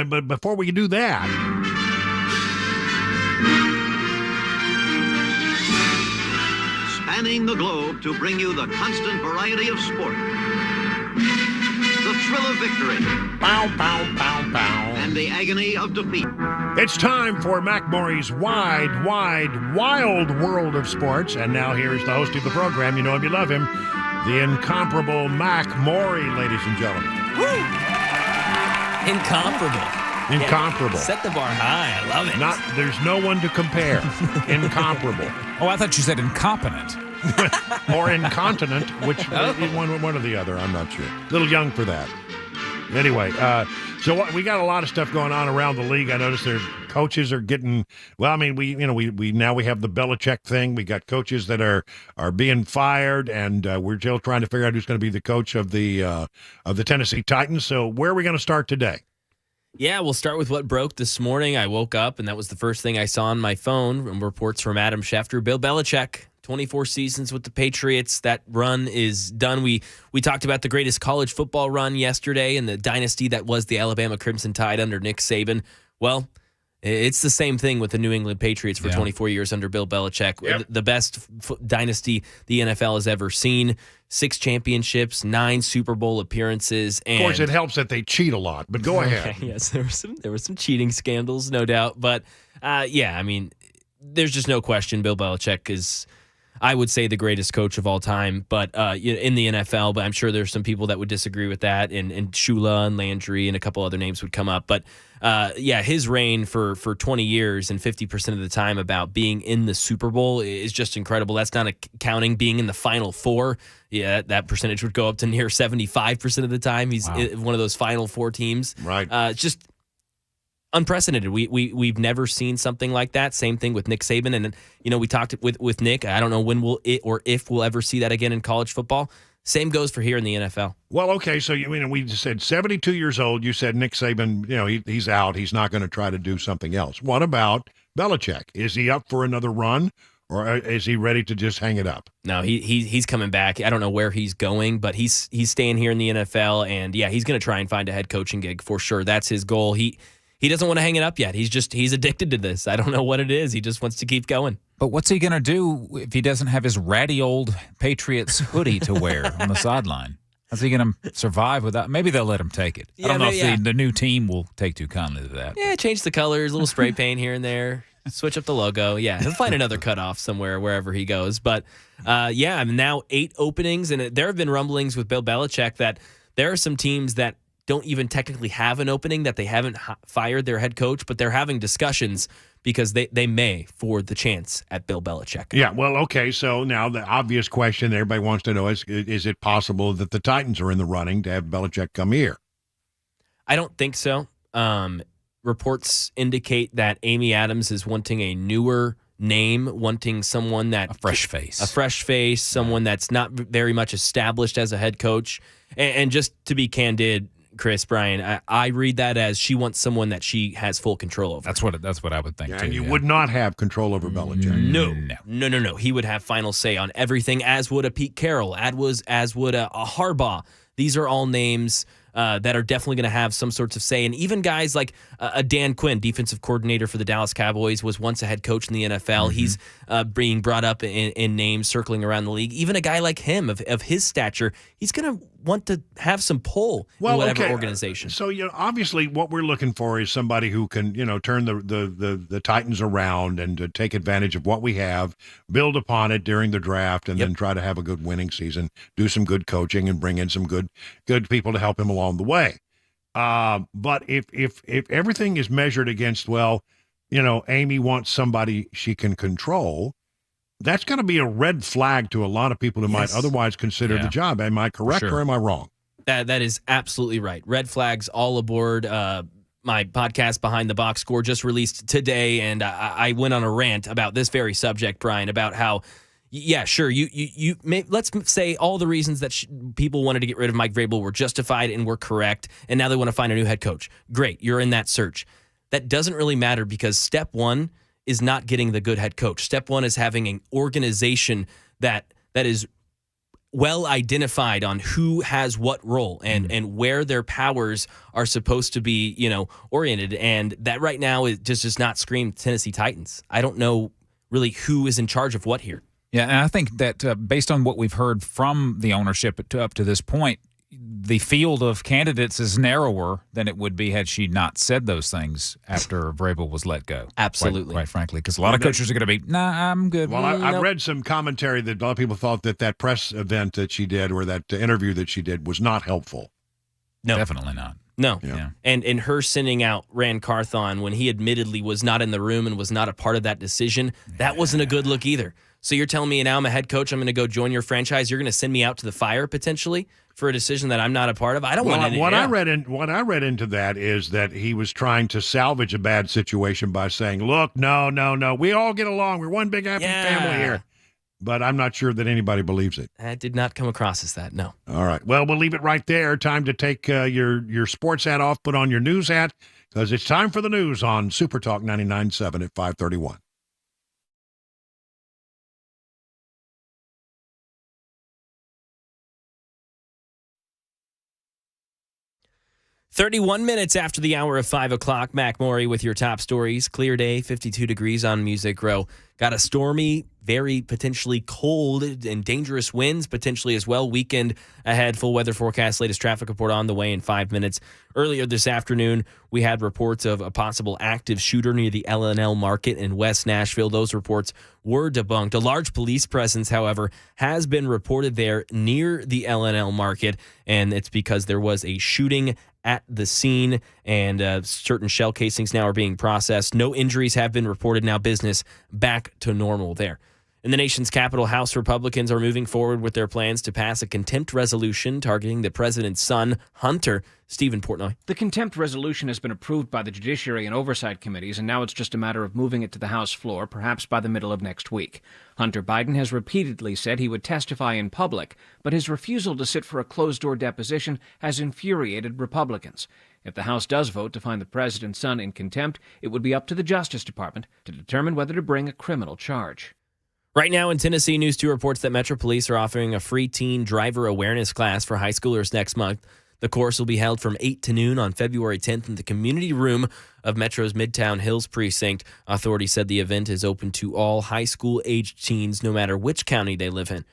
but before we do that, spanning the globe to bring you the constant variety of sport, the thrill of victory, pow, pow, pow, pow, and the agony of defeat. It's time for Mac Maury's wide, wild world of sports. And now here's the host of the program. You know him, you love him, the incomparable Mac Maury, ladies and gentlemen. Woo! Incomparable. Incomparable. Yeah, set the bar high. I love it. There's no one to compare. Incomparable. Oh, I thought you said incompetent. Or incontinent, which one or the other, I'm not sure. A little young for that. Anyway, so we got a lot of stuff going on around the league. I noticed there's coaches are getting, well, I mean, we now we have the Belichick thing. We got coaches that are being fired, and we're still trying to figure out who's going to be the coach of the Tennessee Titans. So where are we going to start today? Yeah, we'll start with what broke this morning. I woke up, and that was the first thing I saw on my phone. Reports from Adam Schefter, Bill Belichick, 24 seasons with the Patriots. That run is done. We talked about the greatest college football run yesterday and the dynasty that was the Alabama Crimson Tide under Nick Saban. Well, it's the same thing with the New England Patriots for 24 years under Bill Belichick. Yep. The best dynasty the NFL has ever seen. 6 championships, 9 Super Bowl appearances. And of course, it helps that they cheat a lot, but go ahead. Yes, there were some cheating scandals, no doubt. But, yeah, I mean, there's just no question Bill Belichick is, I would say, the greatest coach of all time, but in the NFL. But I'm sure there's some people that would disagree with that, and Shula and Landry and a couple other names would come up. But yeah, his reign for 20 years and 50% of the time about being in the Super Bowl is just incredible. That's not counting being in the Final Four. Yeah, that percentage would go up to near 75% of the time. He's one of those Final Four teams. Right. Just unprecedented. We've never seen something like that. Same thing with Nick Saban, and we talked with Nick. I don't know when if we'll ever see that again in college football. Same goes for here in the NFL. Well, okay, so we just said 72 years old. You said Nick Saban, he's out. He's not going to try to do something else. What about Belichick? Is he up for another run, or is he ready to just hang it up? No, he's coming back. I don't know where he's going, but he's staying here in the NFL, and yeah, he's going to try and find a head coaching gig for sure. That's his goal. He doesn't want to hang it up yet. He's addicted to this. I don't know what it is. He just wants to keep going. But what's he going to do if he doesn't have his ratty old Patriots hoodie to wear on the sideline? How's he going to survive without? Maybe they'll let him take it. I don't know if the new team will take too kindly to that. Yeah, change the colors, a little spray paint here and there, switch up the logo. Yeah, he'll find another cutoff somewhere, wherever he goes. But yeah, I mean, now 8 openings, and there have been rumblings with Bill Belichick that there are some teams that don't even technically have an opening, that they haven't fired their head coach, but they're having discussions because they may for the chance at Bill Belichick. Yeah, well, okay, so now the obvious question everybody wants to know is it possible that the Titans are in the running to have Belichick come here? I don't think so. Reports indicate that Amy Adams is wanting a newer name, wanting someone that... A fresh face, someone that's not very much established as a head coach. And just to be candid, Chris, Brian, I read that as she wants someone that she has full control over. That's what I would think, too. And you would not have control over Belichick. No. He would have final say on everything, as would a Pete Carroll, as would a Harbaugh. These are all names that are definitely going to have some sorts of say. And even guys like a Dan Quinn, defensive coordinator for the Dallas Cowboys, was once a head coach in the NFL. Mm-hmm. He's being brought up in names circling around the league. Even a guy like him, of his stature, he's going to want to have some pull in whatever organization. So, obviously what we're looking for is somebody who can, turn the Titans around and take advantage of what we have, build upon it during the draft, and then try to have a good winning season, do some good coaching, and bring in some good people to help him along the way. But if everything is measured against, Amy wants somebody she can control, that's going to be a red flag to a lot of people who might otherwise consider the job. Am I correct or am I wrong? That is absolutely right. Red flags all aboard. My podcast, Behind the Box Score, just released today, and I went on a rant about this very subject, Brian, about how Yeah, sure. Let's say all the reasons that people wanted to get rid of Mike Vrabel were justified and were correct, and now they want to find a new head coach. Great, you're in that search. That doesn't really matter because step one is not getting the good head coach. Step one is having an organization that is well identified on who has what role and where their powers are supposed to be, oriented. And that right now is just does not scream Tennessee Titans. I don't know really who is in charge of what here. Yeah, and I think that based on what we've heard from the ownership up to this point, the field of candidates is narrower than it would be had she not said those things after Vrabel was let go. Absolutely. Quite frankly, because a lot of coaches are going to be, nah, I'm good. Well, I've read some commentary that a lot of people thought that press event that she did or that interview that she did was not helpful. No. Definitely not. No. Yeah. And her sending out Rand Carthon when he admittedly was not in the room and was not a part of that decision, that wasn't a good look either. So you're telling me now I'm a head coach, I'm going to go join your franchise, you're going to send me out to the fire potentially for a decision that I'm not a part of? I don't want any. What I read into that is that he was trying to salvage a bad situation by saying, look, no, we all get along. We're one big happy family here. But I'm not sure that anybody believes it. That did not come across as that, no. All right. Well, we'll leave it right there. Time to take your sports hat off, put on your news hat, because it's time for the news on Super Talk 99.7 at 5:31. "31 minutes after the hour of 5 o'clock, Mac Maury with your top stories. Clear day, 52 degrees on Music Row. Got a stormy, very potentially cold and dangerous winds potentially as well. Weekend ahead, full weather forecast, latest traffic report on the way in 5 minutes. Earlier this afternoon, we had reports of a possible active shooter near the L&L Market in West Nashville. Those reports were debunked. A large police presence, however, has been reported there near the L&L Market, and it's because there was a shooting at the scene, and certain shell casings now are being processed. No injuries have been reported. Now business back to normal there. In the nation's capital, House Republicans are moving forward with their plans to pass a contempt resolution targeting the president's son, Hunter. Stephen Portnoy. The contempt resolution has been approved by the Judiciary and Oversight Committees, and now it's just a matter of moving it to the House floor, perhaps by the middle of next week. Hunter Biden has repeatedly said he would testify in public, but his refusal to sit for a closed-door deposition has infuriated Republicans. If the House does vote to find the president's son in contempt, it would be up to the Justice Department to determine whether to bring a criminal charge. Right now in Tennessee, News 2 reports that Metro Police are offering a free teen driver awareness class for high schoolers next month. The course will be held from 8 to noon on February 10th in the community room of Metro's Midtown Hills precinct. Authorities said the event is open to all high school-aged teens, no matter which county they live in.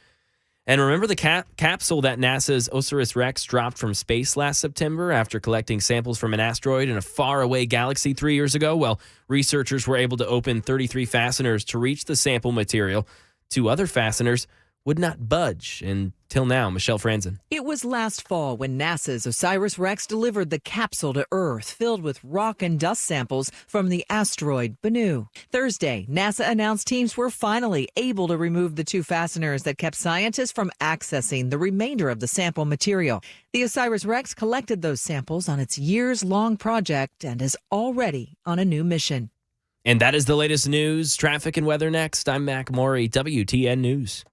And remember the capsule that NASA's OSIRIS-REx dropped from space last September after collecting samples from an asteroid in a faraway galaxy 3 years ago? Well, researchers were able to open 33 fasteners to reach the sample material. 2 other fasteners would not budge until now. Michelle Franzen. It was last fall when NASA's OSIRIS-REx delivered the capsule to Earth filled with rock and dust samples from the asteroid Bennu. Thursday, NASA announced teams were finally able to remove the 2 fasteners that kept scientists from accessing the remainder of the sample material. The OSIRIS-REx collected those samples on its years-long project and is already on a new mission. And that is the latest news, traffic, and weather next. I'm Mac Maury, WTN News.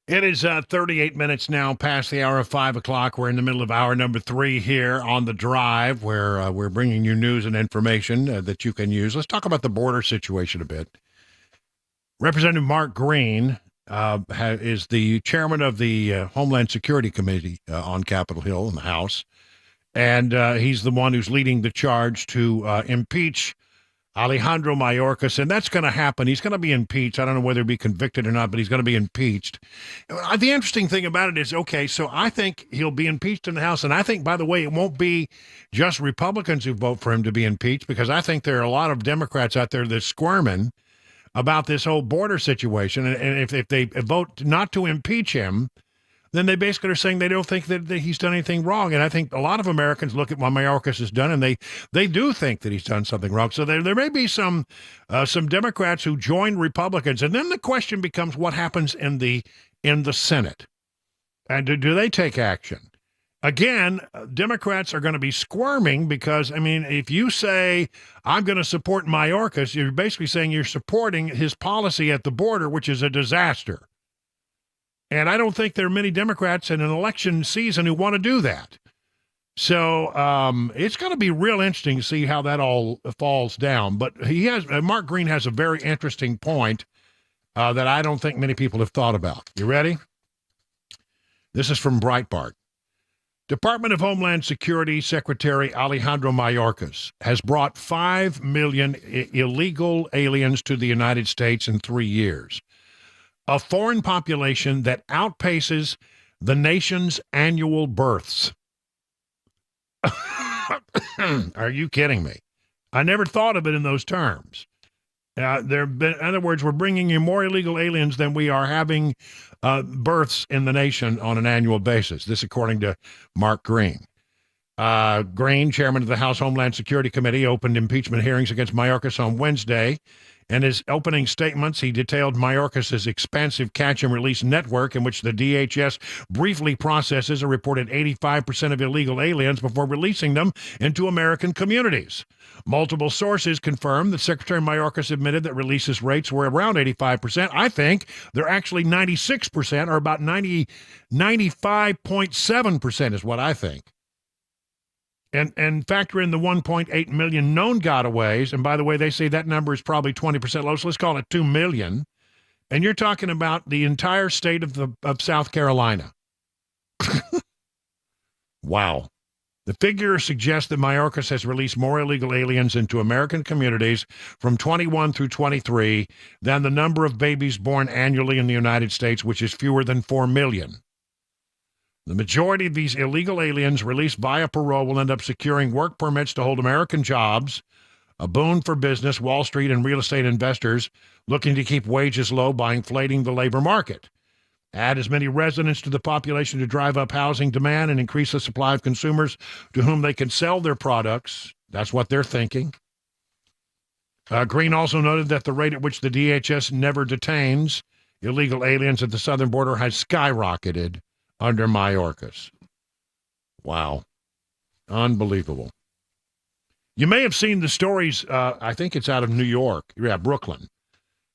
It is 38 minutes now past the hour of 5 o'clock. We're in the middle of hour number 3 here on The Drive, where we're bringing you news and information that you can use. Let's talk about the border situation a bit. Representative Mark Green is the chairman of the Homeland Security Committee on Capitol Hill in the House, and he's the one who's leading the charge to impeach Alejandro Mayorkas, and that's going to happen. He's going to be impeached. I don't know whether he'll be convicted or not, but he's going to be impeached. The interesting thing about it is, okay, so I think he'll be impeached in the House, and I think, by the way, it won't be just Republicans who vote for him to be impeached, because I think there are a lot of Democrats out there that's squirming about this whole border situation, and if they vote not to impeach him, then they basically are saying they don't think that he's done anything wrong. And I think a lot of Americans look at what Mayorkas has done, and they do think that he's done something wrong. So there may be some Democrats who join Republicans. And then the question becomes what happens in the Senate. And do they take action? Again, Democrats are going to be squirming because, I mean, if you say, I'm going to support Mayorkas, you're basically saying you're supporting his policy at the border, which is a disaster. And I don't think there are many Democrats in an election season who want to do that. So it's going to be real interesting to see how that all falls down. But Mark Green has a very interesting point that I don't think many people have thought about. You ready? This is from Breitbart. Department of Homeland Security Secretary Alejandro Mayorkas has brought 5 million illegal aliens to the United States in 3 years. A foreign population that outpaces the nation's annual births. Are you kidding me? I never thought of it in those terms. In other words, we're bringing in more illegal aliens than we are having births in the nation on an annual basis. This according to Mark Green. Green, chairman of the House Homeland Security Committee, opened impeachment hearings against Mayorkas on Wednesday. In his opening statements, he detailed Mayorkas' expansive catch-and-release network in which the DHS briefly processes a reported 85% of illegal aliens before releasing them into American communities. Multiple sources confirmed that Secretary Mayorkas admitted that releases rates were around 85%. I think they're actually 96%, or about 95.7% is what I think. And factor in the 1.8 million known gotaways, and by the way, they say that number is probably 20% low, so let's call it 2 million. And you're talking about the entire state of South Carolina. Wow. The figure suggests that Mayorkas has released more illegal aliens into American communities from 21 through 23 than the number of babies born annually in the United States, which is fewer than 4 million. The majority of these illegal aliens released via parole will end up securing work permits to hold American jobs, a boon for business, Wall Street, and real estate investors looking to keep wages low by inflating the labor market. Add as many residents to the population to drive up housing demand and increase the supply of consumers to whom they can sell their products. That's what they're thinking. Green also noted that the rate at which the DHS never detains illegal aliens at the southern border has skyrocketed under Mayorkas. Wow. Unbelievable. You may have seen the stories, I think it's out of New York, Brooklyn,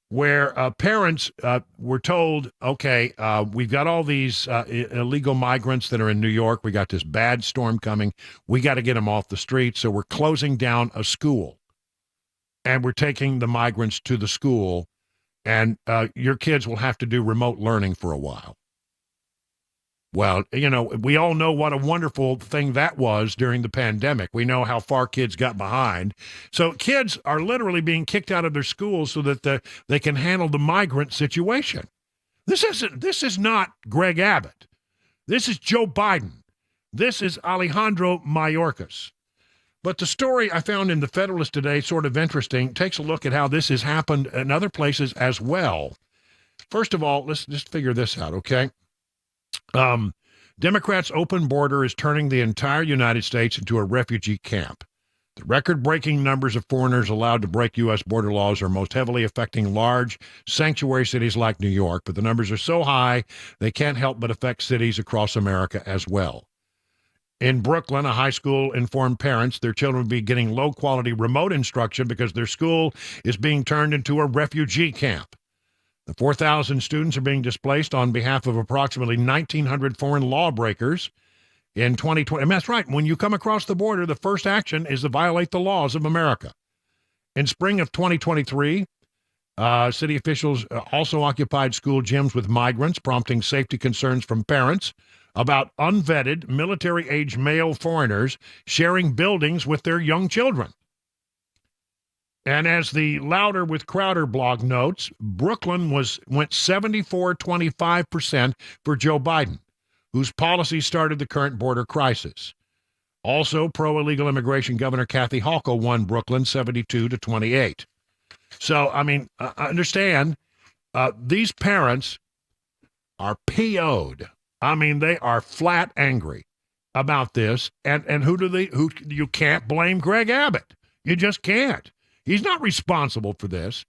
where parents were told, okay, we've got all these illegal migrants that are in New York. We got this bad storm coming. We got to get them off the streets, so we're closing down a school. And we're taking the migrants to the school, and your kids will have to do remote learning for a while. Well, you know, we all know what a wonderful thing that was during the pandemic. We know how far kids got behind. So kids are literally being kicked out of their schools so that they can handle the migrant situation. This is not Greg Abbott. This is Joe Biden. This is Alejandro Mayorkas. But the story I found in the Federalist today, sort of interesting, takes a look at how this has happened in other places as well. First of all, let's just figure this out, okay? Democrats' open border is turning the entire United States into a refugee camp. The record-breaking numbers of foreigners allowed to break U.S. border laws are most heavily affecting large sanctuary cities like New York, but the numbers are so high they can't help but affect cities across America as well. In Brooklyn, a high school informed parents their children will be getting low-quality remote instruction because their school is being turned into a refugee camp. The 4,000 students are being displaced on behalf of approximately 1,900 foreign lawbreakers in 2020. And that's right. When you come across the border, the first action is to violate the laws of America. In spring of 2023, city officials also occupied school gyms with migrants, prompting safety concerns from parents about unvetted military-age male foreigners sharing buildings with their young children. And as the Louder with Crowder blog notes, Brooklyn went 74-25% for Joe Biden, whose policies started the current border crisis. Also, pro-illegal immigration Governor Kathy Hochul won Brooklyn 72-28. So, I mean, understand, these parents are PO'd. I mean, they are flat angry about this. And who you can't blame Greg Abbott. You just can't. He's not responsible for this.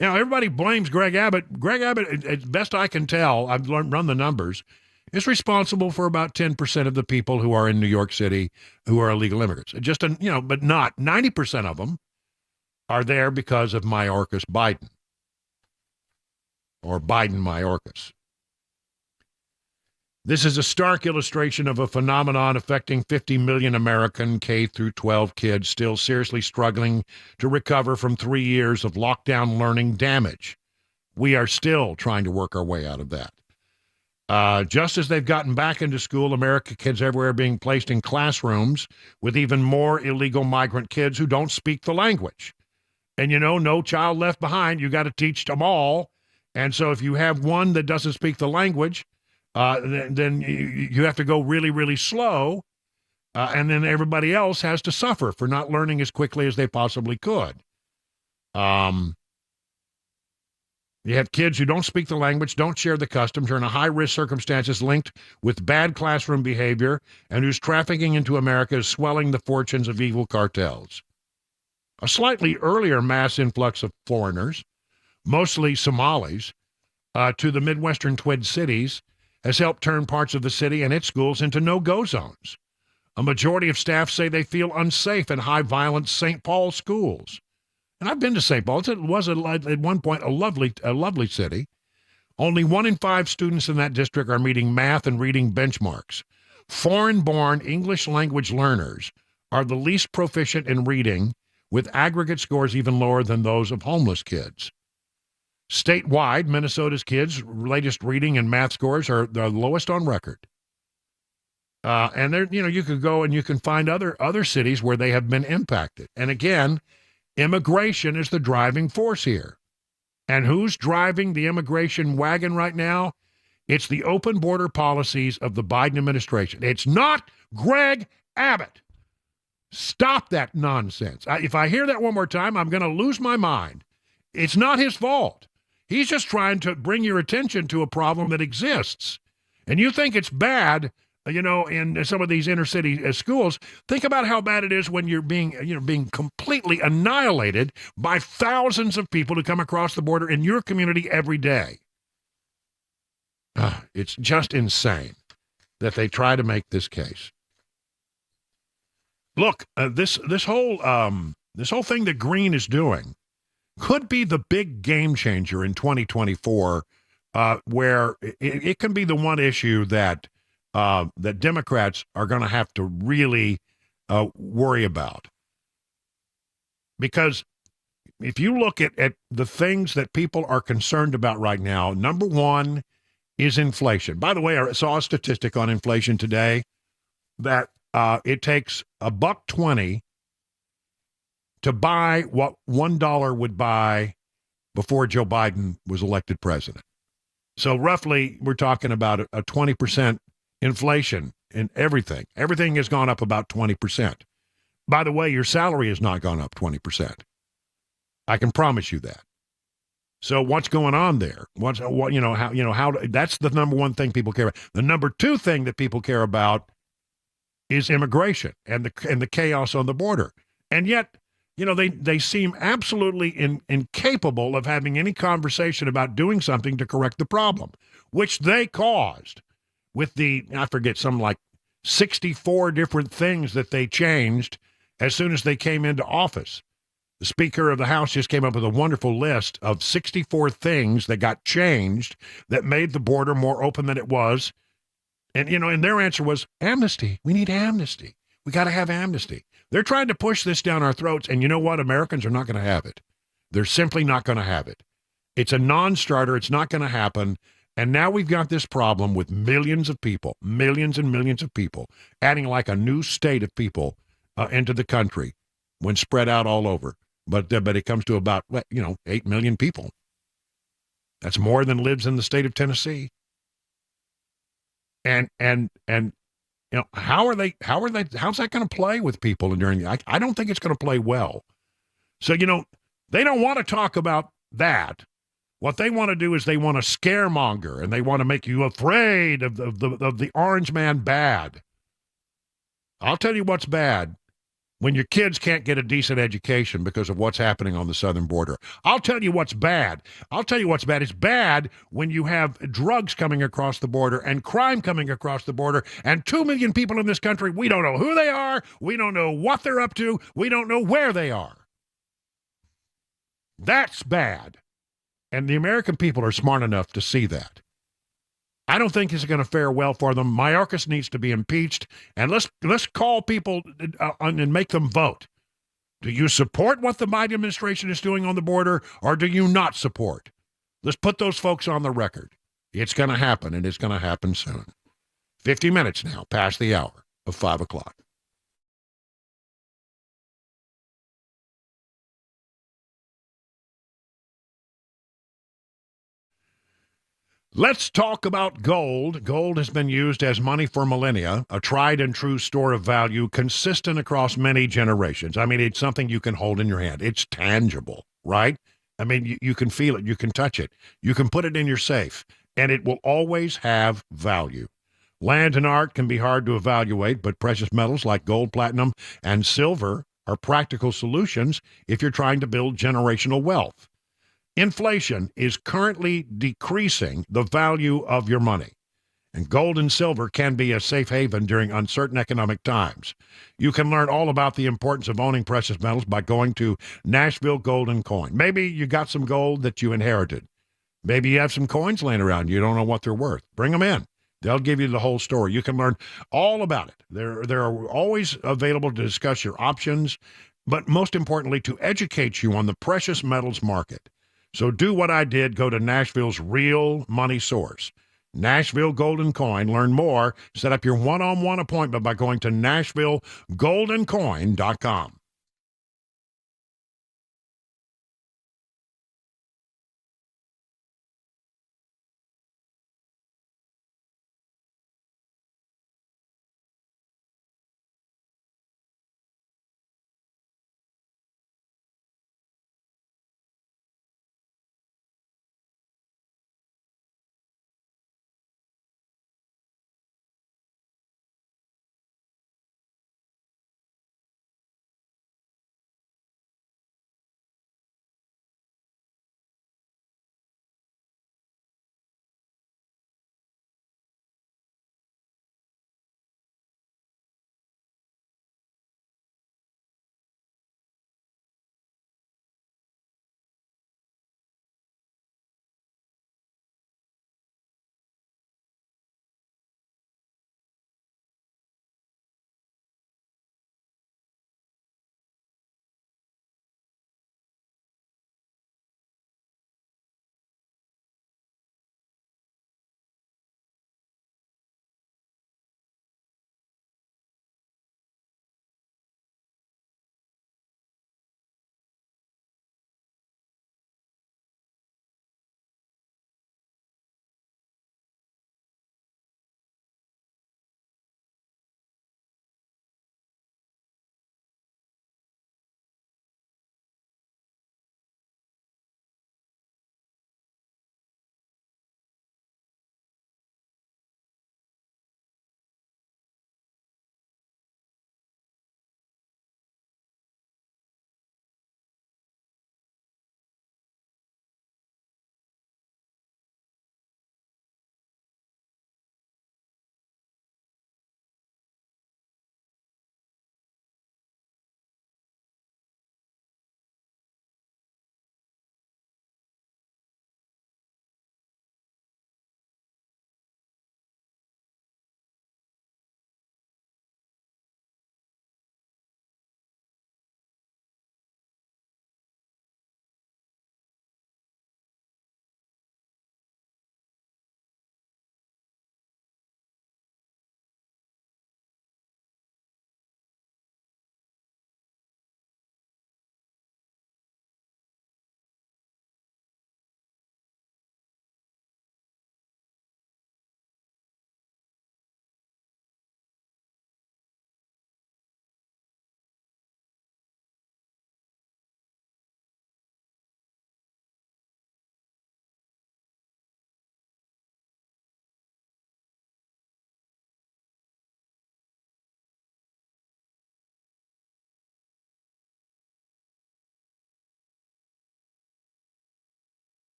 You know, everybody blames Greg Abbott. Greg Abbott, as best I can tell, I've run the numbers, is responsible for about 10% of the people who are in New York City who are illegal immigrants. Just, but not 90% of them are there because of Mayorkas Biden, or Biden Mayorkas. This is a stark illustration of a phenomenon affecting 50 million American K through 12 kids still seriously struggling to recover from 3 years of lockdown learning damage. We are still trying to work our way out of that. Just as they've gotten back into school, American kids everywhere are being placed in classrooms with even more illegal migrant kids who don't speak the language. And, no child left behind. You got to teach them all. And so if you have one that doesn't speak the language, then you have to go really, really slow, and then everybody else has to suffer for not learning as quickly as they possibly could. You have kids who don't speak the language, don't share the customs, are in high-risk circumstances linked with bad classroom behavior, and whose trafficking into America is swelling the fortunes of evil cartels. A slightly earlier mass influx of foreigners, mostly Somalis, to the Midwestern Twin Cities has helped turn parts of the city and its schools into no-go zones. A majority of staff say they feel unsafe in high-violence St. Paul schools. And I've been to St. Paul. It was at one point a lovely city. Only 1 in 5 students in that district are meeting math and reading benchmarks. Foreign-born English language learners are the least proficient in reading, with aggregate scores even lower than those of homeless kids. Statewide, Minnesota's kids' latest reading and math scores are the lowest on record. And there, you could go and you can find other cities where they have been impacted. And again, immigration is the driving force here. And who's driving the immigration wagon right now? It's the open border policies of the Biden administration. It's not Greg Abbott. Stop that nonsense. If I hear that one more time, I'm going to lose my mind. It's not his fault. He's just trying to bring your attention to a problem that exists. And you think it's bad, in some of these inner city schools. Think about how bad it is when you're being completely annihilated by thousands of people who come across the border in your community every day. It's just insane that they try to make this case. Look, this whole thing that Green is doing could be the big game changer in 2024, where it can be the one issue that Democrats are going to have to really worry about. Because if you look at the things that people are concerned about right now, number one is inflation. By the way, I saw a statistic on inflation today that it takes $1.20 to buy what $1 would buy before Joe Biden was elected president. So roughly, we're talking about a 20% inflation in everything. Everything has gone up about 20%. By the way, your salary has not gone up 20%. I can promise you that. So what's going on there? That's the number one thing people care about. The number two thing that people care about is immigration and the chaos on the border. And yet, they seem absolutely incapable of having any conversation about doing something to correct the problem, which they caused with some 64 different things that they changed as soon as they came into office. The Speaker of the House just came up with a wonderful list of 64 things that got changed that made the border more open than it was. And, and their answer was amnesty. We need amnesty. We got to have amnesty. They're trying to push this down our throats. And you know what? Americans are not going to have it. They're simply not going to have it. It's a non-starter. It's not going to happen. And now we've got this problem with millions of people, millions and millions of people, adding like a new state of people into the country when spread out all over. But it comes to about, 8 million people. That's more than lives in the state of Tennessee. And how's that going to play with people during I don't think it's going to play well. So, they don't want to talk about that. What they want to do is they want to scaremonger, and they want to make you afraid of the orange man bad. I'll tell you what's bad. When your kids can't get a decent education because of what's happening on the southern border. I'll tell you what's bad. It's bad when you have drugs coming across the border and crime coming across the border and 2 million people in this country, we don't know who they are, we don't know what they're up to, we don't know where they are. That's bad. And the American people are smart enough to see that. I don't think it's going to fare well for them. Mayorkas needs to be impeached, and let's call people and make them vote. Do you support what the Biden administration is doing on the border, or do you not support? Let's put those folks on the record. It's going to happen, and it's going to happen soon. 50 minutes now, past the hour of 5 o'clock. Let's talk about gold. Gold has been used as money for millennia, a tried and true store of value, consistent across many generations. I mean, it's something you can hold in your hand. It's tangible, right? I mean, you can feel it. You can touch it. You can put it in your safe, and it will always have value. Land and art can be hard to evaluate, but precious metals like gold, platinum, and silver are practical solutions if you're trying to build generational wealth. Inflation is currently decreasing the value of your money, and gold and silver can be a safe haven during uncertain economic times. You can learn all about the importance of owning precious metals by going to Nashville Gold and Coin. Maybe you got some gold that you inherited. Maybe you have some coins laying around. You don't know what they're worth. Bring them in. They'll give you the whole story. You can learn all about it. They're always available to discuss your options, but most importantly, to educate you on the precious metals market. So do what I did. Go to Nashville's real money source, Nashville Gold and Coin. Learn more. Set up your one-on-one appointment by going to NashvilleGoldandCoin.com.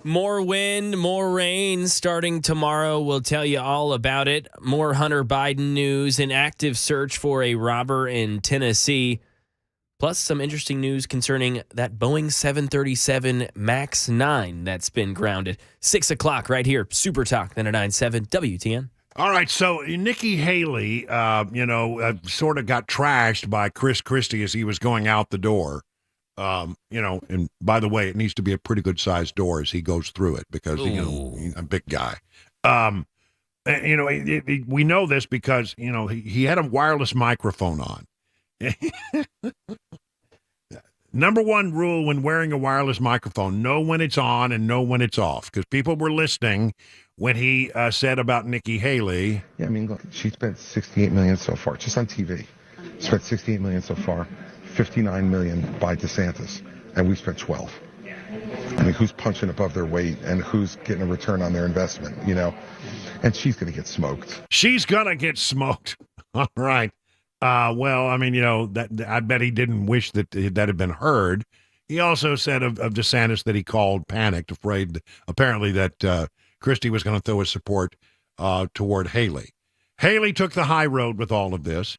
More wind, more rain starting tomorrow. We'll tell you all about it. More Hunter Biden news, an active search for a robber in Tennessee. Plus some interesting news concerning that Boeing 737 MAX 9 that's been grounded. 6 o'clock right here, Super Talk 99.7 WTN. All right, so Nikki Haley, sort of got trashed by Christie as he was going out the door. And by the way, it needs to be a pretty good sized door as he goes through it because, he's a big guy. We know this because, he had a wireless microphone on. Number one rule when wearing a wireless microphone, know when it's on and know when it's off, because people were listening when he said about Nikki Haley. Yeah, I mean, look, she spent $68 million so far, just on TV. Spent $68 million so far, $59 million by DeSantis, and we spent 12. I mean, who's punching above their weight and who's getting a return on their investment, And she's going to get smoked. She's going to get smoked. All right. Well, I mean, that I bet he didn't wish that had been heard. He also said of DeSantis that he called panicked, afraid, apparently, that Christie was going to throw his support toward Haley. Haley took the high road with all of this.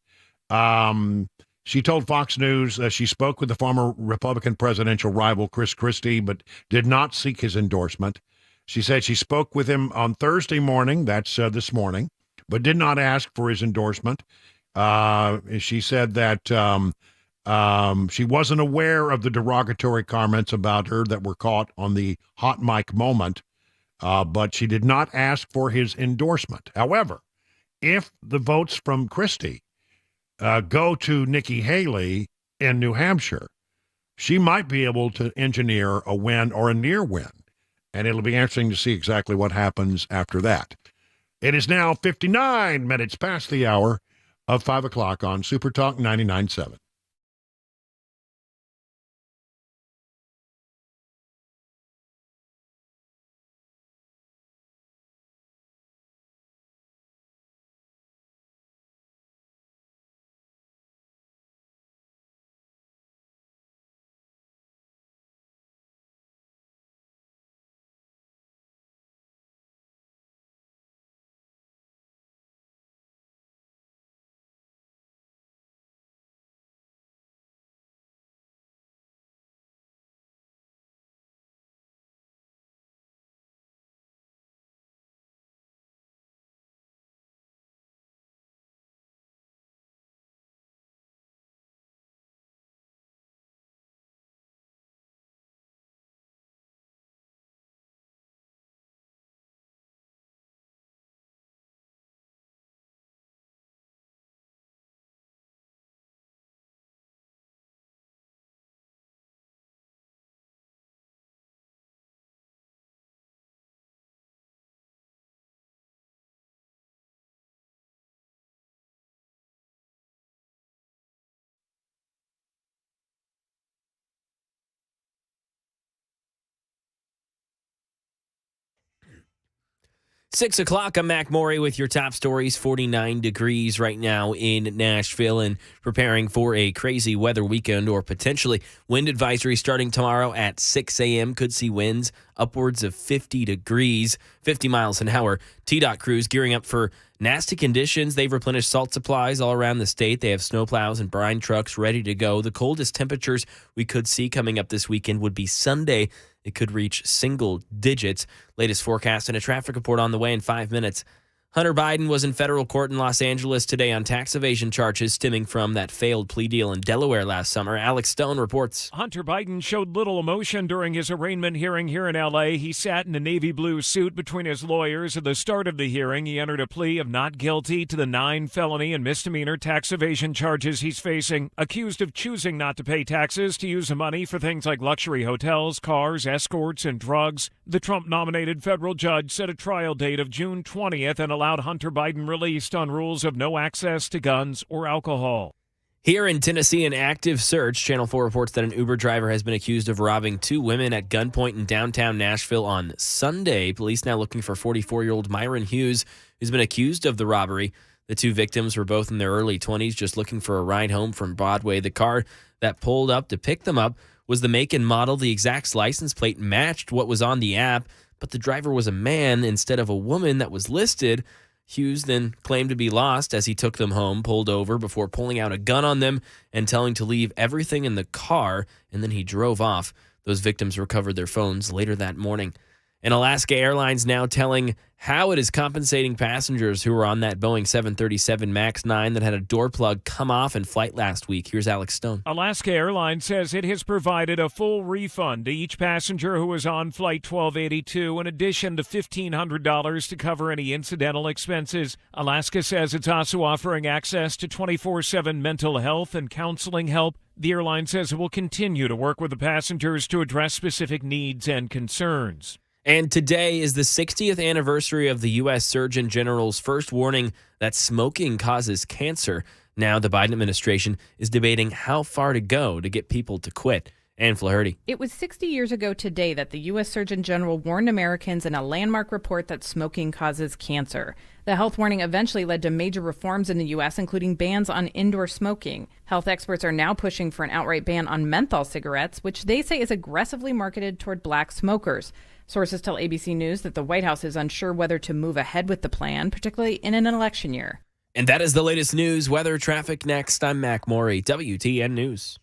She told Fox News she spoke with the former Republican presidential rival, Christie, but did not seek his endorsement. She said she spoke with him on Thursday morning, that's this morning, but did not ask for his endorsement. She said that she wasn't aware of the derogatory comments about her that were caught on the hot mic moment, but she did not ask for his endorsement. However, if the votes from Christie go to Nikki Haley in New Hampshire, she might be able to engineer a win or a near win, and it'll be interesting to see exactly what happens after that. It is now 59 minutes past the hour of 5 o'clock on Super Talk 99.7. Six o'clock, I'm Mac Morey with your top stories. 49 degrees right now in Nashville and preparing for a crazy weather weekend or potentially wind advisory starting tomorrow at 6 a.m. Could see winds upwards of 50 degrees, 50 miles an hour. TDOT crews gearing up for nasty conditions. They've replenished salt supplies all around the state. They have snowplows and brine trucks ready to go. The coldest temperatures we could see coming up this weekend would be Sunday. It could reach single digits. Latest forecast and a traffic report on the way in 5 minutes. Hunter Biden was in federal court in Los Angeles today on tax evasion charges stemming from that failed plea deal in Delaware last summer. Alex Stone reports. Hunter Biden showed little emotion during his arraignment hearing here in L.A. He sat in a navy blue suit between his lawyers. At the start of the hearing, he entered a plea of not guilty to the 9 felony and misdemeanor tax evasion charges he's facing, accused of choosing not to pay taxes to use the money for things like luxury hotels, cars, escorts, and drugs. The Trump-nominated federal judge set a trial date of June 20th and allowed Hunter Biden released on rules of no access to guns or alcohol. Here in Tennessee, an active search. Channel 4 reports that an Uber driver has been accused of robbing 2 women at gunpoint in downtown Nashville on Sunday. Police now looking for 44-year-old Myron Hughes, who's been accused of the robbery. The 2 victims were both in their early 20s, just looking for a ride home from Broadway. The car that pulled up to pick them up was the make and model. The exact license plate matched what was on the app, but the driver was a man instead of a woman that was listed. Hughes then claimed to be lost as he took them home, pulled over before pulling out a gun on them and telling to leave everything in the car, and then he drove off. Those victims recovered their phones later that morning. And Alaska Airlines now telling how it is compensating passengers who were on that Boeing 737 MAX 9 that had a door plug come off in flight last week. Here's Alex Stone. Alaska Airlines says it has provided a full refund to each passenger who was on Flight 1282, in addition to $1,500 to cover any incidental expenses. Alaska says it's also offering access to 24/7 mental health and counseling help. The airline says it will continue to work with the passengers to address specific needs and concerns. And today is the 60th anniversary of the U.S. Surgeon General's first warning that smoking causes cancer. Now the Biden administration is debating how far to go to get people to quit. Ann Flaherty. It was 60 years ago today that the U.S. Surgeon General warned Americans in a landmark report that smoking causes cancer. The health warning eventually led to major reforms in the U.S., including bans on indoor smoking. Health experts are now pushing for an outright ban on menthol cigarettes, which they say is aggressively marketed toward black smokers. Sources tell ABC News that the White House is unsure whether to move ahead with the plan, particularly in an election year. And that is the latest news. Weather, traffic next. I'm Mac Morey, WTN News.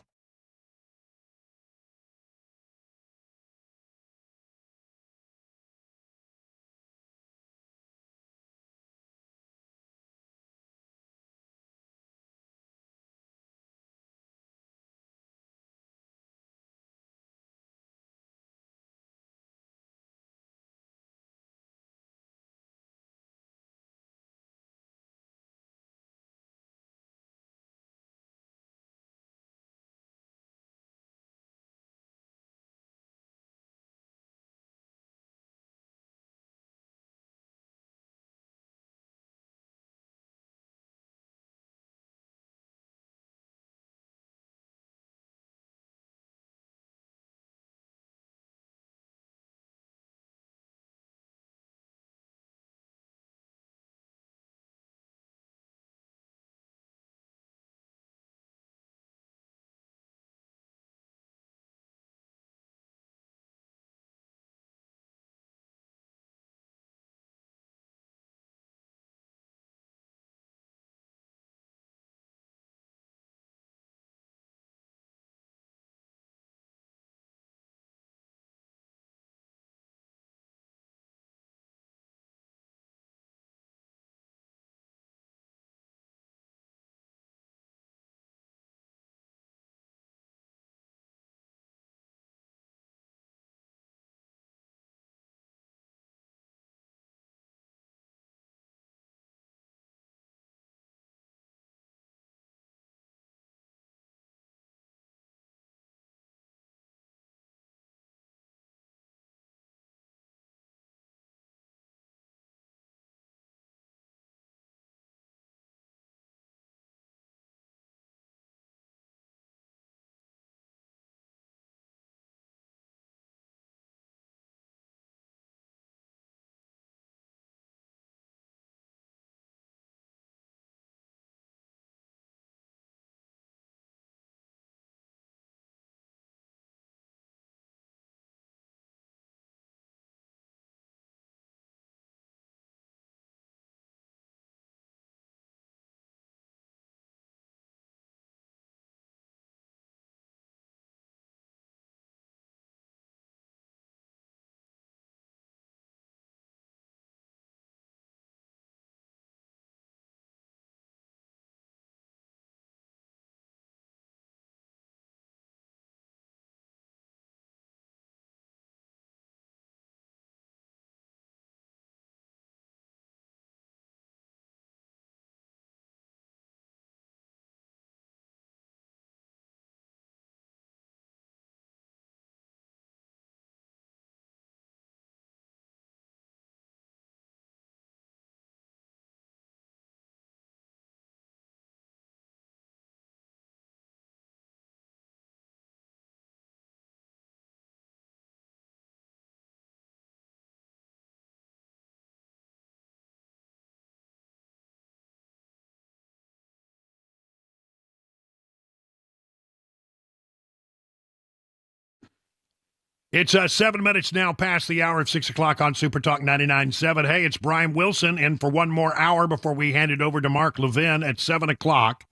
It's 7 minutes now past the hour of 6 o'clock on Super Talk 99.7. Hey, it's Brian Wilson, and for one more hour before we hand it over to Mark Levin at 7 o'clock.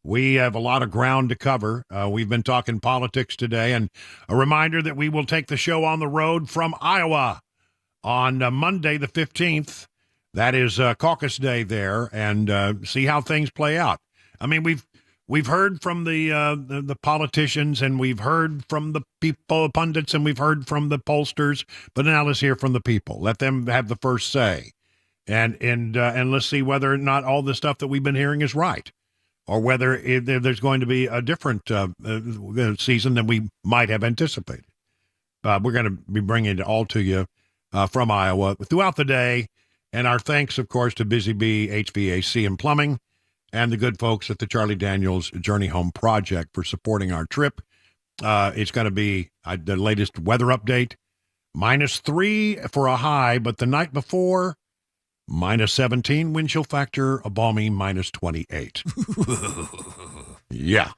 We have a lot of ground to cover. We've been talking politics today, and a reminder that we will take the show on the road from Iowa on Monday the 15th. That is caucus day there, and see how things play out. I mean, we've heard from the politicians, and we've heard from the people, pundits, and we've heard from the pollsters. But now let's hear from the people. Let them have the first say, and let's see whether or not all the stuff that we've been hearing is right, or whether there's going to be a different season than we might have anticipated. We're going to be bringing it all to you from Iowa throughout the day. And our thanks, of course, to Busy Bee, HVAC and Plumbing, and the good folks at the Charlie Daniels Journey Home Project for supporting our trip. It's going to be the latest weather update, -3 for a high, but the night before, -17 wind chill factor, a balmy -28. Yeah.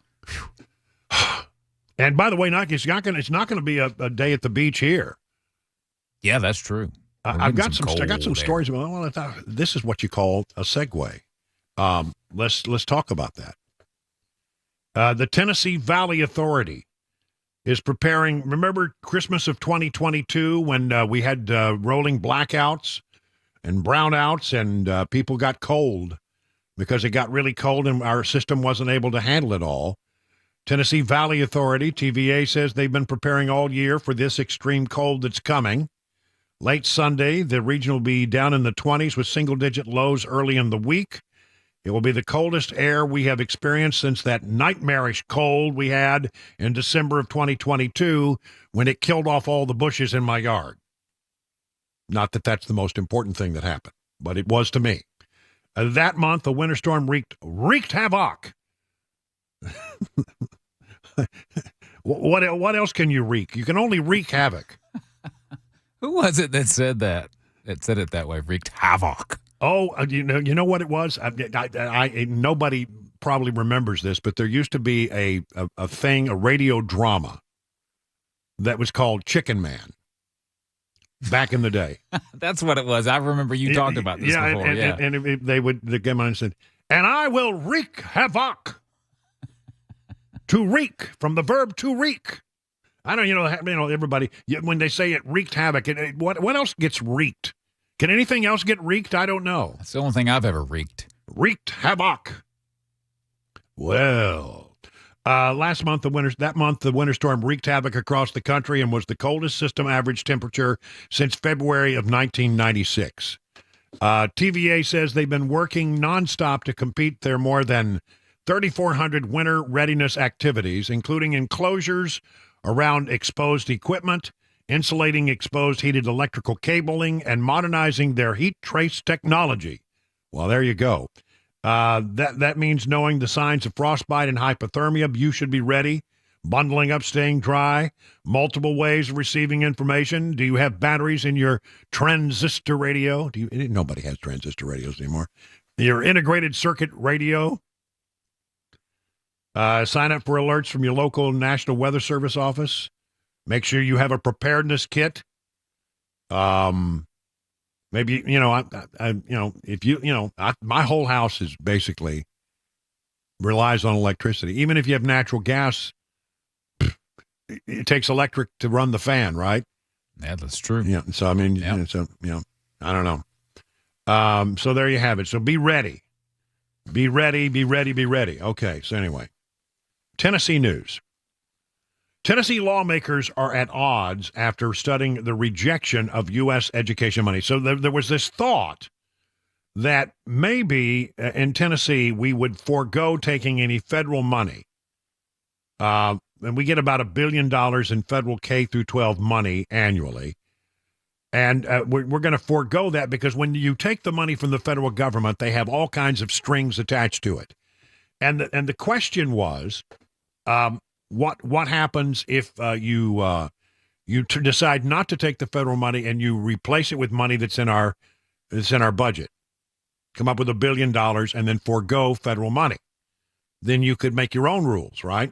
And by the way, it's not going to be a day at the beach here. Yeah, that's true. I got some stories about. Well, this is what you call a segue. Let's talk about that. The Tennessee Valley Authority is preparing. Remember Christmas of 2022 when we had rolling blackouts and brownouts, and people got cold because it got really cold and our system wasn't able to handle it all. Tennessee Valley Authority, TVA, says they've been preparing all year for this extreme cold that's coming. Late Sunday, the region will be down in the 20s with single-digit lows early in the week. It will be the coldest air we have experienced since that nightmarish cold we had in December of 2022 when it killed off all the bushes in my yard. Not that that's the most important thing that happened, but it was to me. That month, a winter storm wreaked havoc. What else can you wreak? You can only wreak havoc. Who was it that said that? That said it that way, wreaked havoc. Oh, you know what it was? Nobody probably remembers this, but there used to be a radio drama that was called Chicken Man back in the day. That's what it was. I remember you talked about this before. And they would come on and said, and I will wreak havoc. To wreak, from the verb to wreak. I don't, everybody, when they say it wreaked havoc, what else gets wreaked? Can anything else get wreaked? I don't know. That's the only thing I've ever wreaked. Wreaked havoc. Well, that month, the winter storm wreaked havoc across the country and was the coldest system average temperature since February of 1996. TVA says they've been working nonstop to complete their more than 3,400 winter readiness activities, including enclosures around exposed equipment, insulating exposed heated electrical cabling, and modernizing their heat trace technology. Well, there you go. That means knowing the signs of frostbite and hypothermia. You should be ready. Bundling up, staying dry, multiple ways of receiving information. Do you have batteries in your transistor radio? Nobody has transistor radios anymore. Your integrated circuit radio. Sign up for alerts from your local National Weather Service office. Make sure you have a preparedness kit. Maybe, my whole house is basically relies on electricity. Even if you have natural gas, it takes electric to run the fan, right? Yeah, that's true. Yeah. So, I mean, I don't know. So there you have it. So be ready. Be ready, be ready, be ready. Okay. So anyway. Tennessee news. Tennessee lawmakers are at odds after studying the rejection of U.S. education money. So there was this thought that maybe in Tennessee we would forego taking any federal money. And we get about $1 billion in federal K through 12 money annually. And we're going to forego that because when you take the money from the federal government, they have all kinds of strings attached to it. And the question was, what happens if you decide not to take the federal money and you replace it with money that's in our budget? Come up with $1 billion and then forego federal money. Then you could make your own rules, right?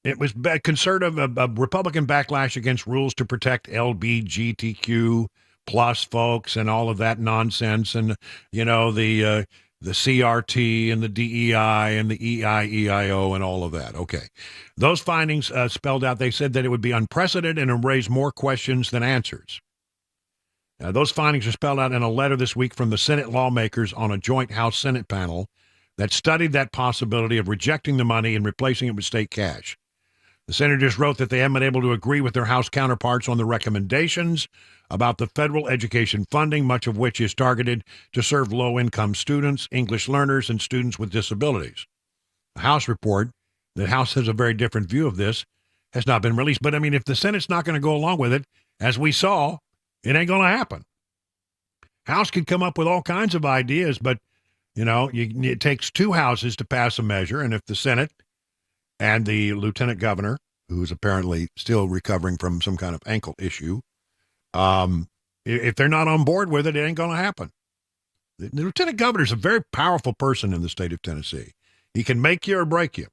It was conservative, a Republican backlash against rules to protect LGBTQ plus folks and all of that nonsense, and the CRT and the DEI and the EIEIO and all of that. Okay, those findings spelled out. They said that it would be unprecedented and raise more questions than answers. Those findings are spelled out in a letter this week from the Senate lawmakers on a joint House-Senate panel that studied that possibility of rejecting the money and replacing it with state cash. The senators wrote that they haven't been able to agree with their House counterparts on the recommendations about the federal education funding, much of which is targeted to serve low-income students, English learners, and students with disabilities. A House report, the House has a very different view of this, has not been released. But, I mean, if the Senate's not going to go along with it, as we saw, it ain't going to happen. House could come up with all kinds of ideas, but, it takes two houses to pass a measure, and if the Senate and the lieutenant governor, who's apparently still recovering from some kind of ankle issue, if they're not on board with it, it ain't going to happen. The lieutenant governor is a very powerful person in the state of Tennessee. He can make you or break you.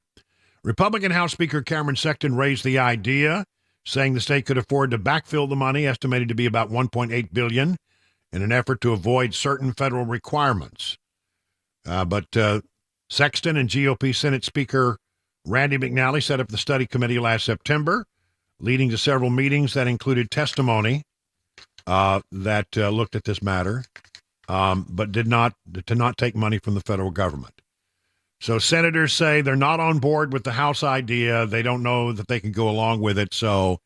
Republican House Speaker Cameron Sexton raised the idea, saying the state could afford to backfill the money, estimated to be about $1.8 billion, in an effort to avoid certain federal requirements. But Sexton and GOP Senate Speaker Randy McNally set up the study committee last September, leading to several meetings that included testimony that looked at this matter, but did not take money from the federal government. So senators say they're not on board with the House idea. They don't know that they can go along with it. So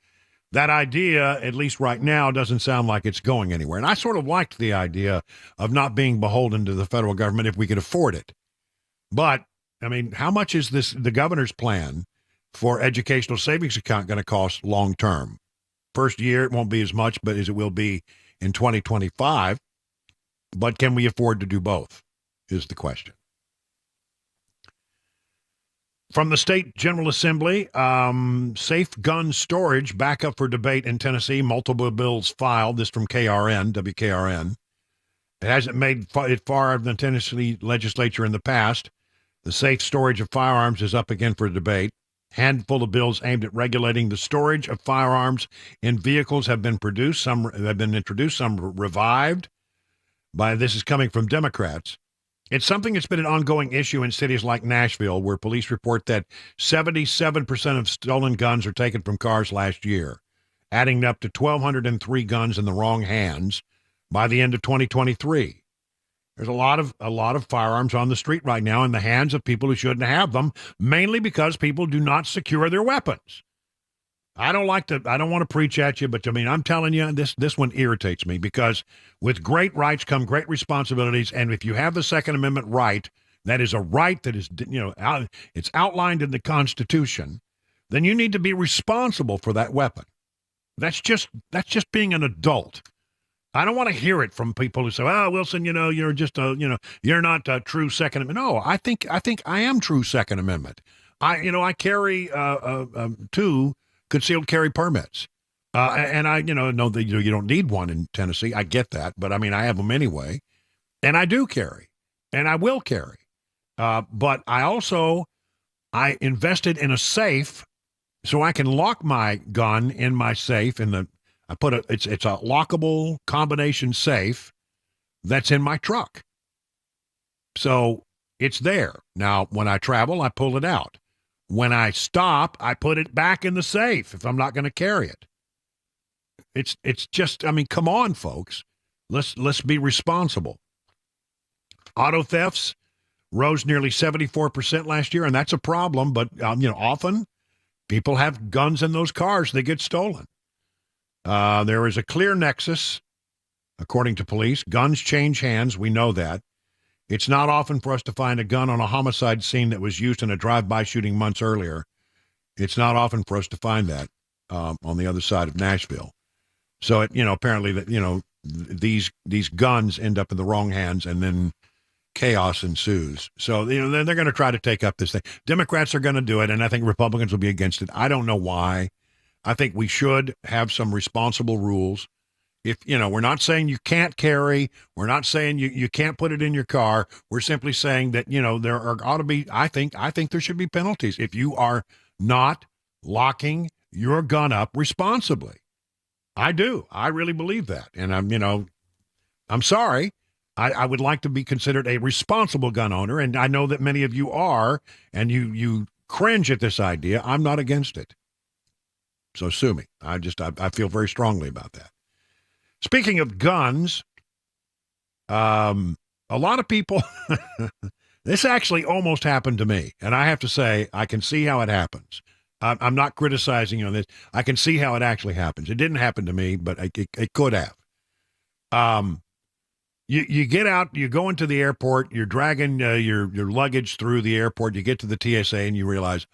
that idea, at least right now, doesn't sound like it's going anywhere. And I sort of liked the idea of not being beholden to the federal government if we could afford it. But I mean, how much is the governor's plan for educational savings account going to cost long term? First year, it won't be as much, but as it will be in 2025. But can we afford to do both is the question. From the State General Assembly, safe gun storage back up for debate in Tennessee. Multiple bills filed. This from WKRN. It hasn't made it far out of the Tennessee legislature in the past. The safe storage of firearms is up again for debate. Handful of bills aimed at regulating the storage of firearms in vehicles have been produced. Some have been introduced, some revived. This is coming from Democrats. It's something that's been an ongoing issue in cities like Nashville, where police report that 77% of stolen guns are taken from cars last year, adding up to 1,203 guns in the wrong hands by the end of 2023. There's a lot of firearms on the street right now in the hands of people who shouldn't have them, mainly because people do not secure their weapons. I don't want to preach at you, but I mean, I'm telling you, this one irritates me because with great rights come great responsibilities. And if you have the Second Amendment right, that is a right that is, it's outlined in the Constitution, then you need to be responsible for that weapon. That's just being an adult. I don't want to hear it from people who say, "Oh, Wilson, you're just you're not a true Second Amendment." No, I think I am true Second Amendment. I carry 2 concealed carry permits, and I know that you don't need one in Tennessee. I get that, but I mean I have them anyway, and I do carry, and I will carry. But I invested in a safe so I can lock my gun in my safe it's a lockable combination safe that's in my truck. So it's there. Now, when I travel, I pull it out. When I stop, I put it back in the safe if I'm not going to carry it. It's just, I mean, come on, folks. Let's be responsible. Auto thefts rose nearly 74% last year, and that's a problem, but often people have guns in those cars, they get stolen. There is a clear nexus, according to police. Guns change hands. We know that. It's not often for us to find a gun on a homicide scene that was used in a drive-by shooting months earlier. It's not often for us to find that on the other side of Nashville. So, apparently that, these guns end up in the wrong hands and then chaos ensues. So, they're going to try to take up this thing. Democrats are going to do it, and I think Republicans will be against it. I don't know why. I think we should have some responsible rules. If, we're not saying you can't carry, we're not saying you can't put it in your car. We're simply saying that, there ought to be, I think there should be penalties. If you are not locking your gun up responsibly. I do. I really believe that. And I'm sorry. I would like to be considered a responsible gun owner, and I know that many of you are, and you cringe at this idea. I'm not against it. So sue me. I feel very strongly about that. Speaking of guns, a lot of people, this actually almost happened to me, and I have to say, I can see how it happens. I'm not criticizing you on this. I can see how it actually happens. It didn't happen to me, but it could have. You get out, you go into the airport, you're dragging your luggage through the airport, you get to the TSA, and you realize,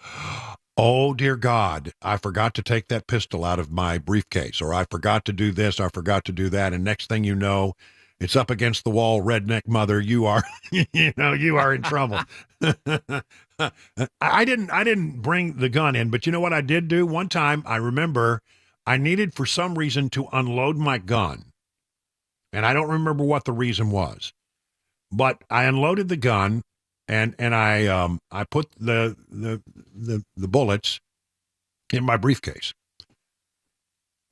oh, dear God, I forgot to take that pistol out of my briefcase, or I forgot to do this, I forgot to do that, and next thing you know, it's up against the wall, redneck mother, you are, you are in trouble. I didn't bring the gun in, but you know what I did do? One time, I remember I needed for some reason to unload my gun. And I don't remember what the reason was, but I unloaded the gun and I put the bullets in my briefcase.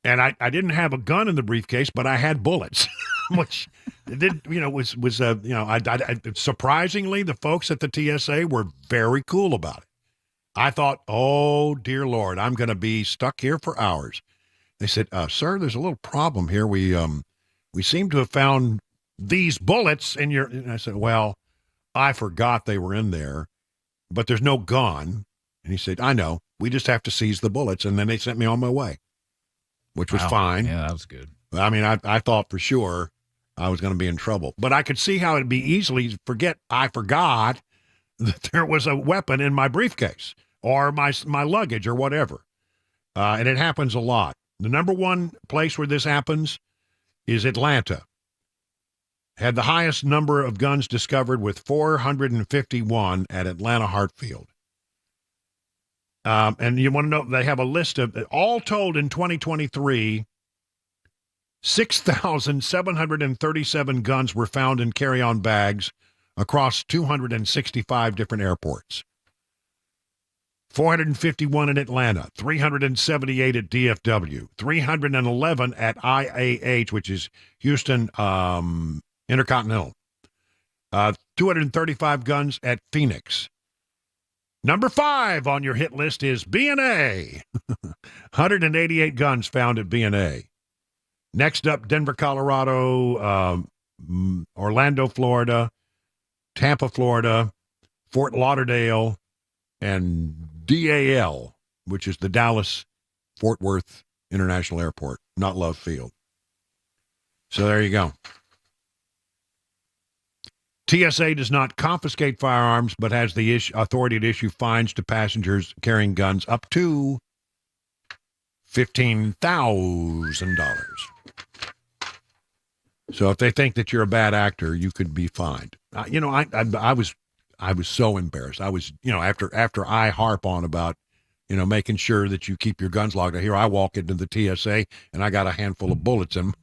And I didn't have a gun in the briefcase, but I had bullets, which surprisingly, the folks at the TSA were very cool about it. I thought, oh, dear Lord, I'm going to be stuck here for hours. They said, sir, there's a little problem here. We seem to have found these bullets in your, and I said, well, I forgot they were in there, but there's no gun. And he said, I know, we just have to seize the bullets. And then they sent me on my way, which was fine. Yeah, that was good. I mean, I thought for sure I was going to be in trouble, but I could see how it'd be easily I forgot that there was a weapon in my briefcase or my luggage or whatever. And it happens a lot. The number one place where this happens is Atlanta. Had the highest number of guns discovered with 451 at Atlanta Hartfield. And you want to know, they have a list of, all told in 2023, 6,737 guns were found in carry-on bags across 265 different airports. 451 in Atlanta, 378 at DFW, 311 at IAH, which is Houston Intercontinental, 235 guns at Phoenix. Number 5 on your hit list is B&A, 188 guns found at B&A. Next up, Denver, Colorado, Orlando, Florida, Tampa, Florida, Fort Lauderdale, and DAL, which is the Dallas-Fort Worth International Airport, not Love Field. So there you go. TSA does not confiscate firearms, but has the authority to issue fines to passengers carrying guns up to $15,000. So if they think that you're a bad actor, you could be fined. I was so embarrassed. I was, after I harp on about, making sure that you keep your guns locked. Here I walk into the TSA and I got a handful of bullets in them.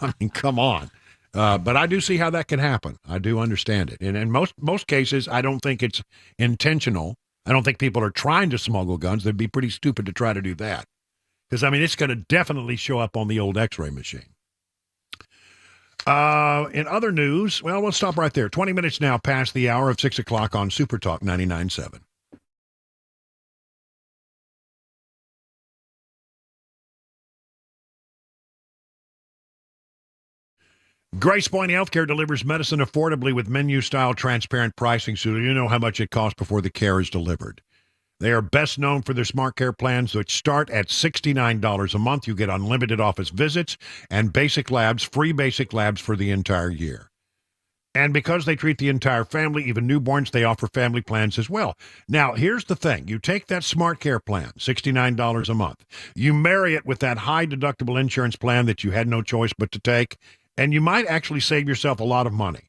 I mean, come on. But I do see how that can happen. I do understand it. And in most cases, I don't think it's intentional. I don't think people are trying to smuggle guns. They'd be pretty stupid to try to do that. Because, it's going to definitely show up on the old x-ray machine. In other news, well, we'll stop right there. 20 minutes now past the hour of 6 o'clock on Super Talk 99.7. Grace Point Healthcare delivers medicine affordably with menu-style transparent pricing so you know how much it costs before the care is delivered. They are best known for their Smart Care plans, which start at $69 a month. You get unlimited office visits and basic labs, free basic labs for the entire year. And because they treat the entire family, even newborns, they offer family plans as well. Now, here's the thing. You take that Smart Care plan, $69 a month. You marry it with that high deductible insurance plan that you had no choice but to take, and you might actually save yourself a lot of money.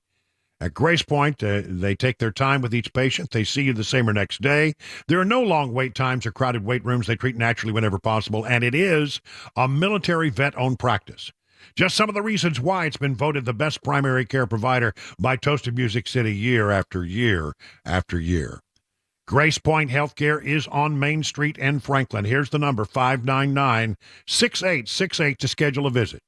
At Grace Point, they take their time with each patient. They see you the same or next day. There are no long wait times or crowded wait rooms. They treat naturally whenever possible, and it is a military vet-owned practice. Just some of the reasons why it's been voted the best primary care provider by Toasted Music City year after year after year. Grace Point Healthcare is on Main Street in Franklin. Here's the number, 599-6868 to schedule a visit.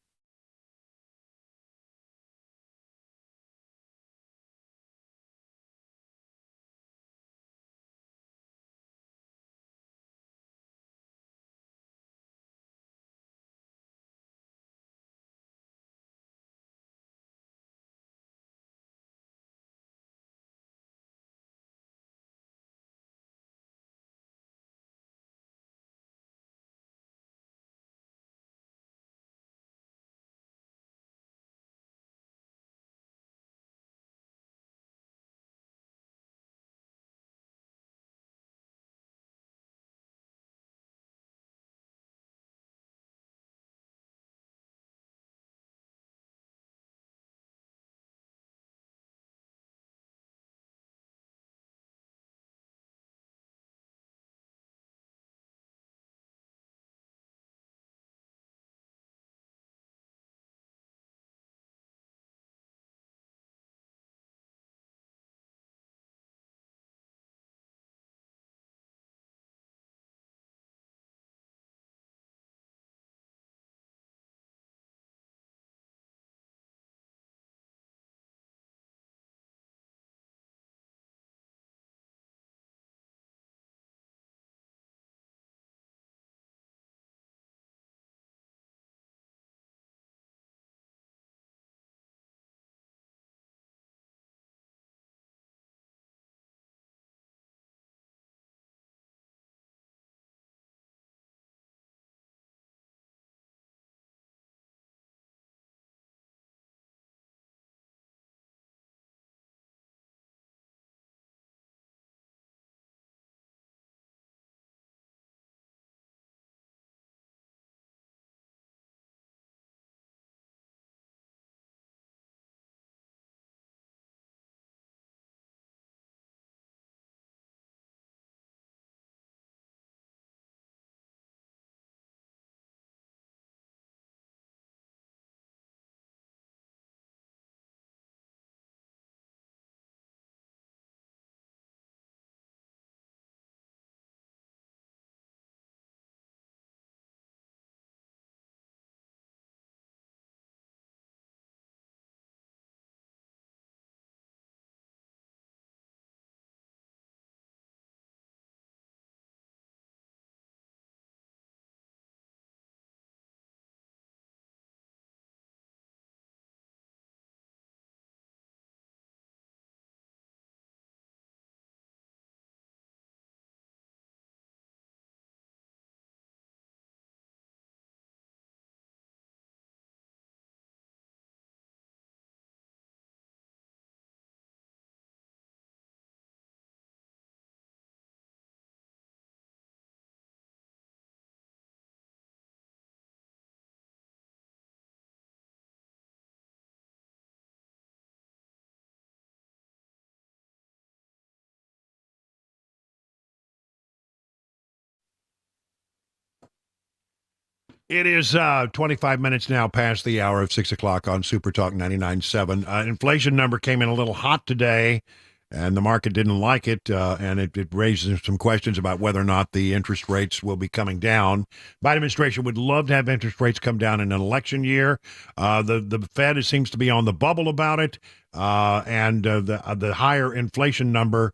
It is 25 minutes now past the hour of 6 o'clock on Super Talk 99.7. Inflation number came in a little hot today, and the market didn't like it, and it raises some questions about whether or not the interest rates will be coming down. Biden administration would love to have interest rates come down in an election year. The Fed seems to be on the bubble about it, and the higher inflation number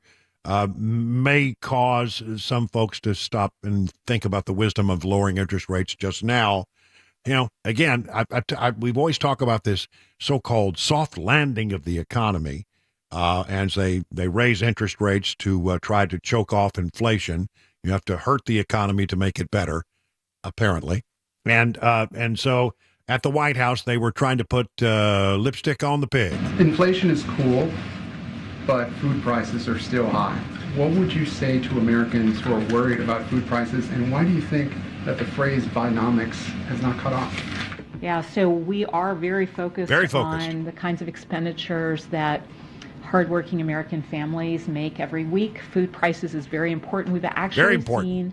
may cause some folks to stop and think about the wisdom of lowering interest rates just now. You know, again, we've always talked about this so-called soft landing of the economy, as they raise interest rates to try to choke off inflation. You have to hurt the economy to make it better, apparently. And so at the White House, they were trying to put lipstick on the pig. Inflation is cool, but food prices are still high. What would you say to Americans who are worried about food prices, and why do you think that the phrase Bidenomics has not cut off? Yeah, so we are very focused on the kinds of expenditures that hardworking American families make every week. Food prices is very important. We've actually seen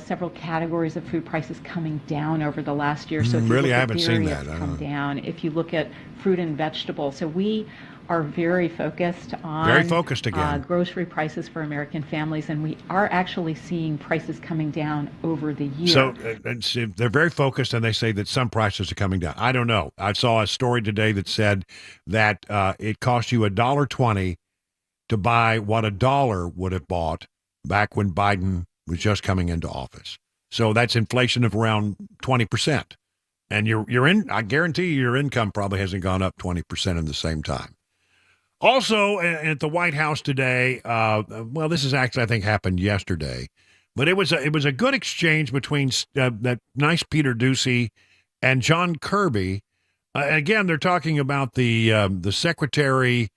several categories of food prices coming down over the last year. So if you Really, look I at haven't dairy, seen that. it's come down. If you look at fruit and vegetables, so we are very focused on again. Grocery prices for American families, and we are actually seeing prices coming down over the year. So they're very focused, and they say that some prices are coming down. I don't know. I saw a story today that said that it cost you $1.20 to buy what $1 would have bought back when Biden was just coming into office. So that's inflation of around 20%. And I guarantee you your income probably hasn't gone up 20% in the same time. Also, at the White House today, well, this is actually, I think, happened yesterday, but it was a good exchange between that nice Peter Doocy and John Kirby. Again, they're talking about the Secretary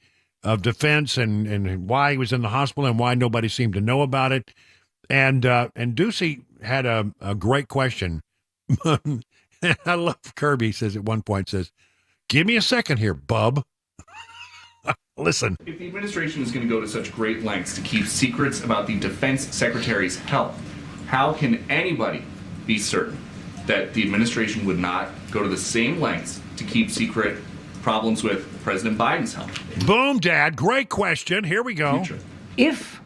of Defense and why he was in the hospital and why nobody seemed to know about it. And Doocy had a great question. I love Kirby says at one point, says, "Give me a second here, bub." Listen. If the administration is going to go to such great lengths to keep secrets about the defense secretary's health, how can anybody be certain that the administration would not go to the same lengths to keep secret problems with President Biden's health? Boom, Dad. Great question. Here we go. If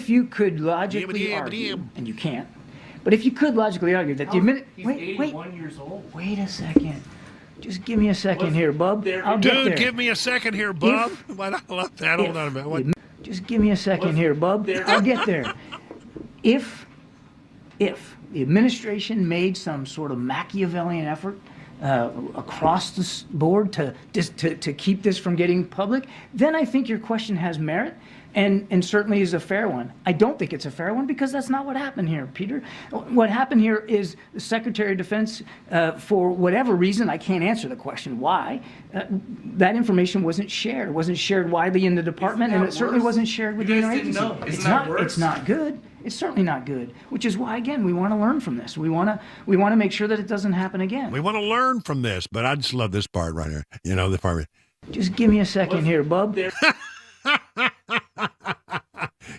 you could logically argue, and you can't, but if you could logically argue that He's 81 years old. Wait a second. Just give me a second here, bub. I'll get there. Dude, give me a second here, bub. I love that. Hold on a minute. What? Just give me a second here, bub. I'll get there. If the administration made some sort of Machiavellian effort across the board to keep this from getting public, then I think your question has merit. And certainly is a fair one. I don't think it's a fair one because that's not what happened here, Peter. What happened here is the Secretary of Defense, for whatever reason, I can't answer the question why, that information wasn't shared. It wasn't shared widely in the department, and it certainly wasn't shared with the interagency. It's not good. It's certainly not good, which is why, again, we want to learn from this. We want to make sure that it doesn't happen again. We want to learn from this, but I just love this part right here. You know, the part. Just give me a second here, bub.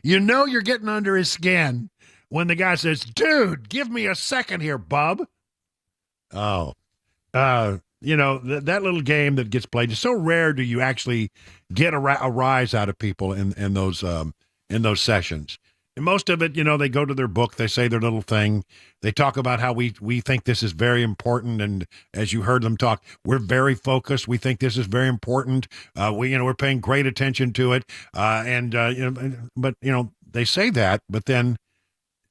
You know you're getting under his skin when the guy says, "Dude, give me a second here, bub." Oh, you know, that little game that gets played is so rare. Do you actually get a rise out of people in those sessions? And most of it, you know, they go to their book, they say their little thing, they talk about how we think this is very important, and as you heard them talk, we're very focused. We think this is very important. We're paying great attention to it, but they say that, but then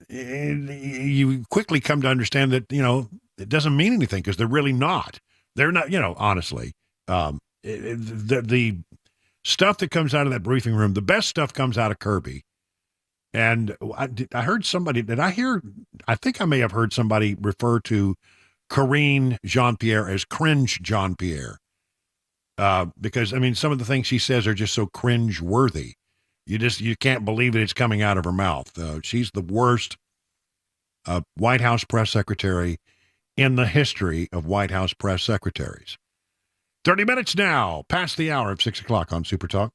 you quickly come to understand that it doesn't mean anything because they're really not. They're not. Honestly, the stuff that comes out of that briefing room, the best stuff comes out of Kirby. And I heard somebody, I think I may have heard somebody refer to Karine Jean-Pierre as cringe Jean-Pierre. Because, some of the things she says are just so cringe-worthy. You can't believe it's coming out of her mouth. She's the worst White House press secretary in the history of White House press secretaries. 30 minutes now, past the hour of 6 o'clock on Super Talk.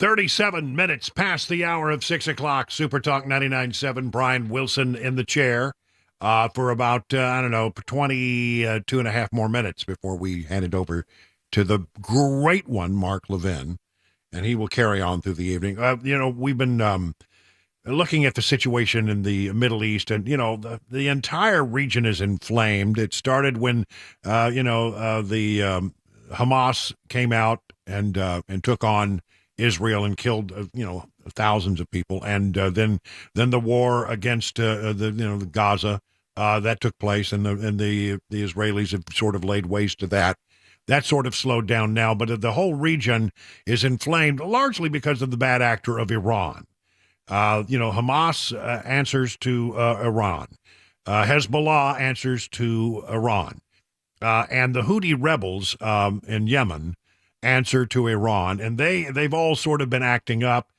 37 minutes past the hour of 6 o'clock. Super Talk 99.7. Brian Wilson in the chair for about, 22 and a half more minutes before we hand it over to the great one, Mark Levin, and he will carry on through the evening. We've been looking at the situation in the Middle East, and, the entire region is inflamed. It started when, the Hamas came out and took on Israel and killed, thousands of people, and then the war against the Gaza that took place, and the Israelis have sort of laid waste to that. That sort of slowed down now, but the whole region is inflamed largely because of the bad actor of Iran. Hamas answers to Iran, Hezbollah answers to Iran, and the Houthi rebels in Yemen answer to Iran, and they've all sort of been acting up,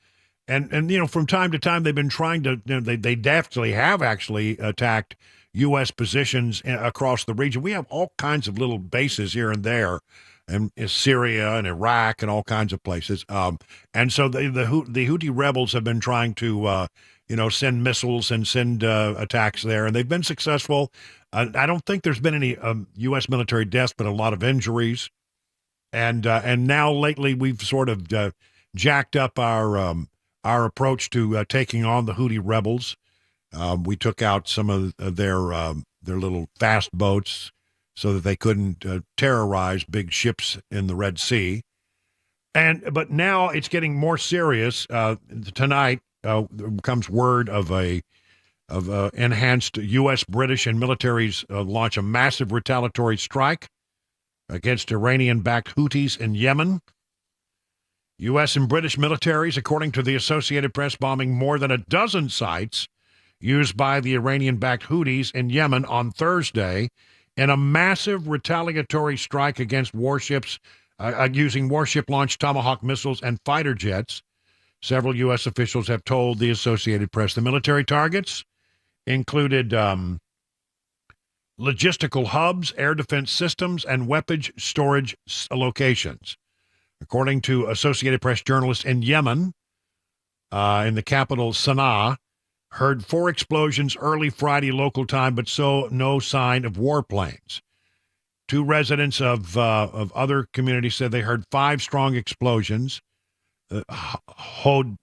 and from time to time they've been trying to, they definitely have actually attacked U.S. positions across the region. We have all kinds of little bases here and there, in Syria and Iraq and all kinds of places, and so the Houthi rebels have been trying to send missiles and send attacks there, and they've been successful. I don't think there's been any U.S. military deaths, but a lot of injuries. And now lately we've sort of jacked up our approach to taking on the Houthi rebels. We took out some of their little fast boats so that they couldn't terrorize big ships in the Red Sea. But now it's getting more serious. Tonight there comes word of enhanced U.S., British, and militaries launch a massive retaliatory strike against Iranian-backed Houthis in Yemen. U.S. and British militaries, according to the Associated Press, bombing more than a dozen sites used by the Iranian-backed Houthis in Yemen on Thursday in a massive retaliatory strike against warships using warship-launched Tomahawk missiles and fighter jets. Several U.S. officials have told the Associated Press the military targets included logistical hubs, air defense systems, and weapons storage locations. According to Associated Press journalists in Yemen, in the capital Sana'a, heard 4 explosions early Friday local time, but no sign of warplanes. 2 residents of other communities said they heard 5 strong explosions. Hodeida,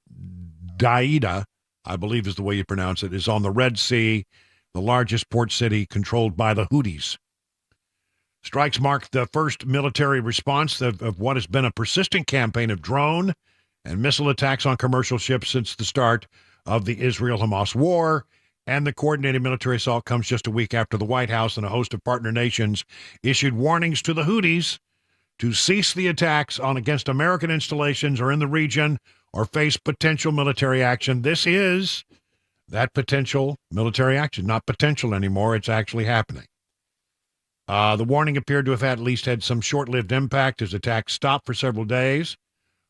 I believe is the way you pronounce it, is on the Red Sea, the largest port city controlled by the Houthis. Strikes mark the first military response of what has been a persistent campaign of drone and missile attacks on commercial ships since the start of the Israel-Hamas war, and the coordinated military assault comes just a week after the White House and a host of partner nations issued warnings to the Houthis to cease the attacks against American installations or in the region or face potential military action. This is that potential military action. Not potential anymore, it's actually happening. The warning appeared to have at least had some short-lived impact as attacks stopped for several days.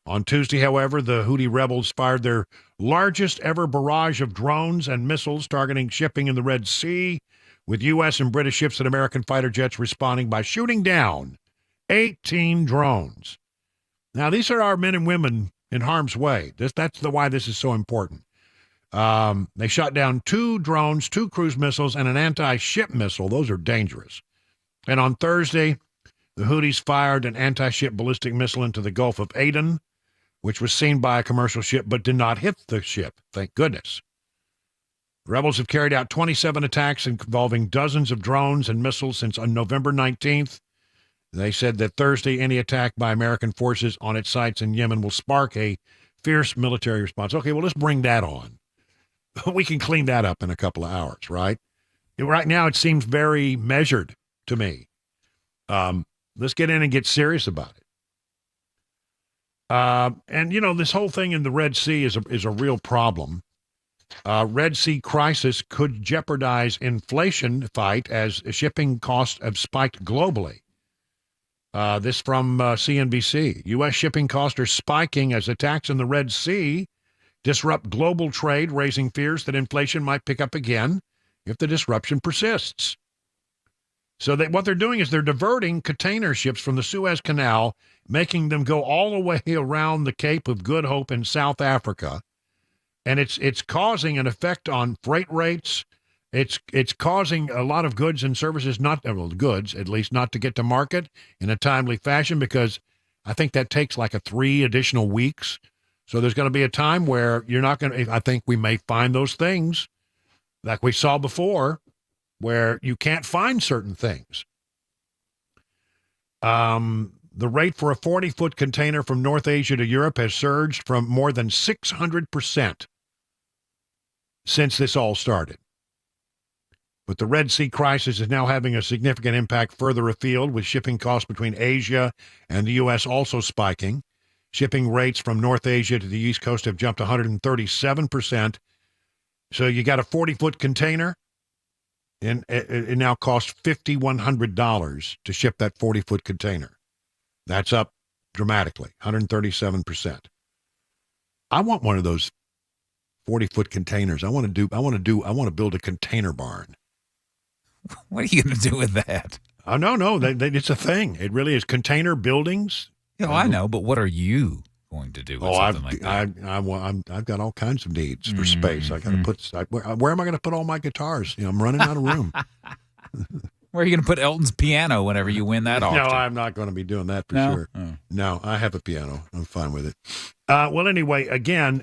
On Tuesday, however, the Houthi rebels fired their largest ever barrage of drones and missiles targeting shipping in the Red Sea, with U.S. and British ships and American fighter jets responding by shooting down 18 drones. Now, these are our men and women in harm's way. That's why this is so important. They shot down 2 drones, 2 cruise missiles, and an anti-ship missile. Those are dangerous. And on Thursday, the Houthis fired an anti-ship ballistic missile into the Gulf of Aden, which was seen by a commercial ship but did not hit the ship. Thank goodness. The rebels have carried out 27 attacks involving dozens of drones and missiles since on November 19th. They said that Thursday, any attack by American forces on its sites in Yemen will spark a fierce military response. Okay, well, let's bring that on. We can clean that up in a couple of hours, right? Right now, it seems very measured to me. Let's get in and get serious about it. And, this whole thing in the Red Sea is a real problem. Red Sea crisis could jeopardize inflation fight as shipping costs have spiked globally. This from CNBC. U.S. shipping costs are spiking as attacks in the Red Sea disrupt global trade, raising fears that inflation might pick up again if the disruption persists. So what they're doing is they're diverting container ships from the Suez Canal, making them go all the way around the Cape of Good Hope in South Africa. And it's causing an effect on freight rates. It's causing a lot of goods and services, goods at least, not to get to market in a timely fashion, because I think that takes like 3 additional weeks. So there's going to be a time where you're not going to, I think we may find those things like we saw before, where you can't find certain things. The rate for a 40-foot container from North Asia to Europe has surged from more than 600% since this all started. But the Red Sea crisis is now having a significant impact further afield, with shipping costs between Asia and the U.S. also spiking. Shipping rates from North Asia to the East Coast have jumped 137%. So you got a 40-foot container, and it now costs $5,100 to ship that 40-foot container. That's up dramatically, 137%. I want one of those 40-foot containers. I want to build a container barn. What are you going to do with that? Oh, no, it's a thing. It really is. Container buildings. I know, but what are you going to do with something like that? I've got all kinds of needs for space. I got to put. Where am I going to put all my guitars? I'm running out of room. Where are you going to put Elton's piano whenever you win that auction? No, I'm not going to be doing that for sure. Oh. No, I have a piano. I'm fine with it. Well, anyway, again,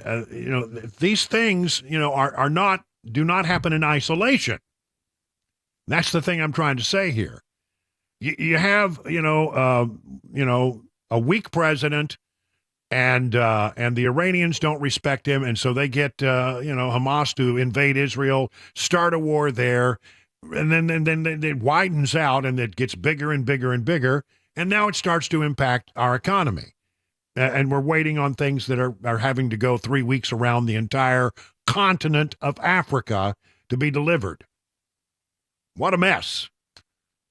these things, do not happen in isolation. That's the thing I'm trying to say here. You have, a weak president, and the Iranians don't respect him, and so they get, Hamas to invade Israel, start a war there, and then it widens out, and it gets bigger and bigger and bigger, and now it starts to impact our economy. And we're waiting on things that are having to go 3 weeks around the entire continent of Africa to be delivered. What a mess.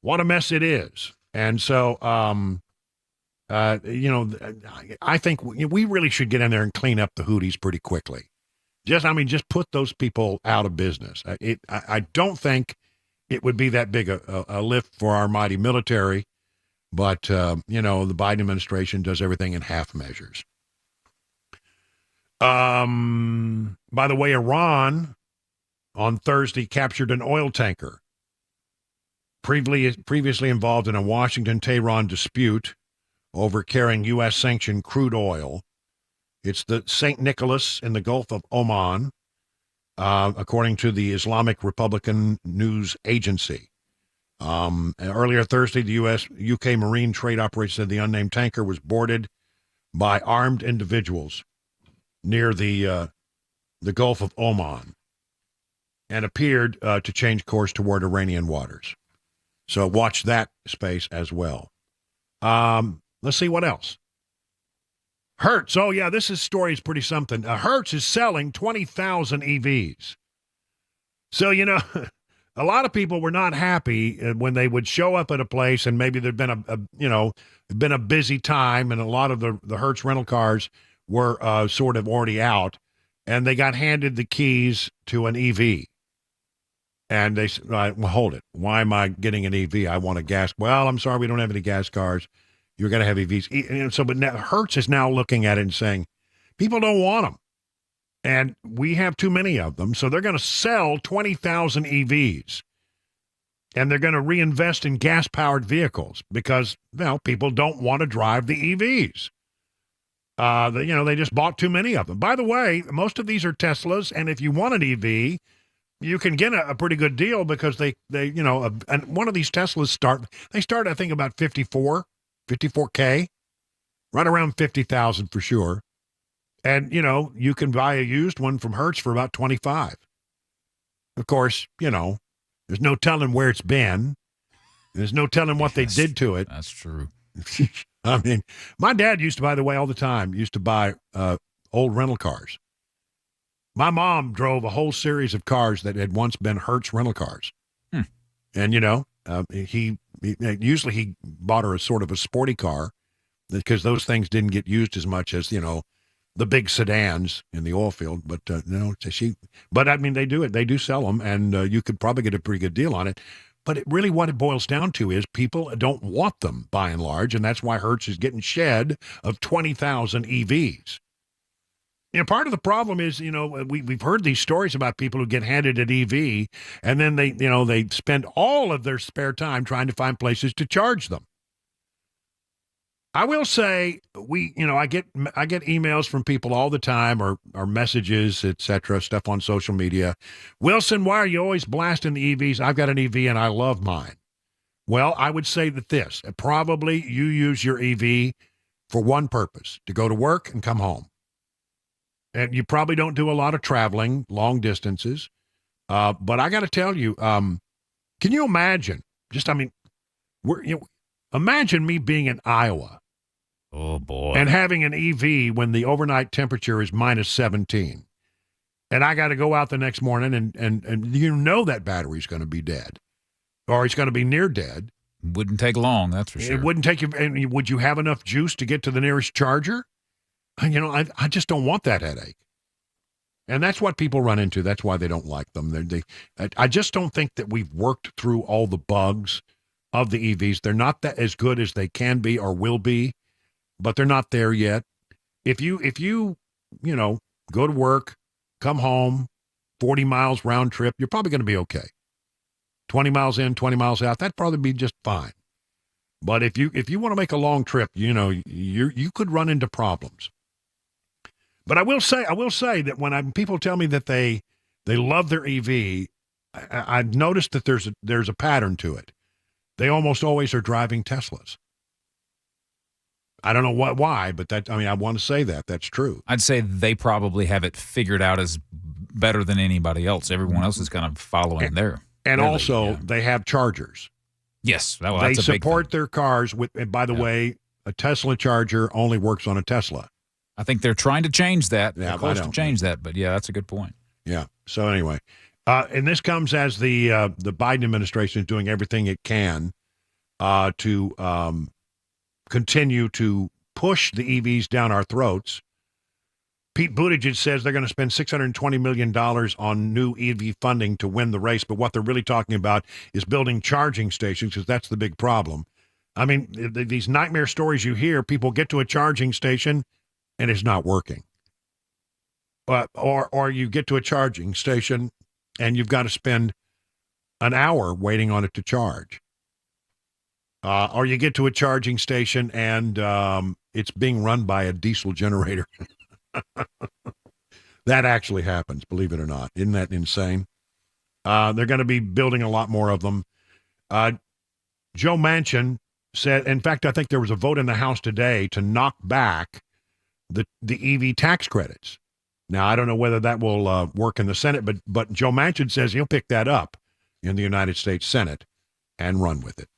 What a mess it is. And so, I think we really should get in there and clean up the Houthis pretty quickly. Just put those people out of business. I don't think it would be that big a lift for our mighty military, but, the Biden administration does everything in half measures. By the way, Iran on Thursday captured an oil tanker previously involved in a Washington-Tehran dispute over carrying U.S.-sanctioned crude oil. It's the St. Nicholas in the Gulf of Oman, according to the Islamic Republican News Agency. Earlier Thursday, the U.S.-UK Marine Trade Operation said the unnamed tanker was boarded by armed individuals near the Gulf of Oman and appeared to change course toward Iranian waters. So watch that space as well. Let's see what else. Hertz. Oh, yeah, this story is pretty something. Hertz is selling 20,000 EVs. So, a lot of people were not happy when they would show up at a place and maybe there'd been been a busy time, and a lot of the Hertz rental cars were sort of already out, and they got handed the keys to an EV. And they said, well, hold it. Why am I getting an EV? I want a gas. Well, I'm sorry, we don't have any gas cars. You're going to have EVs. And so, but now Hertz is now looking at it and saying, people don't want them. And we have too many of them. So they're going to sell 20,000 EVs. And they're going to reinvest in gas-powered vehicles because, people don't want to drive the EVs. They just bought too many of them. By the way, most of these are Teslas. And if you want an EV, you can get a pretty good deal because they and one of these Teslas start, I think, about 54K, right around 50,000 for sure. And, you can buy a used one from Hertz for about 25. Of course, there's no telling where it's been. There's no telling what they did to it. That's true. I mean, my dad used to, by the way, all the time, used to buy old rental cars. My mom drove a whole series of cars that had once been Hertz rental cars. And, he usually he bought her a sort of a sporty car because those things didn't get used as much as, the big sedans in the oil field. But, they do it. They do sell them, and you could probably get a pretty good deal on it. But really what it boils down to is people don't want them by and large, and that's why Hertz is getting shed of 20,000 EVs. Part of the problem is, we've heard these stories about people who get handed an EV, and then they spend all of their spare time trying to find places to charge them. I will say I get emails from people all the time or messages, etc., stuff on social media. Wilson, why are you always blasting the EVs? I've got an EV and I love mine. Well, I would say that probably you use your EV for one purpose, to go to work and come home. And you probably don't do a lot of traveling, long distances. But I got to tell you, can you imagine? Imagine me being in Iowa. Oh, boy. And having an EV when the overnight temperature is minus 17. And I got to go out the next morning and that battery's going to be dead. Or it's going to be near dead. Wouldn't take long, that's for sure. It wouldn't take you. And would you have enough juice to get to the nearest charger? I just don't want that headache. And that's what people run into. That's why they don't like them. I just don't think that we've worked through all the bugs of the EVs. They're not that as good as they can be or will be, but they're not there yet. If you go to work, come home, 40 miles round trip, you're probably going to be okay. 20 miles in, 20 miles out, that'd probably be just fine. But if you want to make a long trip, you could run into problems. But I will say that when people tell me that they love their EV, I've noticed that there's a pattern to it. They almost always are driving Teslas. I don't know why, but I want to say that's true. I'd say they probably have it figured out as better than anybody else. Everyone else is kind of following there. And also, they have chargers. Yes, they that's a big support thing. their cars with. And by the way, a Tesla charger only works on a Tesla. I think they're trying to change that. Yeah, they're close to change that, but yeah, that's a good point. Yeah. So anyway, and this comes as the Biden administration is doing everything it can to continue to push the EVs down our throats. Pete Buttigieg says they're going to spend $620 million on new EV funding to win the race, but what they're really talking about is building charging stations, because that's the big problem. I mean, these nightmare stories you hear, people get to a charging station and it's not working. Or you get to a charging station and you've got to spend an hour waiting on it to charge. Or you get to a charging station and it's being run by a diesel generator. That actually happens, believe it or not. Isn't that insane? They're going to be building a lot more of them. Joe Manchin said, in fact, I think there was a vote in the House today to knock back the EV tax credits. Now, I don't know whether that will work in the Senate, but Joe Manchin says he'll pick that up in the United States Senate and run with it.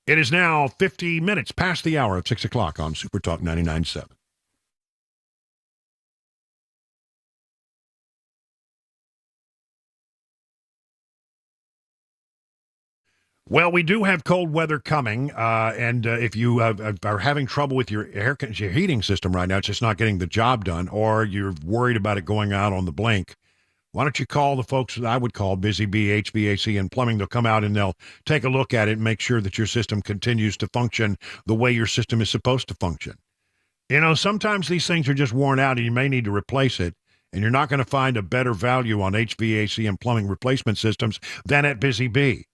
It is now 50 minutes past the hour of 6 o'clock on Super Talk 99.7. Well, we do have cold weather coming, and if you are having trouble with your your heating system right now, it's just not getting the job done, or you're worried about it going out on the blink, why don't you call the folks that I would call Busy Bee, HVAC, and Plumbing. They'll come out and they'll take a look at it and make sure that your system continues to function the way your system is supposed to function. Sometimes these things are just worn out and you may need to replace it, and you're not going to find a better value on HVAC and plumbing replacement systems than at Busy Bee.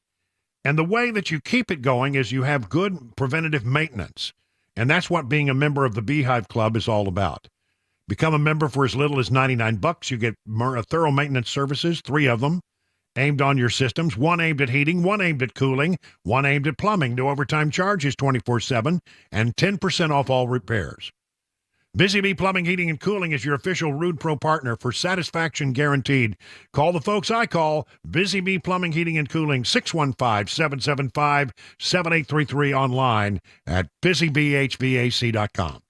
And the way that you keep it going is you have good preventative maintenance. And that's what being a member of the Beehive Club is all about. Become a member for as little as $99. You get thorough maintenance services, 3 of them, aimed on your systems, 1 aimed at heating, 1 aimed at cooling, 1 aimed at plumbing. No overtime charges 24/7 and 10% off all repairs. Busy Bee Plumbing, Heating, and Cooling is your official Rude Pro partner for satisfaction guaranteed. Call the folks I call, Busy Bee Plumbing, Heating, and Cooling, 615-775-7833, online at busybehvac.com.